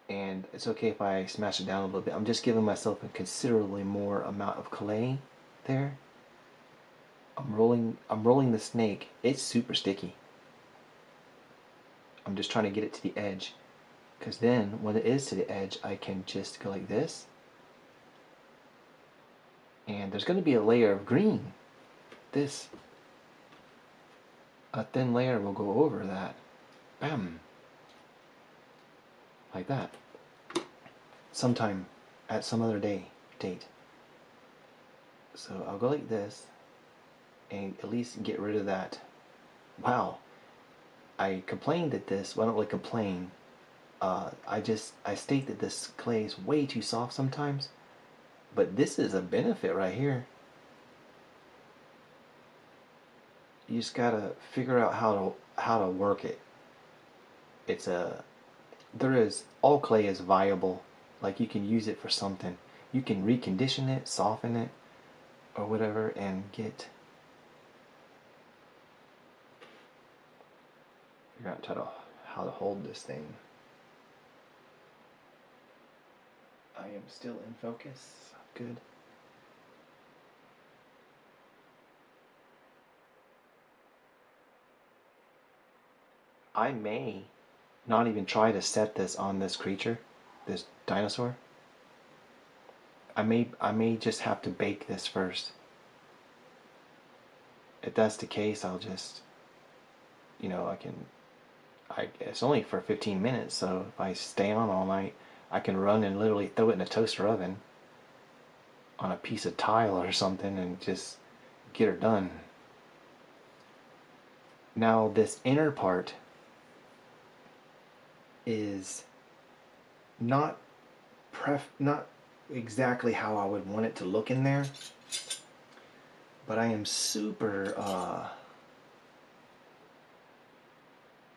And it's okay if I smash it down a little bit. I'm just giving myself a considerably more amount of clay there. I'm rolling the snake. It's super sticky. I'm just trying to get it to the edge, because then when it is to the edge, I can just go like this, and there's going to be a layer of green. A thin layer will go over that. Bam. Like that. Sometime at some other date. So I'll go like this and at least get rid of that. Wow. I complained at this. Well, I don't really complain. I state that this clay is way too soft sometimes. But this is a benefit right here. You just gotta figure out how to work it. All clay is viable. Like, you can use it for something. You can recondition it, soften it, or whatever, and figure out how to hold this thing. I am still in focus. Good. I may not even try to set this on this creature, this dinosaur. I may just have to bake this first. If that's the case, I'll just, it's only for 15 minutes, so if I stay on all night, I can run and literally throw it in a toaster oven on a piece of tile or something and just get her done. Now this inner part is not exactly how I would want it to look in there, but I am super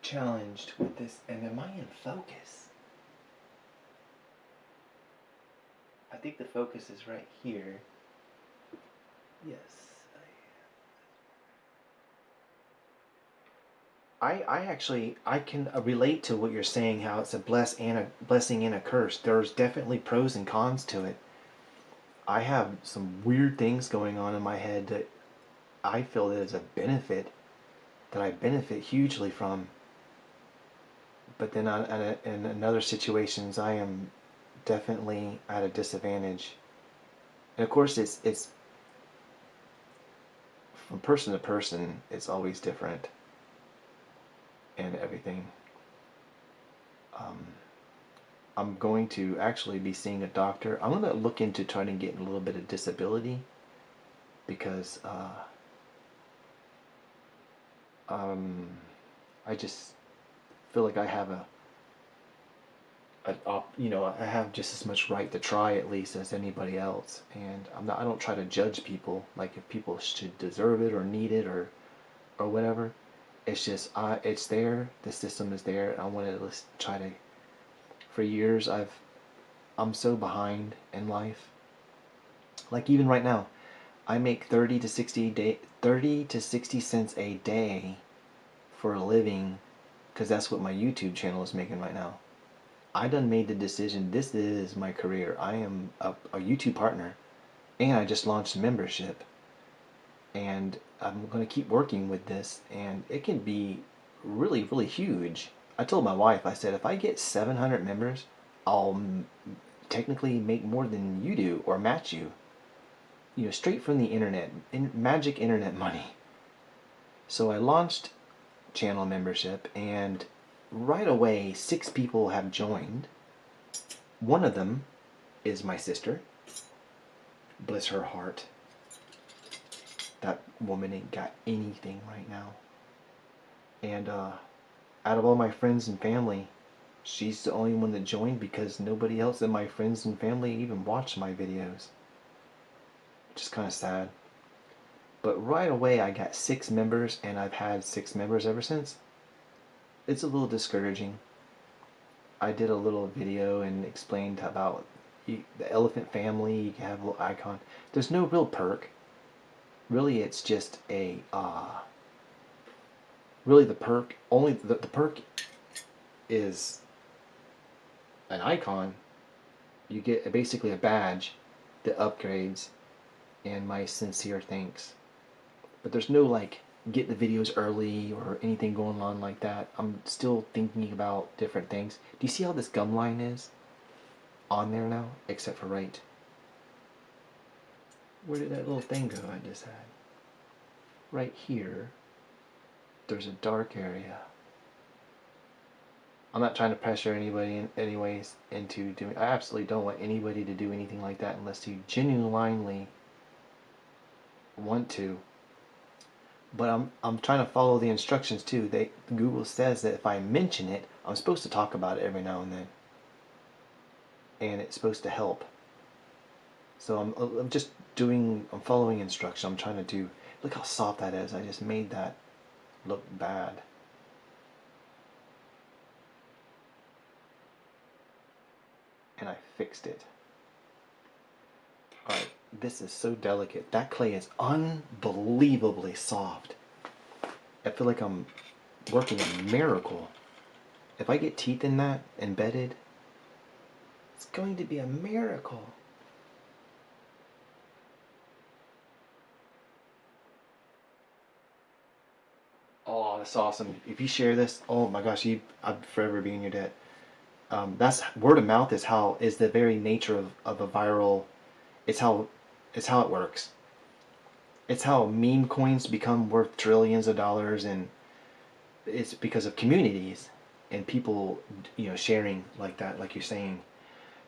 challenged with this. And am I in focus? I think the focus is right here. Yes, I can relate to what you're saying, how it's a blessing and a curse. There's definitely pros and cons to it. I have some weird things going on in my head that I feel that is a benefit, that I benefit hugely from. But then in other situations, I am definitely at a disadvantage. And of course, it's from person to person. It's always different, and everything. I'm going to actually be seeing a doctor. I'm going to look into trying to get a little bit of disability, because I just feel like I have I have just as much right to try, at least, as anybody else. And I don't try to judge people, like if people should deserve it or need it or whatever. It's just it's there. The system is there. And I want to try to. For years, I'm so behind in life. Like, even right now, I make 30 to 60 cents a day for a living, because that's what my YouTube channel is making right now. I done made the decision. This is my career. I am a YouTube partner. And I just launched a membership, and I'm going to keep working with this, and it can be really, really huge. I told my wife, I said, if I get 700 members, I'll technically make more than you do or match you. You know, straight from the internet, magic internet money. So I launched channel membership, and right away, 6 people have joined. One of them is my sister. Bless her heart. That woman ain't got anything right now. And out of all my friends and family, she's the only one that joined because nobody else in my friends and family even watched my videos. Which is kind of sad. But right away I got 6 members, and I've had 6 members ever since. It's a little discouraging. I did a little video and explained about the elephant family. You can have a little icon. There's no real perk. Really, it's just a really the perk, only the perk is an icon. You get basically a badge that upgrades, and my sincere thanks. But there's no like get the videos early or anything going on like that. I'm still thinking about different things. Do you see how this gum line is on there now? Except for right. Where did that little thing go I just had? Right here, there's a dark area. I'm not trying to pressure anybody in any ways into doing. I absolutely don't want anybody to do anything like that unless you genuinely want to. But I'm trying to follow the instructions too. Google says that if I mention it, I'm supposed to talk about it every now and then, and it's supposed to help. So I'm just doing. I'm following instruction. I'm trying to do. Look how soft that is. I just made that look bad. And I fixed it. Alright, this is so delicate. That clay is unbelievably soft. I feel like I'm working a miracle. If I get teeth in that embedded, it's going to be a miracle. Oh, that's awesome. If you share this, oh my gosh, I'd forever be in your debt. That's word of mouth is the very nature of a viral. It's how it works. It's how meme coins become worth trillions of dollars, and it's because of communities and people, sharing like that, like you're saying.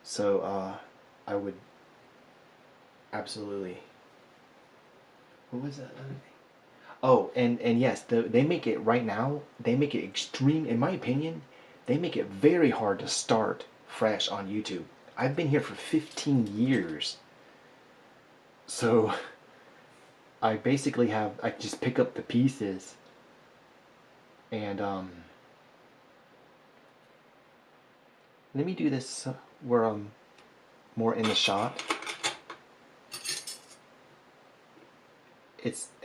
So I would absolutely. What was that other thing? Oh, and yes, they make it right now. They make it extreme. In my opinion, they make it very hard to start fresh on YouTube. I've been here for 15 years, so I basically I just pick up the pieces, and let me do this where I'm more in the shot.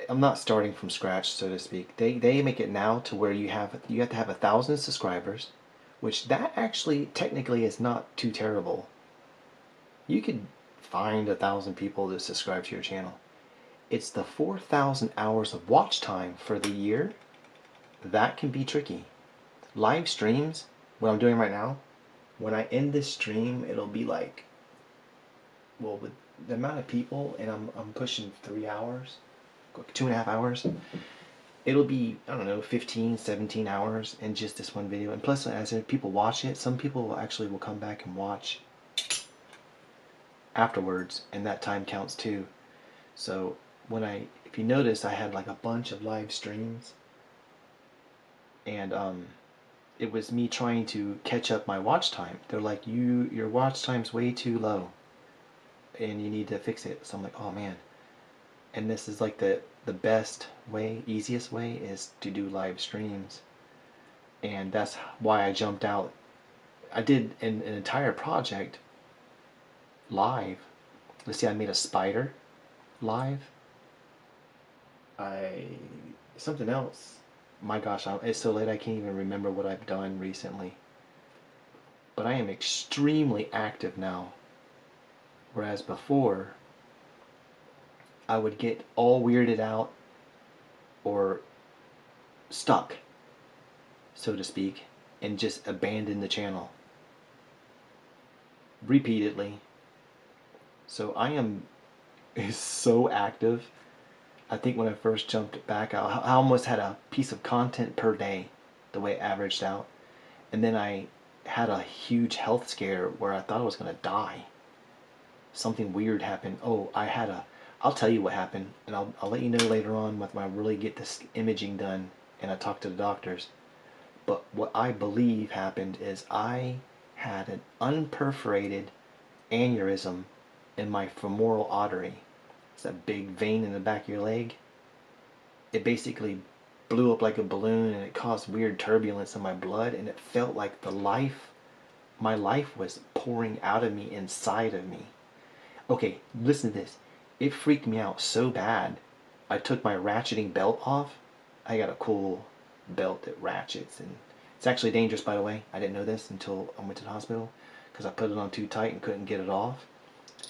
I'm not starting from scratch, so to speak. They make it now to where you have to have 1,000 subscribers, which that actually technically is not too terrible. You could find 1,000 people to subscribe to your channel. It's the 4,000 hours of watch time for the year that can be tricky. Live streams, what I'm doing right now, when I end this stream, it'll be like, well, with the amount of people, and I'm pushing 3 hours, 2.5 hours, it'll be, I don't know, 15, 17 hours in just this one video. And plus, as people watch it, some people actually will come back and watch afterwards, and that time counts too. So if you notice, I had like a bunch of live streams, and it was me trying to catch up my watch time. They're like, your watch time's way too low, and you need to fix it. So I'm like, oh man. And this is like the best way, easiest way is to do live streams. And that's why I jumped out. I did an entire project live. Let's see, I made a spider live. Something else. My gosh, it's so late I can't even remember what I've done recently. But I am extremely active now. Whereas before, I would get all weirded out or stuck, so to speak, and just abandon the channel repeatedly. So I am is so active. I think when I first jumped back, I almost had a piece of content per day, the way it averaged out. And then I had a huge health scare where I thought I was going to die. Something weird happened. Oh, I'll tell you what happened, and I'll let you know later on when I really get this imaging done and I talk to the doctors. But what I believe happened is I had an unperforated aneurysm in my femoral artery. It's that big vein in the back of your leg. It basically blew up like a balloon and it caused weird turbulence in my blood, and it felt like my life was pouring out of me inside of me. Okay, listen to this. It freaked me out so bad. I took my ratcheting belt off. I got a cool belt that ratchets, and it's actually dangerous, by the way. I didn't know this until I went to the hospital because I put it on too tight and couldn't get it off.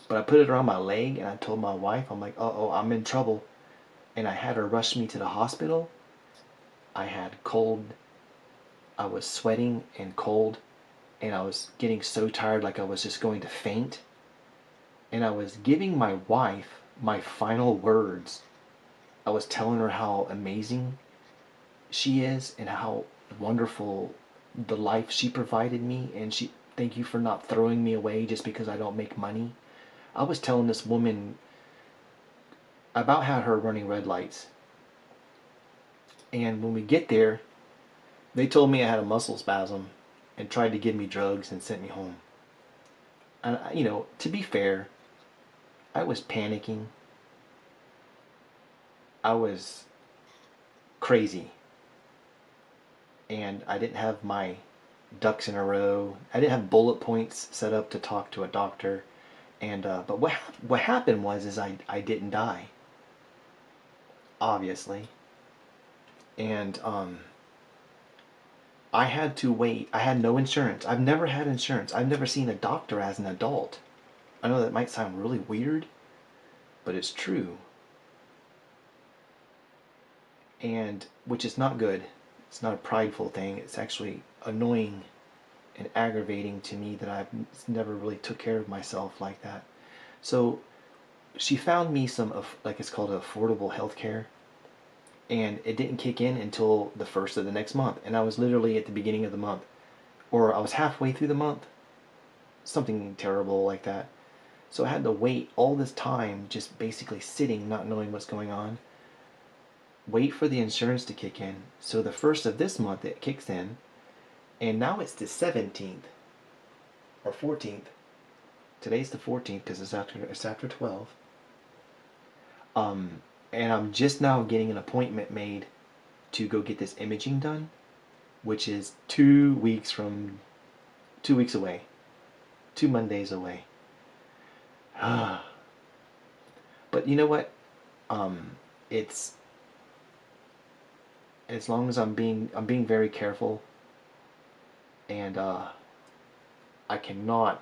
But I put it around my leg, and I told my wife, I'm like, uh-oh, I'm in trouble. And I had her rush me to the hospital. I had cold. I was sweating and cold, and I was getting so tired like I was just going to faint. And I was giving my wife my final words. I was telling her how amazing she is and how wonderful the life she provided me, and she thank you for not throwing me away just because I don't make money. I was telling this woman about how her running red lights. And when we get there, they told me I had a muscle spasm and tried to give me drugs and sent me home. And to be fair, I was panicking. I was crazy. And I didn't have my ducks in a row. I didn't have bullet points set up to talk to a doctor. And but what happened was is I didn't die, obviously. And I had to wait. I had no insurance. I've never had insurance. I've never seen a doctor as an adult. I know that might sound really weird, but it's true. And which is not good. It's not a prideful thing. It's actually annoying and aggravating to me that I've never really took care of myself like that. So she found me some of, like, it's called affordable health care, and it didn't kick in until the first of the next month, and I was literally at the beginning of the month, or I was halfway through the month, something terrible like that. So I had to wait all this time just basically sitting, not knowing what's going on, wait for the insurance to kick in. So the first of this month it kicks in, and now it's the 17th or 14th. Today's the 14th because it's after 12. And I'm just now getting an appointment made to go get this imaging done, which is 2 weeks away, 2 Mondays away. But you know what? It's as long as I'm being very careful, and I cannot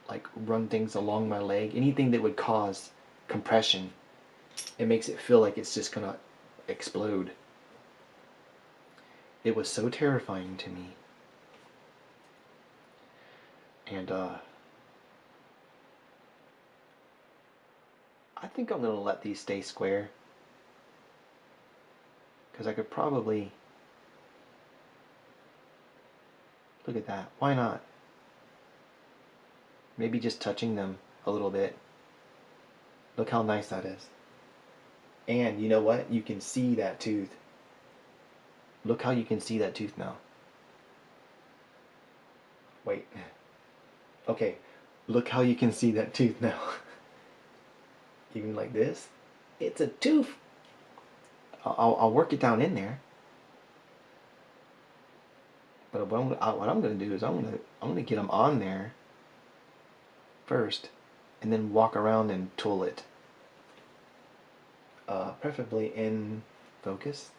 like run things along my leg. Anything that would cause compression, it makes it feel like it's just gonna explode. It was so terrifying to me. And I think I'm gonna let these stay square, because I could probably look at that. Why not? Maybe just touching them a little bit. Look how nice that is. And you know what? You can see that tooth. Look how you can see that tooth now. Wait. Okay. Look how you can see that tooth now. Even like this. It's a tooth. I'll work it down in there. But what I'm going to do is I'm going to get them on there first, and then walk around and tool it. Preferably in focus.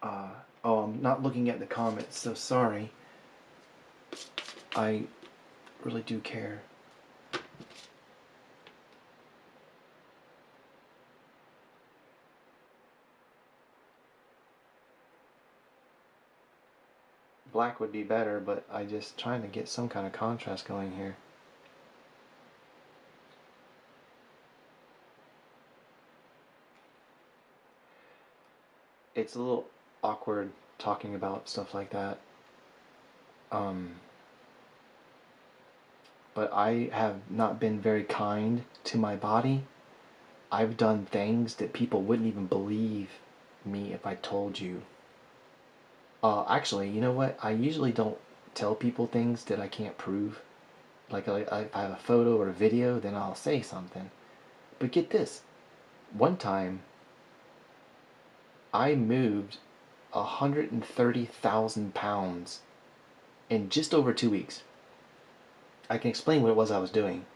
Oh, I'm not looking at the comments, so sorry. I really do care. Black would be better, but I just trying to get some kind of contrast going here. It's a little awkward talking about stuff like that. But I have not been very kind to my body. I've done things that people wouldn't even believe me if I told you. Actually, you know what? I usually don't tell people things that I can't prove. Like I have a photo or a video, then I'll say something. But get this. One time, I moved 130,000 pounds in just over 2 weeks. I can explain what it was I was doing.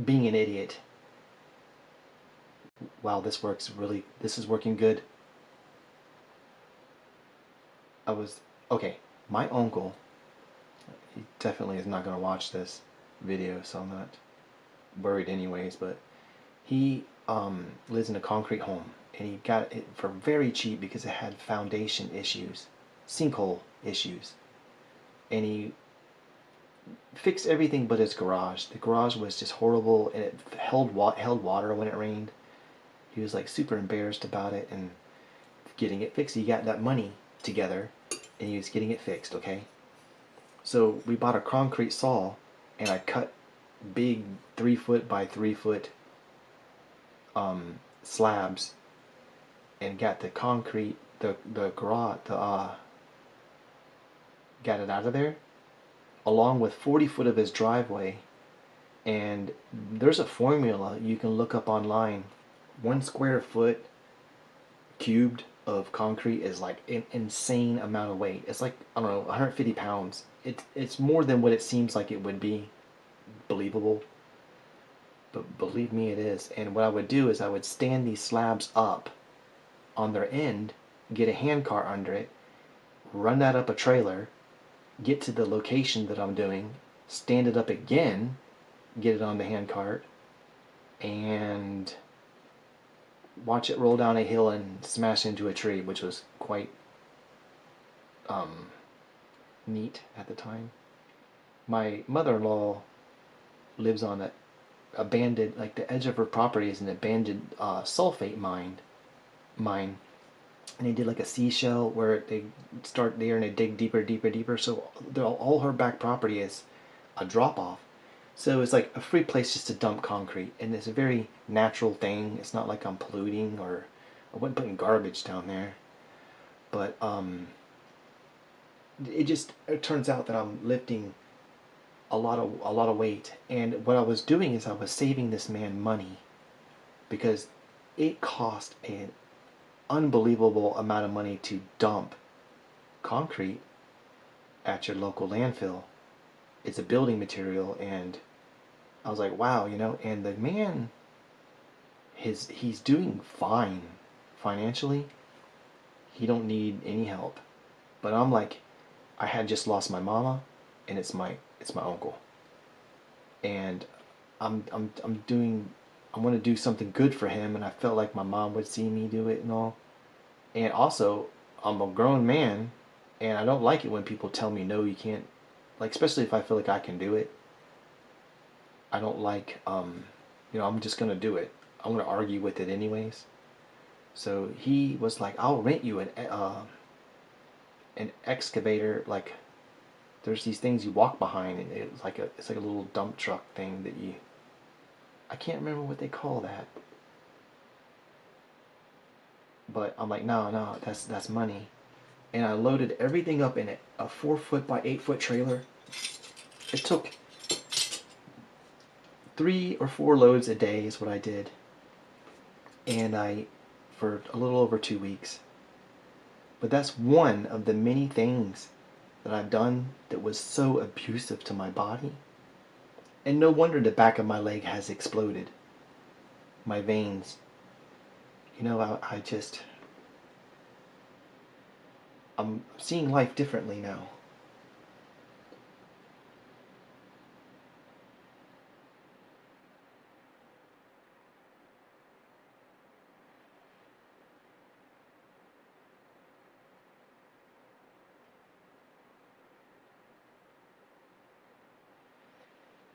Being an idiot. Wow, this is working good. Okay, my uncle, he definitely is not going to watch this video, so I'm not worried anyways, but he lives in a concrete home, and he got it for very cheap because it had foundation issues, sinkhole issues, and he fixed everything but his garage. The garage was just horrible, and it held water when it rained. He was like super embarrassed about it and getting it fixed. He got that money together, and he was getting it fixed, okay? So we bought a concrete saw, and I cut big 3 foot by 3 foot slabs, and got the concrete, the garage, got it out of there, along with 40 foot of his driveway. And there's a formula you can look up online. 1 square foot cubed of concrete is like an insane amount of weight. It's like, I don't know, 150 pounds. It's more than what it seems like it would be. Believable. But believe me, it is. And what I would do is I would stand these slabs up on their end, get a hand car under it, run that up a trailer, get to the location that I'm doing, stand it up again, get it on the hand cart, and watch it roll down a hill and smash into a tree, which was quite neat at the time. My mother-in-law lives on a abandoned, like the edge of her property is an abandoned sulfate mine, and they did like a seashell where they start there and they dig deeper, deeper, deeper. So all her back property is a drop off. So it's like a free place just to dump concrete, and it's a very natural thing. It's not like I'm polluting or I wasn't putting garbage down there. But it turns out that I'm lifting a lot of weight, and what I was doing is I was saving this man money because it cost an unbelievable amount of money to dump concrete at your local landfill. It's a building material, and I was like, wow, and the man, he's doing fine financially. He don't need any help. But I'm like, I had just lost my mama, and it's my uncle. And I'm doing, I want to do something good for him, and I felt like my mom would see me do it and all. And also, I'm a grown man, and I don't like it when people tell me no, you can't. Like, especially if I feel like I can do it. I don't like, I'm just gonna do it. I'm gonna argue with it anyways. So he was like, I'll rent you an excavator. Like, there's these things you walk behind, and it's like a little dump truck thing that I can't remember what they call that. But I'm like, no, that's money. And I loaded everything up in a 4 foot by 8 foot trailer. It took 3 or 4 loads a day is what I did. And for a little over 2 weeks. But that's one of the many things that I've done that was so abusive to my body. And no wonder the back of my leg has exploded. My veins. I'm seeing life differently now.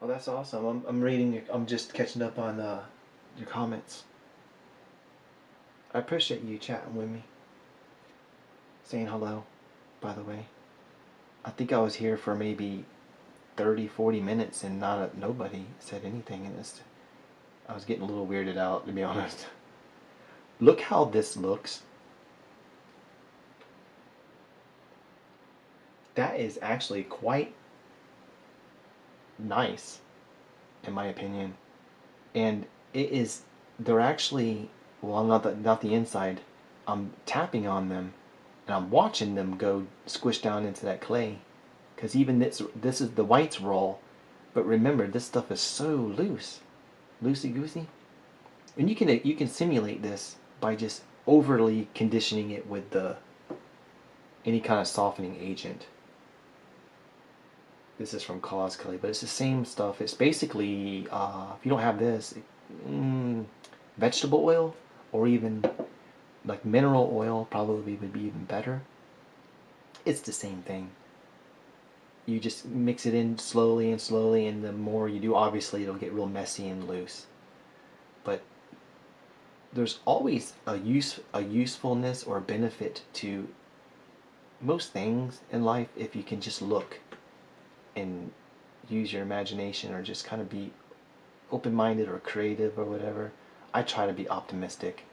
Oh, that's awesome. I'm reading. I'm just catching up on your comments. I appreciate you chatting with me, saying hello. By the way, I think I was here for maybe 30, 40 minutes, and nobody said anything. And I was getting a little weirded out, to be honest. Look how this looks. That is actually quite nice, in my opinion. And it is, they're actually, well, not the inside. I'm tapping on them, and I'm watching them go squish down into that clay. Because even this is the white's raw, but remember, this stuff is so loose, loosey goosey. And you can simulate this by just overly conditioning it with the any kind of softening agent. This is from Cause Clay, but it's the same stuff. It's basically, if you don't have this, vegetable oil, or even like mineral oil probably would be even better. It's the same thing. You just mix it in slowly and slowly, and the more you do, obviously it'll get real messy and loose. But there's always a usefulness or a benefit to most things in life if you can just look and use your imagination, or just kind of be open-minded or creative or whatever. I try to be optimistic.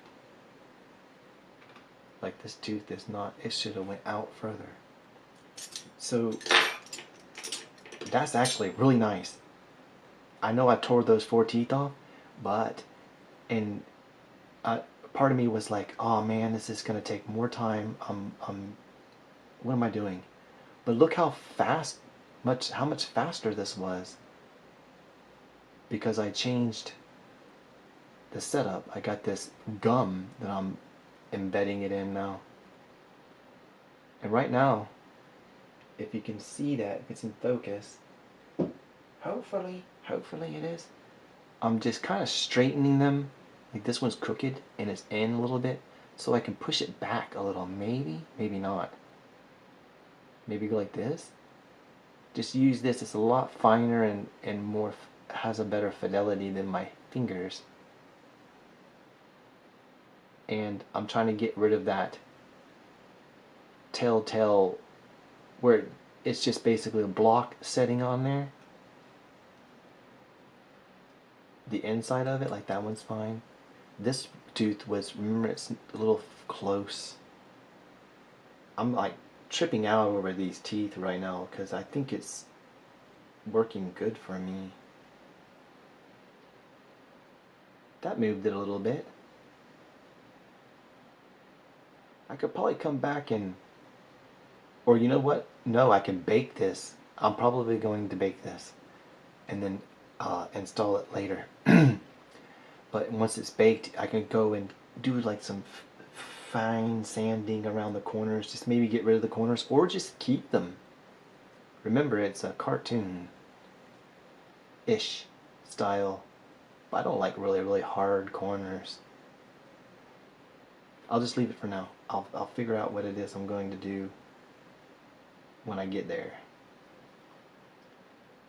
Like this tooth is not, it should have went out further. So that's actually really nice. I know I tore those 4 teeth off, but, and part of me was like, oh man, this is gonna take more time. What am I doing? But look how how much faster this was, because I changed the setup. I got this gum that I'm embedding it in now. And right now, if you can see that, if it's in focus, hopefully it is, I'm just kind of straightening them. Like this one's crooked and it's in a little bit, so I can push it back a little, maybe not. Maybe go like this. Just use this, it's a lot finer and more, has a better fidelity than my fingers. And I'm trying to get rid of that telltale where it's just basically a block setting on there. The inside of it, like that one's fine. This tooth was, remember, it's a little close. I'm like tripping out over these teeth right now because I think it's working good for me. That moved it a little bit. I could probably come back and, or you know what? No, I can bake this. I'm probably going to bake this and then install it later. But once it's baked, I can go and do like some fine sanding around the corners. Just maybe get rid of the corners or just keep them. Remember, it's a cartoon-ish style. I don't like really hard corners. I'll just leave it for now. I'll figure out what it is I'm going to do when I get there.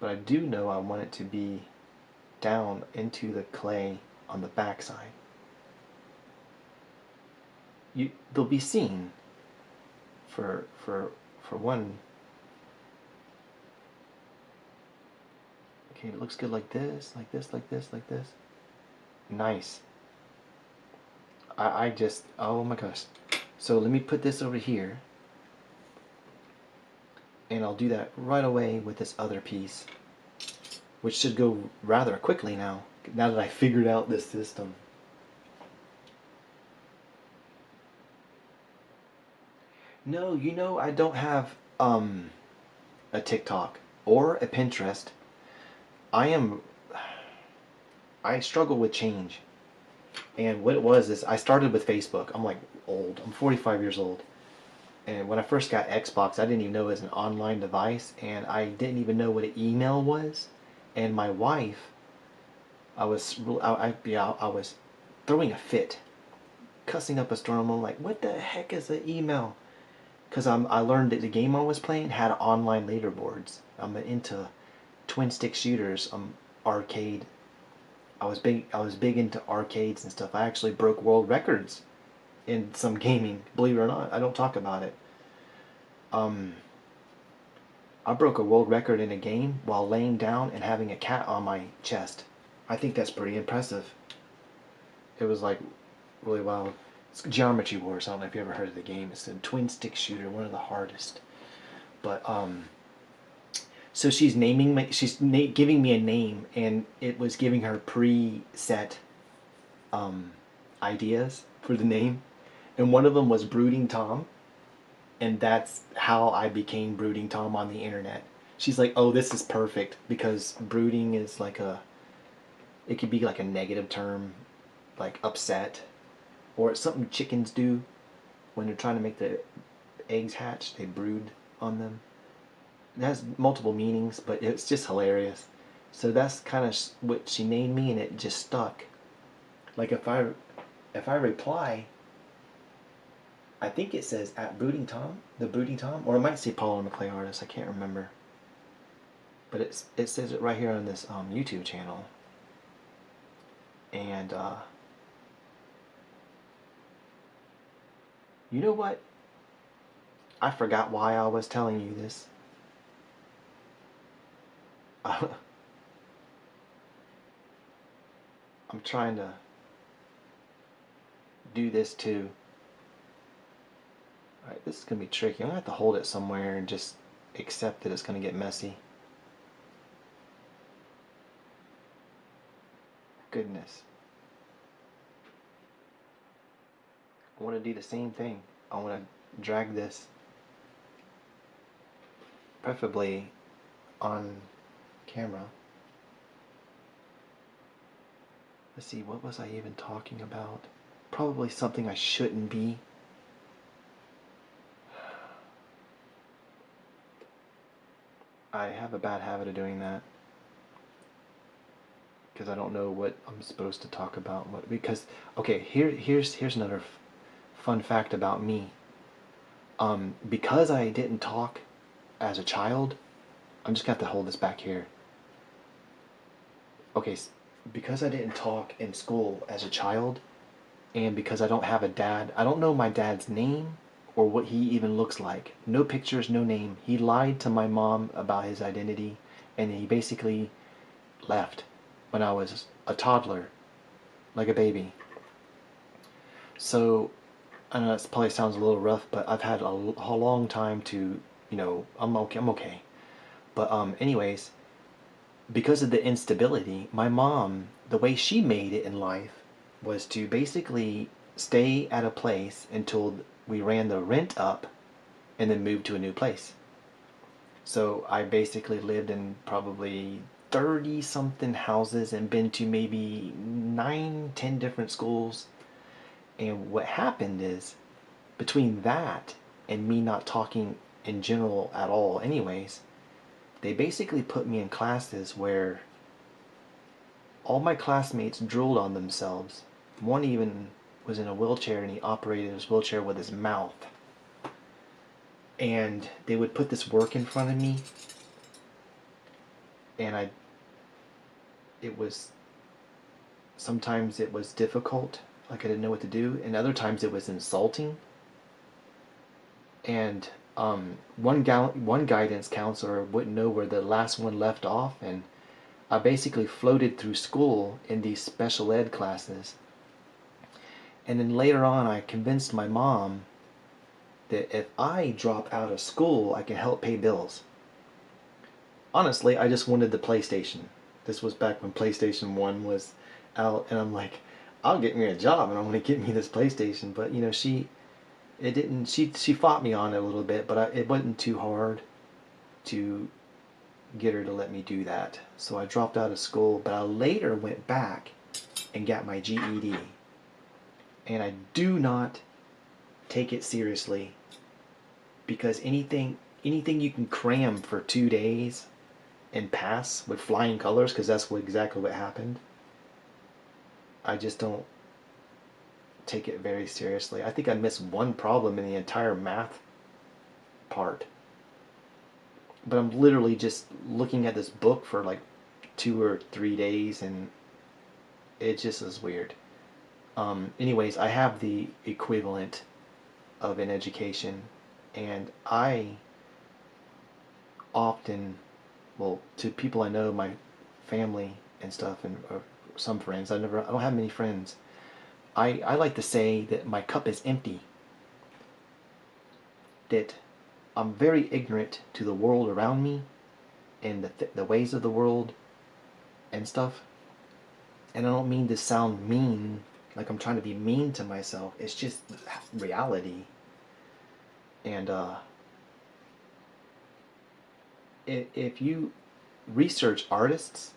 But I do know I want it to be down into the clay on the back side. They'll be seen for one. Okay, it looks good like this, like this, like this, like this. Nice. I just, oh my gosh. So let me put this over here, and I'll do that right away with this other piece, which should go rather quickly now that I figured out this system. No, you know, I don't have a TikTok or a Pinterest. I struggle with change. And what it was is I started with Facebook. I'm like old. I'm 45 years old. And when I first got Xbox, I didn't even know it was an online device, and I didn't even know what an email was. And my wife, I was throwing a fit, cussing up a storm. I'm like, what the heck is an email? Because I learned that the game I was playing had online leaderboards. I'm into twin stick shooters, arcade. I was big into arcades and stuff. I actually broke world records in some gaming. Believe it or not, I don't talk about it. Um, I broke a world record in a game while laying down and having a cat on my chest. I think that's pretty impressive. It was like really wild. It's Geometry Wars. I don't know if you ever heard of the game. It's a twin stick shooter, one of the hardest. But so she's naming me. Giving me a name, and it was giving her preset um, ideas for the name, and one of them was Brooding Tom, and that's how I became Brooding Tom on the internet. She's like, "Oh, this is perfect because brooding is like a, it could be like a negative term, like upset, or it's something chickens do when they're trying to make the eggs hatch. They brood on them. It has multiple meanings, but it's just hilarious. So that's kind of what she named me, and it just stuck. Like if I reply, I think it says at Brooding Tom, the Brooding Tom, or it might say Paulo McClay Artist. I can't remember, but it says it right here on this YouTube channel, and you know what? I forgot why I was telling you this. I'm trying to do this too. Alright, this is going to be tricky. I'm going to have to hold it somewhere and just accept that it's going to get messy. Goodness. I want to do the same thing. I want to drag this, preferably on camera. Let's see, what was I even talking about? Probably something I shouldn't be. I have a bad habit of doing that because I don't know what I'm supposed to talk about. Because okay, here's another fun fact about me. Because I didn't talk as a child, I'm just gonna have to hold this back here. Okay, because I didn't talk in school as a child, and because I don't have a dad, I don't know my dad's name or what he even looks like. No pictures, no name. He lied to my mom about his identity, and he basically left when I was a toddler, like a baby. So, I know that probably sounds a little rough, but I've had a long time to, I'm okay. I'm okay. But anyways, because of the instability, my mom, the way she made it in life was to basically stay at a place until we ran the rent up and then moved to a new place. So I basically lived in probably 30 something houses and been to maybe 9, 10 different schools. And what happened is, between that and me not talking in general at all, anyways, they basically put me in classes where all my classmates drooled on themselves. One even was in a wheelchair and he operated his wheelchair with his mouth. And they would put this work in front of me, and it was, sometimes it was difficult, like I didn't know what to do, and other times it was insulting. And one guidance counselor wouldn't know where the last one left off, and I basically floated through school in these special ed classes. And then later on, I convinced my mom that if I drop out of school, I can help pay bills. Honestly, I just wanted the PlayStation. This was back when PlayStation 1 was out, and I'm like, I'll get me a job and I'm going to get me this PlayStation. But, she fought me on it a little bit, but it wasn't too hard to get her to let me do that. So I dropped out of school, but I later went back and got my GED. And I do not take it seriously, because anything you can cram for 2 days and pass with flying colors, because that's exactly what happened, I just don't take it very seriously. I think I missed one problem in the entire math part, but I'm literally just looking at this book for like 2 or 3 days, and it just is weird. Anyways, I have the equivalent of an education, and I often, well, to people I know, my family and stuff, and or some friends, I don't have many friends. I like to say that my cup is empty. That I'm very ignorant to the world around me and the ways of the world and stuff. And I don't mean to sound mean, like I'm trying to be mean to myself. It's just reality. And if you research artists,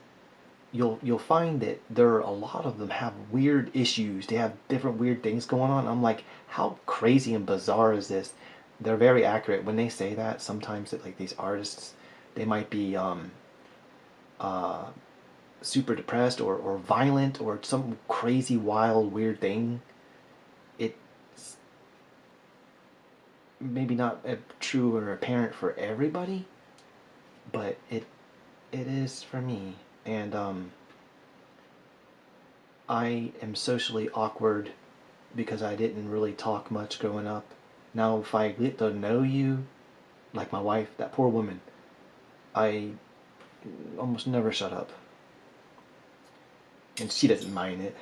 you'll find that there are a lot of them have weird issues. They have different weird things going on. I'm like, how crazy and bizarre is this? They're very accurate when they say that. Sometimes that like these artists, they might be uh, super depressed or violent or some crazy wild weird thing. It's maybe not true or apparent for everybody, but it is for me. And I am socially awkward because I didn't really talk much growing up. Now, if I get to know you, like my wife, that poor woman, I almost never shut up. And she doesn't mind it.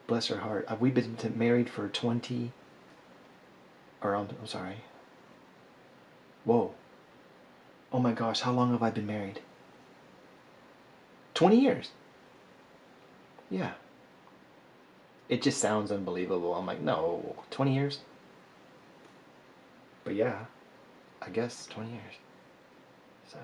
Bless her heart. We've been married for 20, or I'm sorry. Whoa. Oh my gosh, how long have I been married? 20 years. Yeah. It just sounds unbelievable. I'm like, no, 20 years? But yeah, I guess 20 years. So,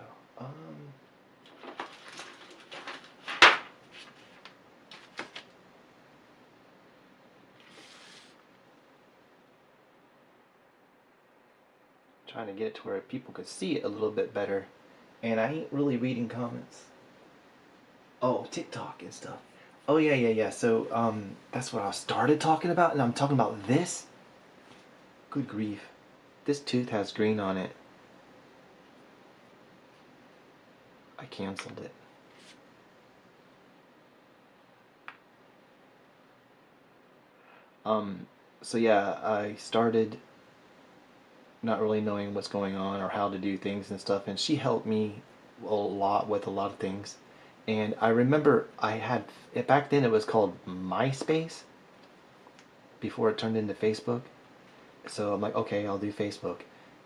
trying to get it to where people could see it a little bit better. And I ain't really reading comments. Oh, TikTok and stuff. Oh yeah, yeah, yeah. So that's what I started talking about, and I'm talking about this. Good grief, this tooth has green on it. I canceled it. Um, so yeah, I started not really knowing what's going on or how to do things and stuff, and she helped me a lot with a lot of things. And I remember I had back then it was called MySpace before it turned into Facebook. So I'm like, okay, I'll do Facebook.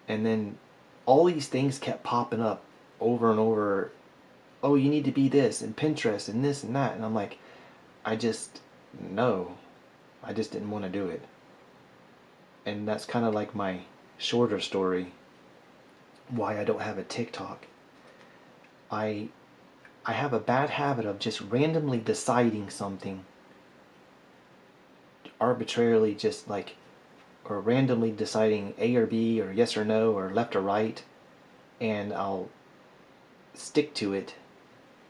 And then all these things kept popping up over and over. Oh, you need to be this and Pinterest and this and that. And I'm like, I just, no, I just didn't want to do it. And that's kind of like my shorter story why I don't have a TikTok. I I have a bad habit of just randomly deciding something arbitrarily, just like, or randomly deciding A or B or yes or no or left or right, and I'll stick to it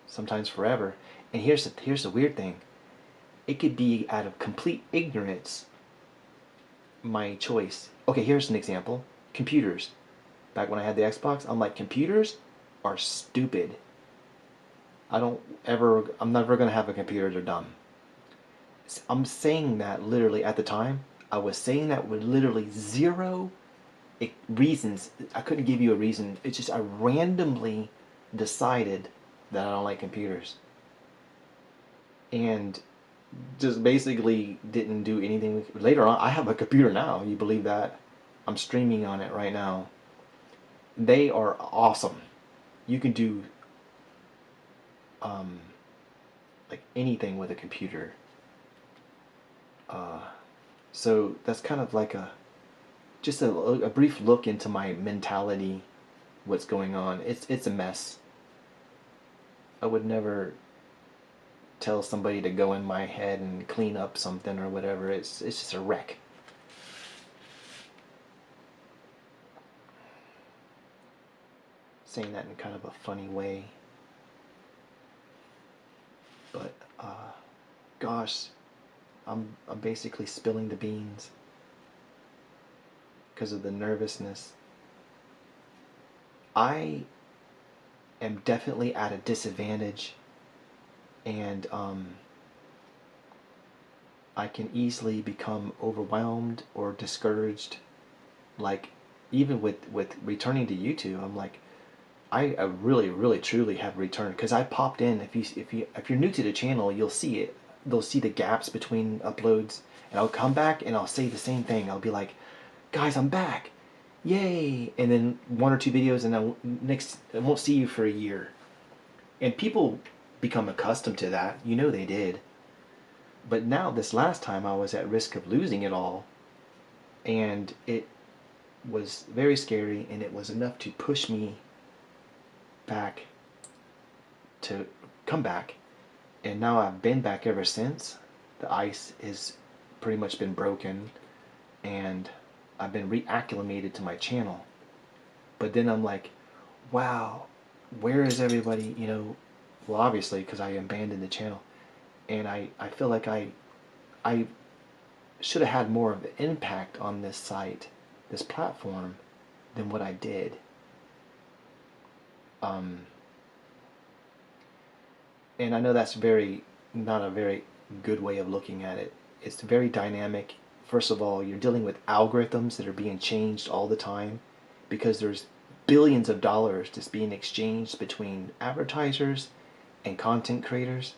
sometimes forever. And here's the weird thing. It could be out of complete ignorance my choice. Okay, here's an example. Computers. Back when I had the Xbox, I'm like, computers are stupid. I'm never gonna have a computer, they're dumb. I'm saying that literally at the time. I was saying that with literally zero reasons. I couldn't give you a reason. It's just I randomly decided that I don't like computers. And just basically didn't do anything. Later on, I have a computer now. You believe that? I'm streaming on it right now. They are awesome. You can do um, like anything with a computer. Uh, so that's kind of like just a brief look into my mentality, what's going on. It's a mess. I would never tell somebody to go in my head and clean up something or whatever. It's just a wreck. Saying that in kind of a funny way, but gosh, I'm basically spilling the beans because of the nervousness. I am definitely at a disadvantage, and I can easily become overwhelmed or discouraged. Like, even with returning to YouTube, I'm like, I really, really, truly have returned, because I popped in. If you're new to the channel, you'll see it. They'll see the gaps between uploads, and I'll come back and I'll say the same thing. I'll be like, guys, I'm back, yay! And then one or two videos, and I won't see you for a year. And people become accustomed to that. You know they did. But now, this last time, I was at risk of losing it all, and it was very scary, and it was enough to push me back to come back. And now I've been back ever since. The ice has pretty much been broken, and I've been reacclimated to my channel. But then I'm like, wow, where is everybody? Well, obviously, because I abandoned the channel. And I feel like I should have had more of an impact on this site, this platform, than what I did. And I know that's not a very good way of looking at it. It's very dynamic. First of all, you're dealing with algorithms that are being changed all the time, because there's billions of dollars just being exchanged between advertisers and content creators.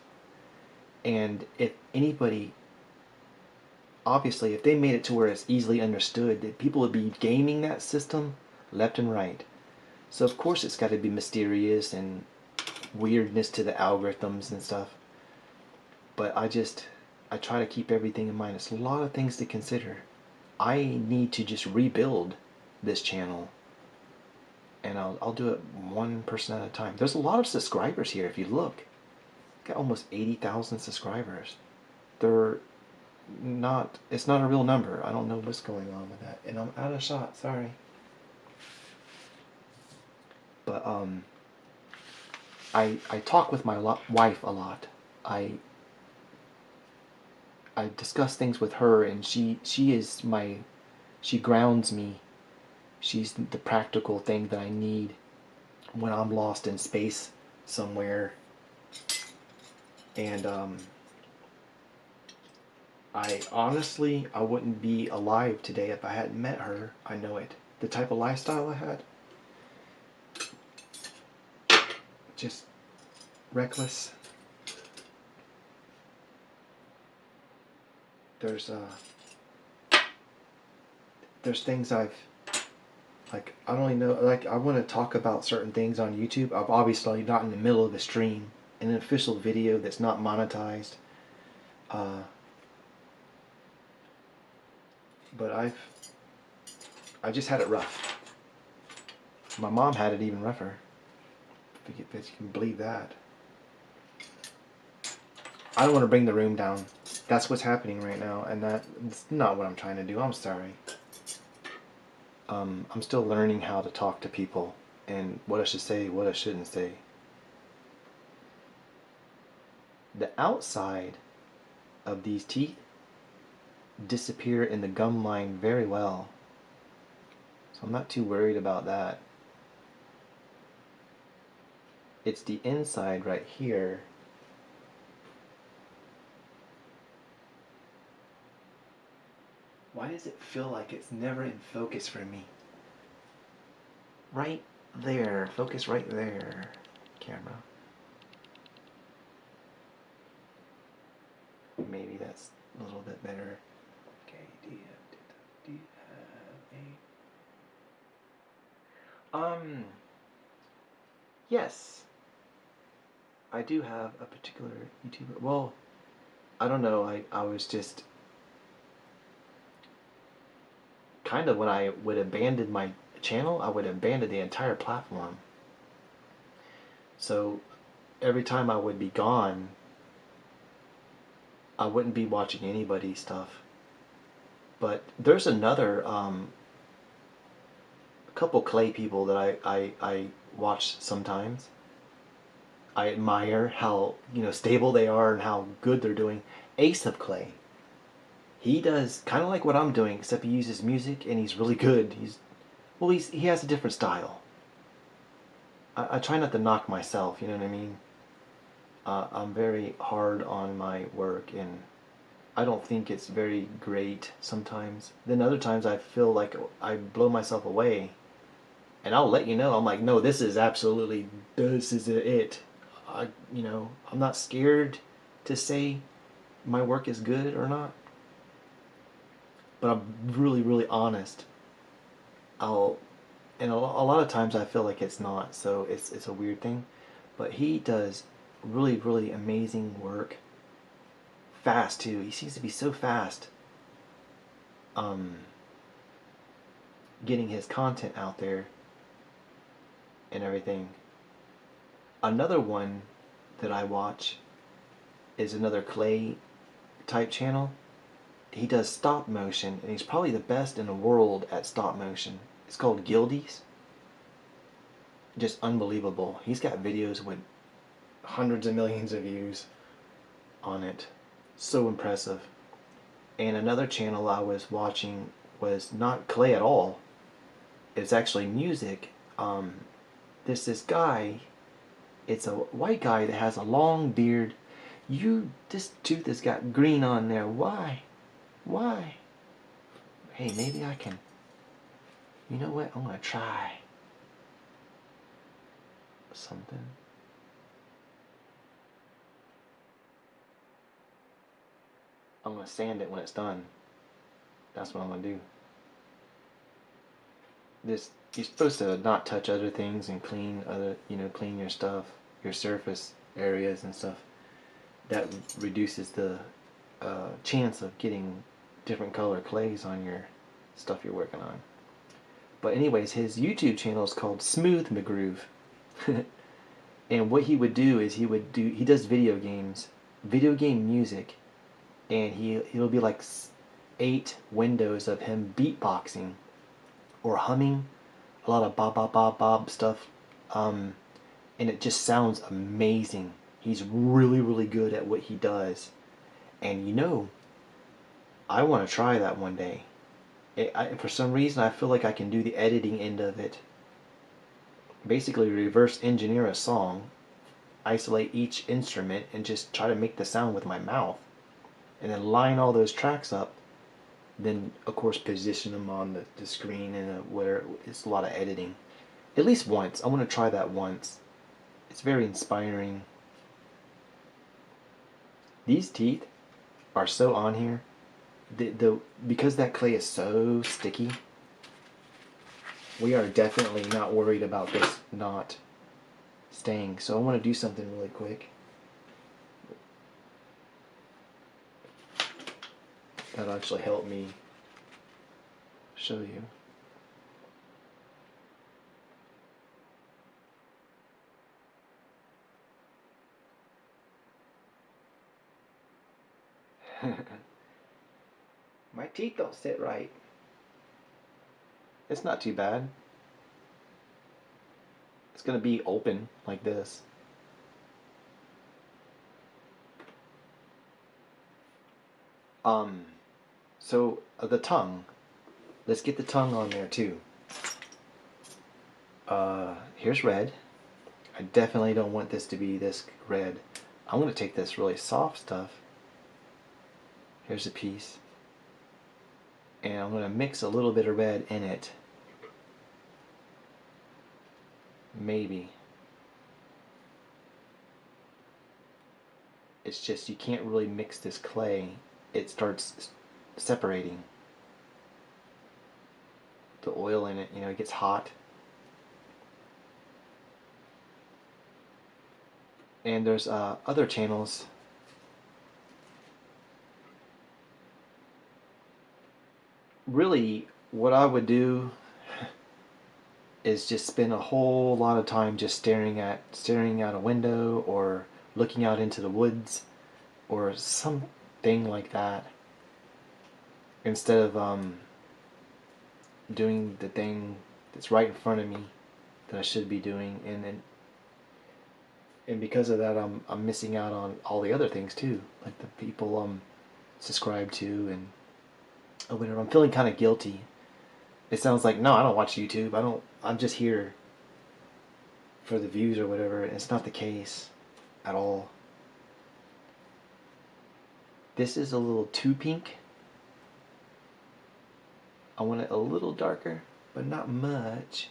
And if anybody, obviously, if they made it to where it's easily understood, that people would be gaming that system left and right. So of course it's got to be mysterious and weirdness to the algorithms and stuff. But I try to keep everything in mind. It's a lot of things to consider. I need to just rebuild this channel, and I'll do it one person at a time. There's a lot of subscribers here. If you look, got almost 80,000 subscribers. It's not a real number. I don't know what's going on with that, and I'm out of shot. Sorry. But I talk with my wife a lot. I discuss things with her, and she grounds me. She's the practical thing that I need when I'm lost in space somewhere. And I wouldn't be alive today if I hadn't met her. I know it. The type of lifestyle I had, just reckless. There's things I don't even know. Like, I want to talk about certain things on YouTube. I'm obviously not in the middle of a stream, in an official video that's not monetized. But I just had it rough. My mom had it even rougher. If you can believe that. I don't want to bring the room down. That's what's happening right now, and that's not what I'm trying to do. I'm sorry. I'm still learning how to talk to people, and what I should say, what I shouldn't say. The outside of these teeth disappear in the gum line very well, so I'm not too worried about that. It's the inside right here. Why does it feel like it's never in focus for me? Right there. Focus right there, camera. Maybe that's a little bit better. Okay, do you have yes. I do have a particular YouTuber. Well, I don't know. I was just kind of, when I would abandon my channel, I would abandon the entire platform. So every time I would be gone, I wouldn't be watching anybody's stuff. But there's another couple clay people that I watch sometimes. I admire how stable they are and how good they're doing. Ace of Clay. He does kind of like what I'm doing, except he uses music and he's really good. He has a different style. I try not to knock myself, you know what I mean? I'm very hard on my work, and I don't think it's very great sometimes. Then other times I feel like I blow myself away, and I'll let you know. I'm like, no, this is it. I'm not scared to say my work is good or not, but I'm really, really honest. I'll, and a lot of times I feel like it's not, so it's a weird thing. But he does really, really amazing work. Fast too. He seems to be so fast. Um, Getting his content out there and everything. Another one that I watch is another Clay type channel. He does stop motion, and he's probably the best in the world at stop motion. It's called Gildies. Just unbelievable. He's got videos with hundreds of millions of views on it. So impressive. And another channel I was watching was not Clay at all. It's actually music. There's this guy. It's a white guy that has a long beard. This tooth has got green on there. Why? Why? Hey, maybe I can. You know what? I'm gonna try something. I'm gonna sand it when it's done. That's what I'm gonna do. You're supposed to not touch other things and clean your stuff, your surface areas and stuff. That reduces the chance of getting different color clays on your stuff you're working on. But anyways, his YouTube channel is called Smooth McGroove. And what he would do is he does video games, video game music, and he'll be like 8 windows of him beatboxing or humming a lot of bob bob bob bob stuff, and it just sounds amazing. He's really, really good at what he does, and I want to try that one day. For some reason I feel like I can do the editing end of it. Basically reverse engineer a song, isolate each instrument, and just try to make the sound with my mouth, and then line all those tracks up. Then of course position them on the screen, and where it's a lot of editing. At least once. I want to try that once. It's very inspiring. These teeth are so on here. Because that clay is so sticky, we are definitely not worried about this not staying. So I want to do something really quick. That'll actually help me show you. My teeth don't sit right. It's not too bad. It's gonna be open like this. So the tongue. Let's get the tongue on there too. Here's red. I definitely don't want this to be this red. I'm gonna take this really soft stuff. Here's a piece. And I'm gonna mix a little bit of red in it. Maybe. It's just you can't really mix this clay. It starts separating. The oil in it, it gets hot. And there's other channels. Really, what I would do is just spend a whole lot of time just staring out a window, or looking out into the woods, or something like that, instead of doing the thing that's right in front of me that I should be doing. And because of that, I'm missing out on all the other things too, like the people I'm subscribed to, and whatever. I'm feeling kind of guilty. It sounds like, no, I don't watch YouTube. I'm just here. for the views or whatever. It's not the case at all. This is a little too pink. I want it a little darker, but not much.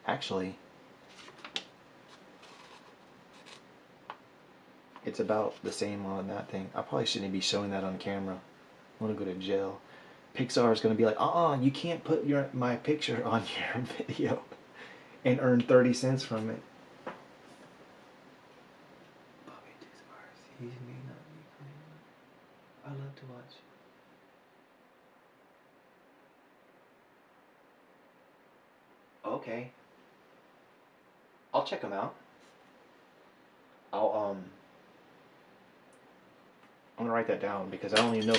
Actually, it's about the same on that thing. I probably shouldn't be showing that on camera. I want to go to jail. Pixar is going to be like, you can't put my picture on your video and earn 30 cents from it. Bobby Dukes Bars. He may not be playing. I love to watch. Okay. I'll check them out. I'm gonna write that down because I don't even know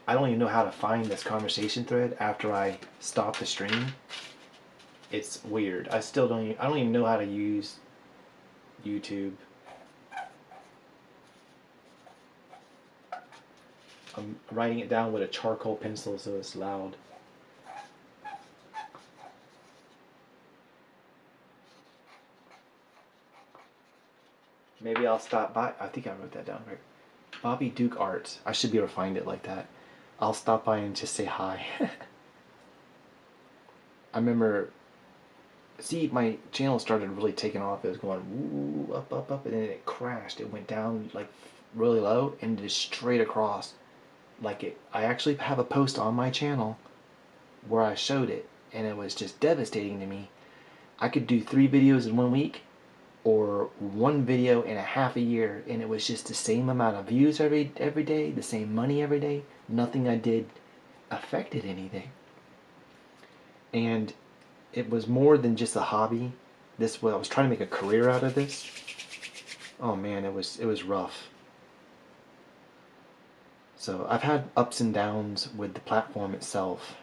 I don't even know how to find this conversation thread after I stop the stream. It's weird. I don't even know how to use YouTube. I'm writing it down with a charcoal pencil so it's loud. Maybe I'll stop by. I think I wrote that down right. Bobby Duke Arts. I should be able to find it like that. I'll stop by and just say hi. I remember, see, my channel started really taking off. It was going woo, up, up, up, and then it crashed. It went down like really low and just straight across. I actually have a post on my channel where I showed it, and it was just devastating to me. I could do 3 videos in 1 week, or 1 video in a half a year, and it was just the same amount of views every day, the same money every day. Nothing I did affected anything. And it was more than just a hobby. I was trying to make a career out of this. Oh man, it was rough. So I've had ups and downs with the platform itself.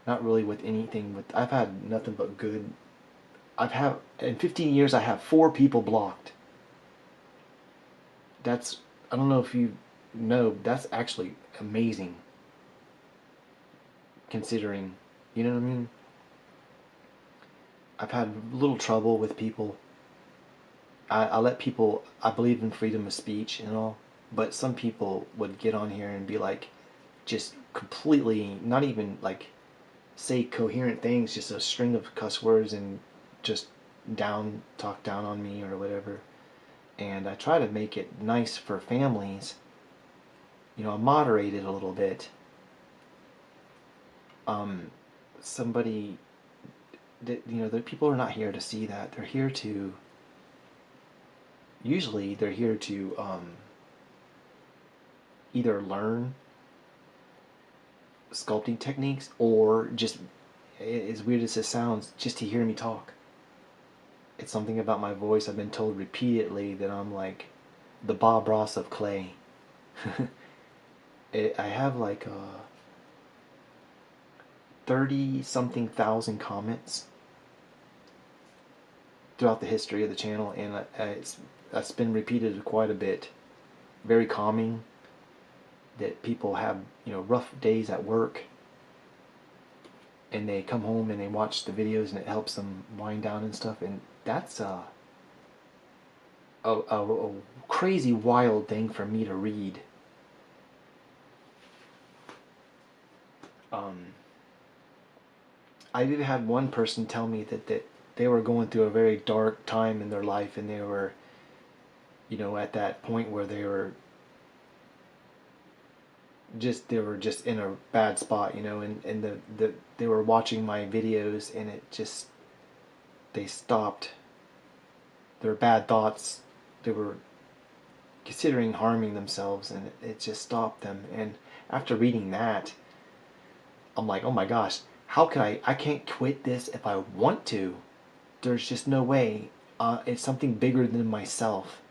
Not really with anything. I've had nothing but good. In 15 years I have 4 people blocked. I don't know if you know, that's actually amazing. Considering, you know what I mean? I've had little trouble with people. I believe in freedom of speech and all, but some people would get on here and be like, just completely, not even like say coherent things, just a string of cuss words and just talk down on me or whatever. And I try to make it nice for families. I moderate it a little bit. Somebody that, the people are not here to see that. Usually they're here to either learn sculpting techniques or just, as weird as it sounds, just to hear me talk. It's something about my voice. I've been told repeatedly that I'm like the Bob Ross of clay. I have like 30-something thousand comments throughout the history of the channel, and that's been repeated quite a bit. Very calming. That people have, rough days at work, and they come home and they watch the videos, and it helps them wind down and stuff. And that's a crazy wild thing for me to read. I've even had one person tell me that they were going through a very dark time in their life, and they were, at that point where they were just in a bad spot, and they were watching my videos, and they stopped. Their bad thoughts, they were considering harming themselves, and it just stopped them. And after reading that, I'm like, oh my gosh, how can I can't quit this if I want to. There's just no way. It's something bigger than myself.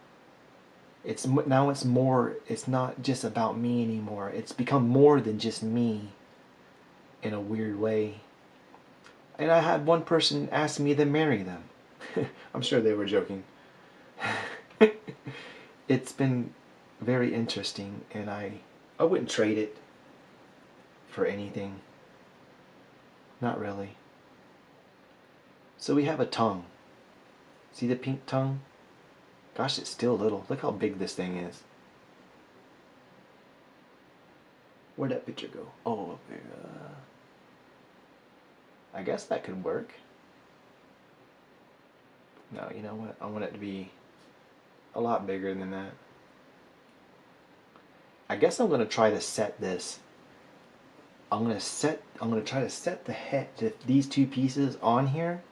It's not just about me anymore. It's become more than just me in a weird way. And I had one person ask me to marry them. I'm sure they were joking. It's been very interesting, and I wouldn't trade it for anything. Not really. So we have a tongue. See the pink tongue? Gosh, it's still little. Look how big this thing is. Where'd that picture go? Oh, up there. I guess that could work. No, you know what? I want it to be a lot bigger than that. I guess I'm going to try to set this. I'm going to try to set the head, these two pieces on here,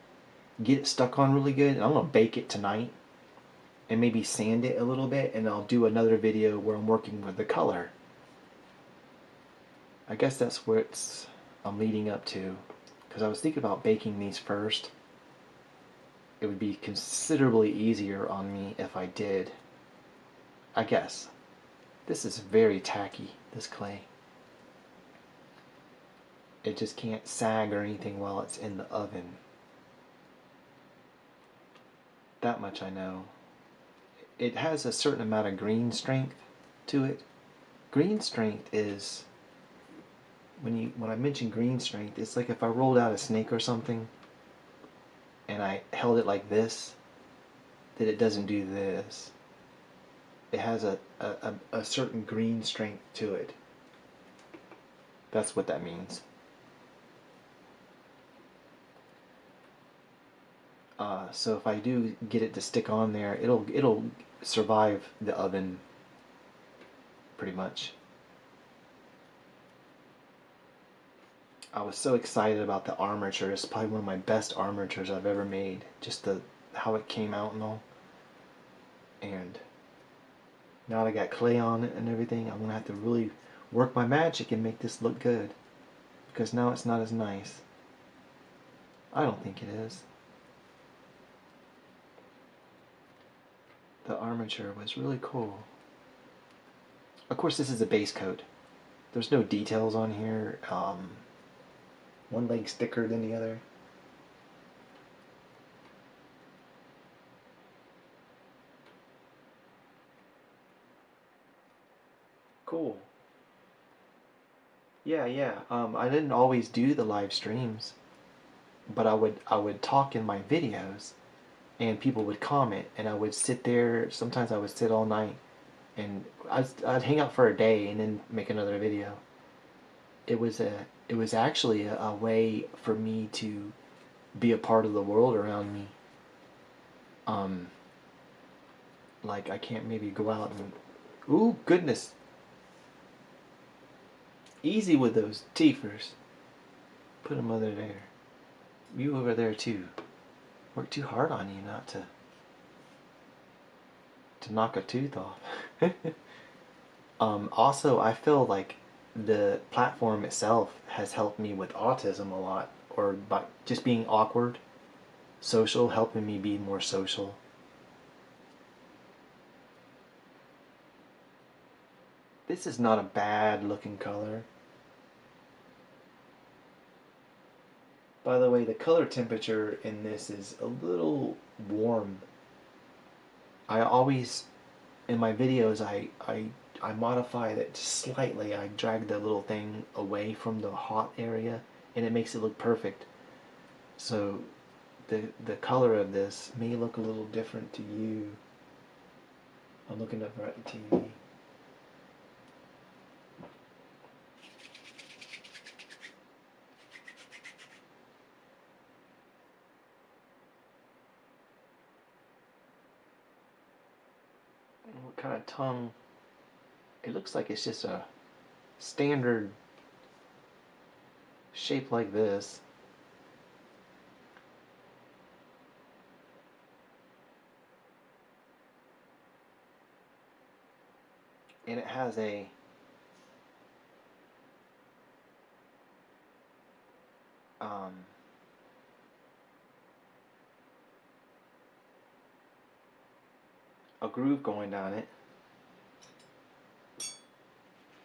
get it stuck on really good, and I'm going to bake it tonight and maybe sand it a little bit, and I'll do another video where I'm working with the color. I guess that's where I'm leading up to, because I was thinking about baking these first. It would be considerably easier on me if I did. I guess. This is very tacky, this clay. It just can't sag or anything while it's in the oven. That much I know. It has a certain amount of green strength to it. Green strength is, when I mention green strength, it's like if I rolled out a snake or something and I held it like this, that it doesn't do this. It has a certain green strength to it. That's what that means. So if I do get it to stick on there, it'll survive the oven pretty much. I was so excited about the armature. It's probably one of my best armatures I've ever made. Just how it came out and all. And now that I got clay on it and everything, I'm gonna have to really work my magic and make this look good, because now it's not as nice. I don't think it is. The armature was really cool. Of course, this is a base coat. There's no details on here. One leg's thicker than the other. Cool. Yeah. I didn't always do the live streams, but I would talk in my videos, and people would comment, and I would sit there. Sometimes I would sit all night, and I'd hang out for a day and then make another video. It was actually a way for me to be a part of the world around me. Like I can't maybe go out and, ooh goodness, easy with those teethers. Put them over there. You over there too. Work too hard on you not to knock a tooth off. Also, I feel like the platform itself has helped me with autism a lot, or by just being awkward, social, helping me be more social. This is not a bad looking color. By the way, the color temperature in this is a little warm. I always, in my videos, I modify that just slightly. I drag the little thing away from the hot area, and it makes it look perfect. So the color of this may look a little different to you. I'm looking up right at the TV. What kind of tongue? It looks like it's just a standard shape like this. And it has a groove going down it.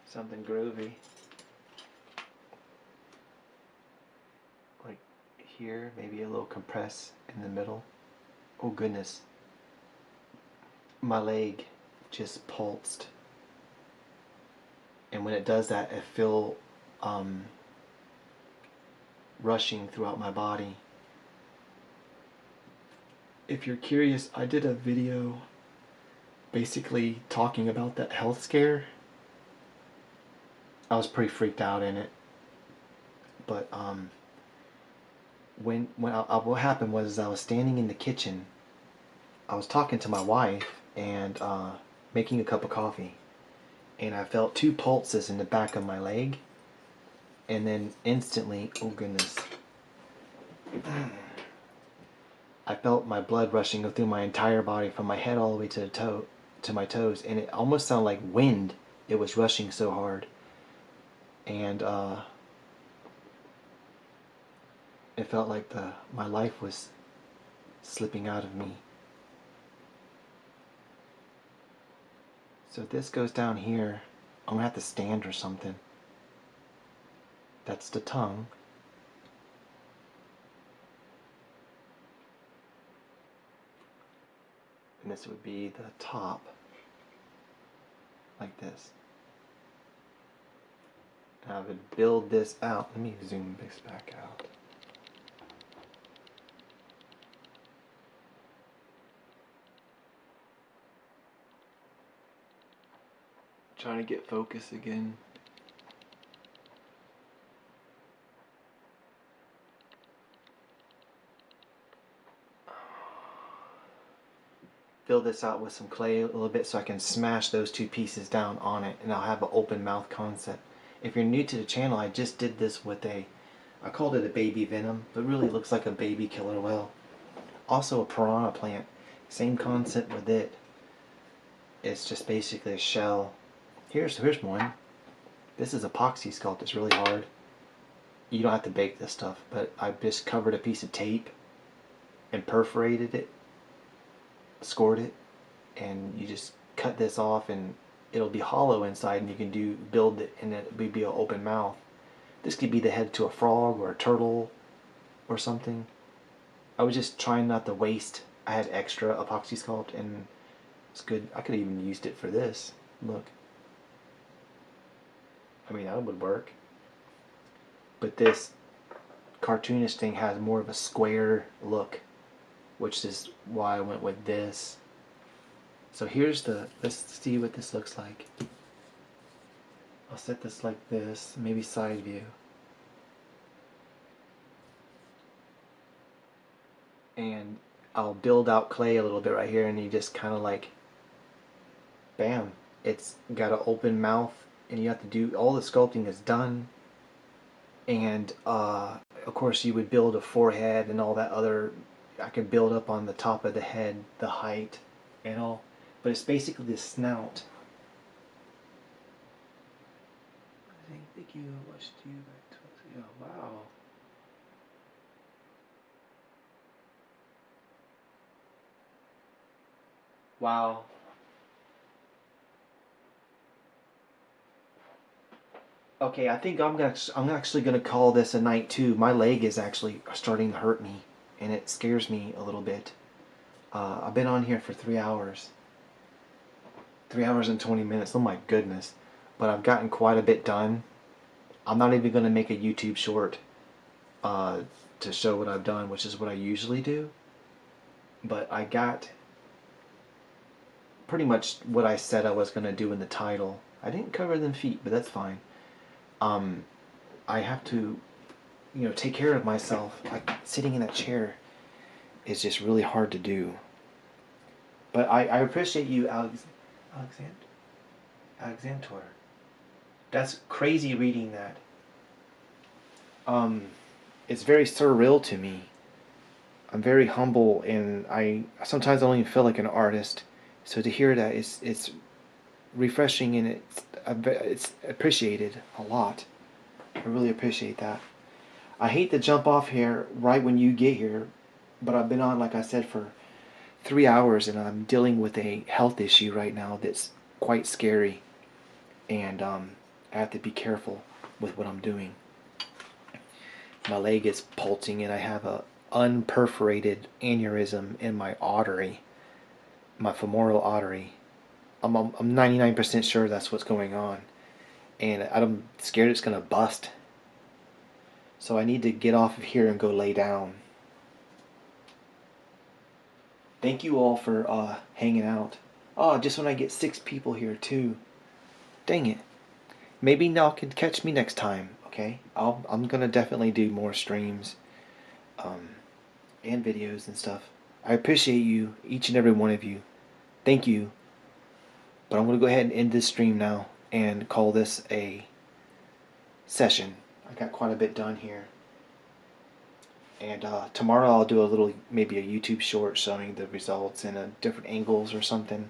Something groovy. Like here, maybe a little compress in the middle. Oh goodness. My leg just pulsed. And when it does that, I feel rushing throughout my body. if you're curious, I did a video basically talking about that health scare. I was pretty freaked out in it, but what happened was I was standing in the kitchen. I was talking to my wife and making a cup of coffee, and I felt two pulses in the back of my leg, and then instantly, oh goodness, I felt my blood rushing through my entire body from my head all the way to my toes, and it almost sounded like wind. It was rushing so hard, and it felt like my life was slipping out of me. So if this goes down here, I'm gonna have to stand or something. That's the tongue. And this would be the top, like this. Now I would build this out. Let me zoom this back out. Trying to get focus again. Fill this out with some clay a little bit so I can smash those two pieces down on it, and I'll have an open mouth concept. If you're new to the channel, I just did this with I called it a baby venom, but really it looks like a baby killer whale. Also a piranha plant. Same concept with it. It's just basically a shell. Here's one. This is epoxy sculpt. It's really hard. You don't have to bake this stuff, but I just covered a piece of tape and perforated it, scored it, and you just cut this off and it'll be hollow inside, and you can build it, and it would be an open mouth. This could be the head to a frog or a turtle or something. I was just trying not to waste. I had extra epoxy sculpt, and it's good. I could have even used it for this. Look. I mean, that would work. But this cartoonish thing has more of a square look, which is why I went with this. So let's see what this looks like. I'll set this like this, maybe side view. And I'll build out clay a little bit right here, and you just kind of like, bam. It's got an open mouth, and you have to do, all the sculpting is done. And of course you would build a forehead and all that other, I could build up on the top of the head, the height and all, but it's basically the snout. Thank you. Watched you back 12 years. Wow. Wow. Okay, I think I'm actually gonna call this a night too. My leg is actually starting to hurt me, and it scares me a little bit. I've been on here for 3 hours. 3 hours and 20 minutes. Oh my goodness. But I've gotten quite a bit done. I'm not even going to make a YouTube short to show what I've done, which is what I usually do. But I got pretty much what I said I was going to do in the title. I didn't cover them feet, but that's fine. I have to, take care of myself. Like, sitting in that chair is just really hard to do. But I appreciate you, Alexandor. That's crazy reading that. It's very surreal to me. I'm very humble, and I sometimes don't even feel like an artist. So to hear that, it's refreshing, and it's appreciated a lot. I really appreciate that. I hate to jump off here right when you get here, but I've been on, like I said, for 3 hours, and I'm dealing with a health issue right now that's quite scary, and I have to be careful with what I'm doing. My leg is pulsing, and I have a unperforated aneurysm in my artery, my femoral artery. I'm 99% sure that's what's going on, and I'm scared it's gonna bust. So I need to get off of here and go lay down. Thank you all for hanging out. Oh, just when I get 6 people here too. Dang it. Maybe y'all can catch me next time. Okay, I'm gonna definitely do more streams, and videos and stuff. I appreciate you, each and every one of you. Thank you. But I'm gonna go ahead and end this stream now and call this a session. I got quite a bit done here. And tomorrow I'll do a little, maybe a YouTube short showing the results in different angles or something.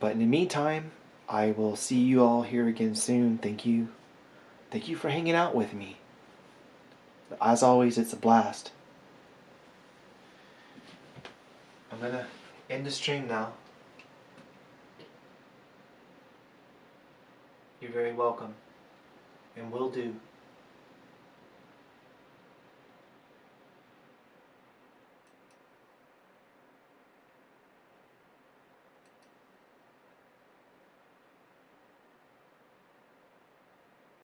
But in the meantime, I will see you all here again soon. Thank you. Thank you for hanging out with me. As always, it's a blast. I'm gonna end the stream now. You're very welcome. And will do.